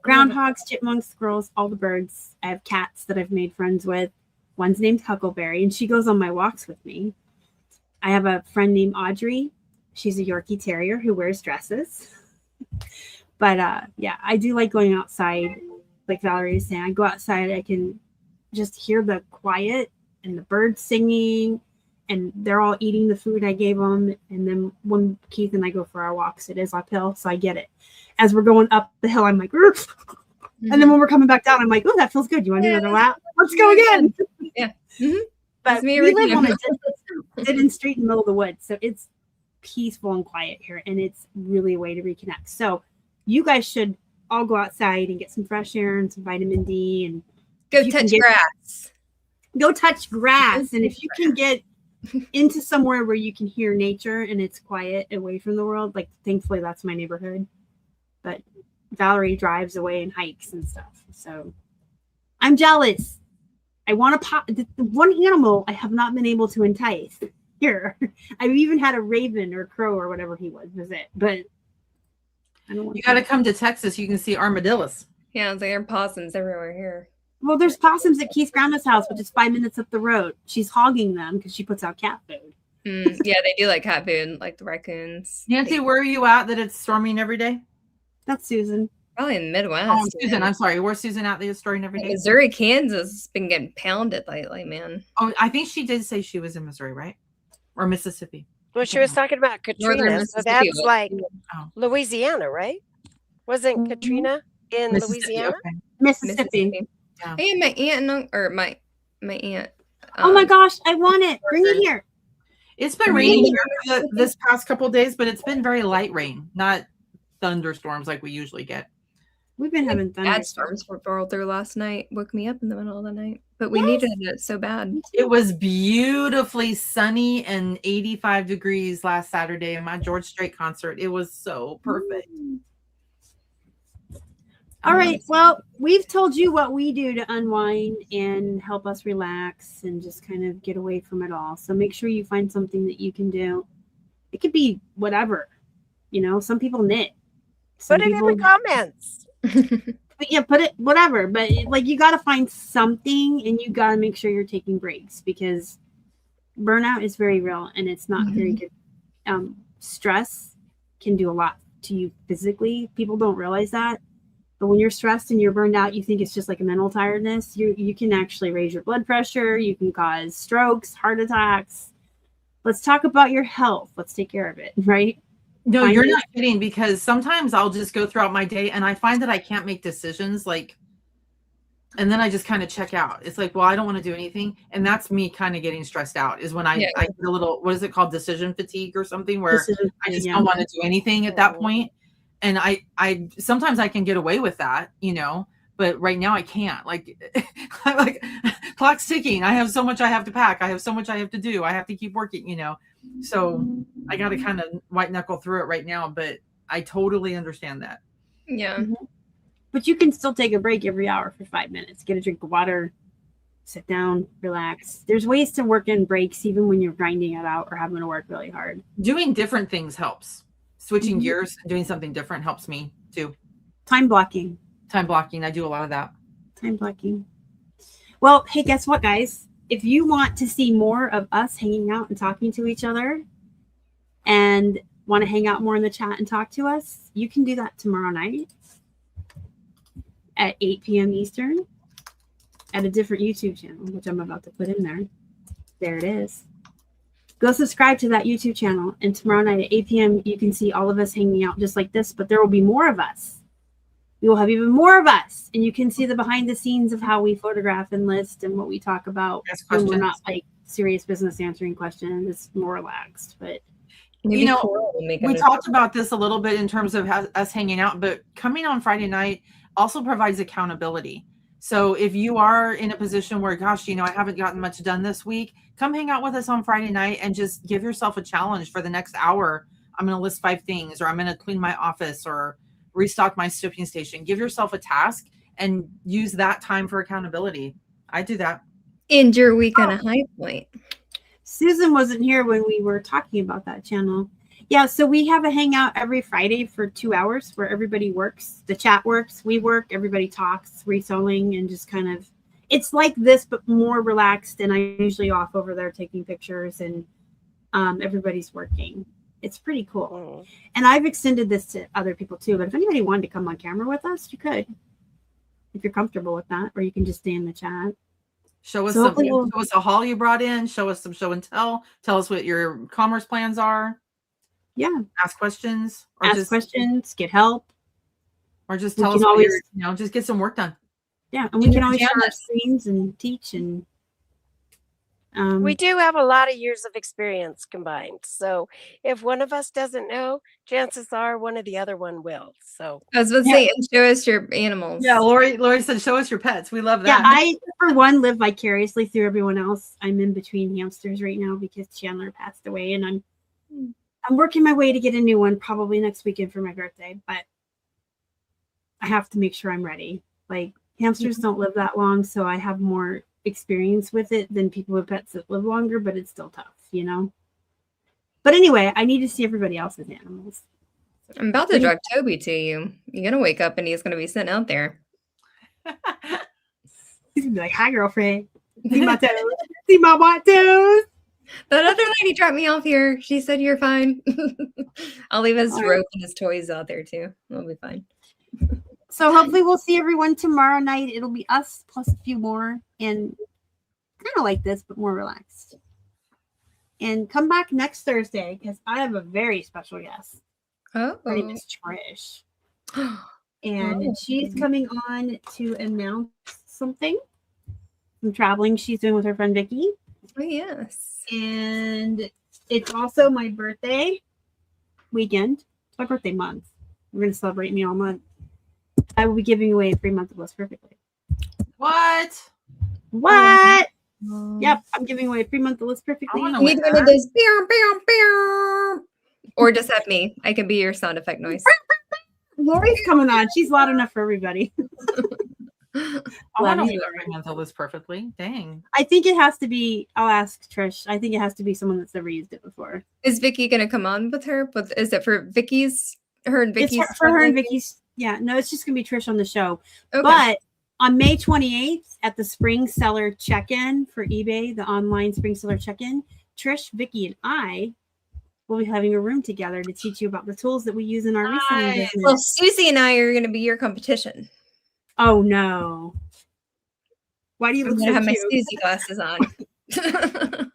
groundhogs, chipmunks, squirrels, all the birds. I have cats that I've made friends with. One's named Huckleberry, and she goes on my walks with me. I have a friend named Audrey. She's a Yorkie Terrier who wears dresses. But yeah, I do like going outside. Like Valerie was saying, I go outside, I can just hear the quiet and the birds singing, and they're all eating the food I gave them. And then when Keith and I go for our walks, it is uphill, so I get it. As we're going up the hill, I'm like, and then when we're coming back down, I'm like, oh, that feels good. You want to do another lap? Let's go again. Yeah. But we live on a dead end street in the middle of the woods, so it's peaceful and quiet here, and it's really a way to reconnect. So you guys should all go outside and get some fresh air and some vitamin D, and go touch grass. Go touch grass, and if you can get into somewhere where you can hear nature and it's quiet away from the world, like thankfully that's my neighborhood. But Valerie drives away and hikes and stuff, so I'm jealous. I want to pop the one animal I have not been able to entice here. I've even had a raven or crow or whatever he was visit, but I don't want You got to come to Texas. You can see armadillos. Yeah, there are possums everywhere here. Well, there's possums at Keith's grandma's house, which is 5 minutes up the road. She's hogging them because she puts out cat food. Yeah, they do like cat food, like the raccoons. Nancy, where are you at that it's storming every day? That's Susan. Probably in the Midwest. Oh, Susan, I'm sorry. Where's Susan at that it's storming every day? Missouri, Kansas has been getting pounded lately, man. Oh, I think she did say she was in Missouri, right? Or Mississippi. Well, she was talking about Katrina, so that's like Louisiana, right? Wasn't Katrina in Louisiana? Okay. Mississippi. Yeah. Hey, my aunt or my aunt. Oh my gosh, I want it. Bring it here. It's been raining here this past couple of days, but it's been very light rain, not thunderstorms like we usually get. We've been having bad storms rolled through last night. Woke me up in the middle of the night, but we needed it so bad. It was beautifully sunny and 85 degrees last Saturday in my George Strait concert. It was so perfect. All right. Well, we've told you what we do to unwind and help us relax and just kind of get away from it all. So make sure you find something that you can do. It could be whatever. You know, some people knit. Put it in the comments. But yeah, put it whatever. But like you got to find something and you got to make sure you're taking breaks because burnout is very real and it's not very good. Stress can do a lot to you physically. People don't realize that. But when you're stressed and you're burned out, you think it's just like a mental tiredness. You can actually raise your blood pressure. You can cause strokes, heart attacks. Let's talk about your health. Let's take care of it, right? No, you're not kidding because sometimes I'll just go throughout my day and I find that I can't make decisions and then I just kind of check out. It's like, well, I don't want to do anything. And that's me kind of getting stressed out is when I get a little, what is it called? Decision fatigue or something where I just don't want to do anything at that point. And I sometimes I can get away with that, you know, but right now I can't. Like clock's ticking. I have so much I have to pack. I have so much I have to do. I have to keep working, you know. So I got to kind of white knuckle through it right now, but I totally understand that. Yeah. But you can still take a break every hour for 5 minutes. Get a drink of water, sit down, relax. There's ways to work in breaks even when you're grinding it out or having to work really hard. Doing different things helps. Switching gears and doing something different helps me too. Time blocking. Time blocking. I do a lot of that. Time blocking. Well, hey, guess what, guys? If you want to see more of us hanging out and talking to each other and want to hang out more in the chat and talk to us, you can do that tomorrow night at 8 p.m. Eastern at a different YouTube channel, which I'm about to put in there. There it is. Go subscribe to that YouTube channel. And tomorrow night at 8 p.m., you can see all of us hanging out just like this, but there will be more of us. We will have even more of us. And you can see the behind the scenes of how we photograph and list and what we talk about. When we're not like serious business answering questions. It's more relaxed. But you know, we talked about this a little bit in terms of us hanging out, but coming on Friday night also provides accountability. So if you are in a position where, gosh, you know, I haven't gotten much done this week, come hang out with us on Friday night and just give yourself a challenge for the next hour. I'm going to list 5 things, or I'm going to clean my office or restock my shipping station. Give yourself a task and use that time for accountability. I do that. End your week on a high point. Susan wasn't here when we were talking about that channel. Yeah, so we have a hangout every Friday for 2 hours where everybody works. The chat works, we work, everybody talks, reselling, and just kind of, it's like this, but more relaxed. And I'm usually off over there taking pictures and everybody's working. It's pretty cool. And I've extended this to other people too. But if anybody wanted to come on camera with us, you could, if you're comfortable with that, or you can just stay in the chat. Show us show us a haul you brought in. Show us some show and tell. Tell us what your commerce plans are. Yeah. Ask questions. Or ask questions. Get help. Or just tell us always, just get some work done. Yeah, and we can always share our screens and teach. And we do have a lot of years of experience combined. So if one of us doesn't know, chances are one of the other one will. So I was about to say, and show us your animals. Yeah, Lori said, show us your pets. We love that. Yeah, I, for one, live vicariously through everyone else. I'm in between hamsters right now because Chandler passed away, and I'm working my way to get a new one probably next weekend for my birthday, but I have to make sure I'm ready. Like, hamsters don't live that long, so I have more experience with it than people with pets that live longer, but it's still tough, you know? But anyway, I need to see everybody else's animals. I'm about to drive Toby to you. You're gonna wake up and he's gonna be sitting out there. He's gonna be like, "Hi, girlfriend. See my toes? See my white toes?" That other lady dropped me off here. She said you're fine. I'll leave his rope and his toys out there too. We'll be fine. So hopefully we'll see everyone tomorrow night. It'll be us plus a few more, and kind of like this, but more relaxed. And come back next Thursday because I have a very special guest. Oh, Her name is Trish. And she's coming on to announce something. Some traveling she's doing with her friend Vicky. Oh, yes. And it's also my birthday weekend. It's my birthday month. We're going to celebrate me all month. I will be giving away a free month of List Perfectly. What? What? Yep, I'm giving away a free month of List Perfectly. You need one of those. Or just have me. I can be your sound effect noise. Lori's coming on. She's loud enough for everybody. I want to mental this perfectly. Dang. I think it has to be. I'll ask Trish. I think it has to be someone that's never used it before. Is Vicky gonna come on with her? But is it for Vicky's? Her and Vicky's. It's for her and Vicky's. Yeah, no, it's just gonna be Trish on the show. Okay. But on May 28th at the Spring Seller Check-in for eBay, the online Spring Seller Check-in, Trish, Vicky, and I will be having a room together to teach you about the tools that we use in our reselling business. Well, Susie and I are gonna be your competition. Oh no! Why do you I'm look gonna so have my cute? Susie glasses on.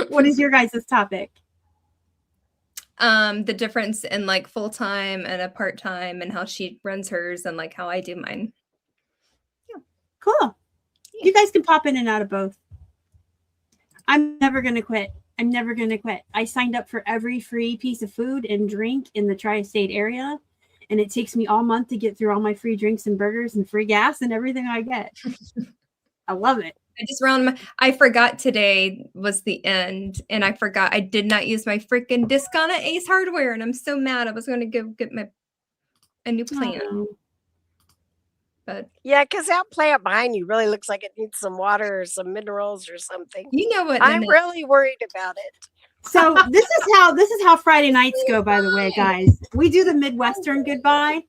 What is your guys' topic? The difference in like full-time and a part-time and how she runs hers and like how I do mine. Cool. Yeah. You guys can pop in and out of both. I'm never gonna quit. I'm never gonna quit. I signed up for every free piece of food and drink in the tri-state area, and it takes me all month to get through all my free drinks and burgers and free gas and everything I get. I love it. I just I forgot today was the end, and I forgot I did not use my freaking discount at Ace Hardware, and I'm so mad. I was going to go get a new plant. Oh. But Yeah, because that plant behind you really looks like it needs some water or some minerals or something. you know what? I'm Nanette? really worried about it. So this is how Friday nights go, by the way, guys. We do the Midwestern goodbye.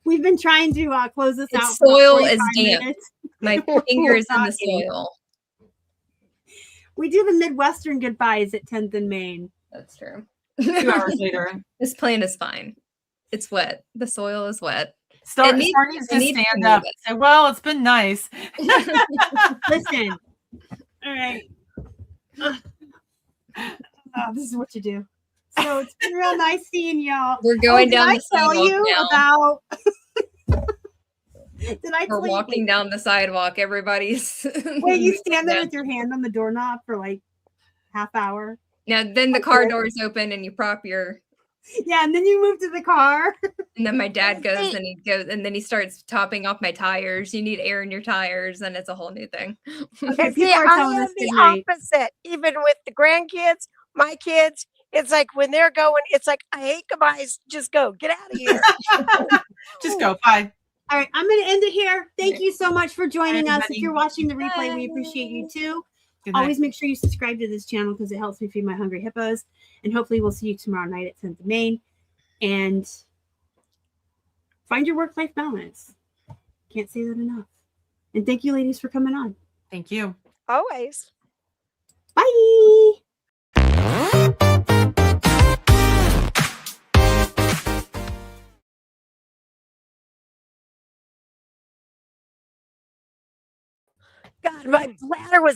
We've been trying to close this The out. For soil about is 45 damp. minutes. My fingers in the Talking. soil. We do the Midwestern goodbyes at 10th and Main. That's true. 2 hours later. This plant is fine. It's wet. The soil is wet. Star It needs- needs it to needs to stand move up it. and say, well, it's been nice. Listen. All right. This is what you do. So it's been real nice seeing y'all. We're going down did the I tell sidewalk you now. about? Did I We're tell you? walking down the sidewalk. Everybody's. Wait, you stand there with your hand on the doorknob for like half hour. Now, then the car doors open and you prop your. Yeah, and then you move to the car. And then my dad goes and then he starts topping off my tires. You need air in your tires, and it's a whole new thing. Okay, And see, people are I telling am us the good night. opposite. Even with the grandkids, my kids, it's like when they're going, it's like, I hate goodbyes. Just go. Get out of here. Just go. Bye. All right, I'm going to end it here. Thank you so much for joining us. If Everybody. you're watching the replay, we appreciate you too. Good night. Always make sure you subscribe to this channel because it helps me feed my hungry hippos. And hopefully we'll see you tomorrow night at 10th of Main. And find your work-life balance. Can't say that enough. And thank you, ladies, for coming on. Thank you. Always. Bye. God, my bladder was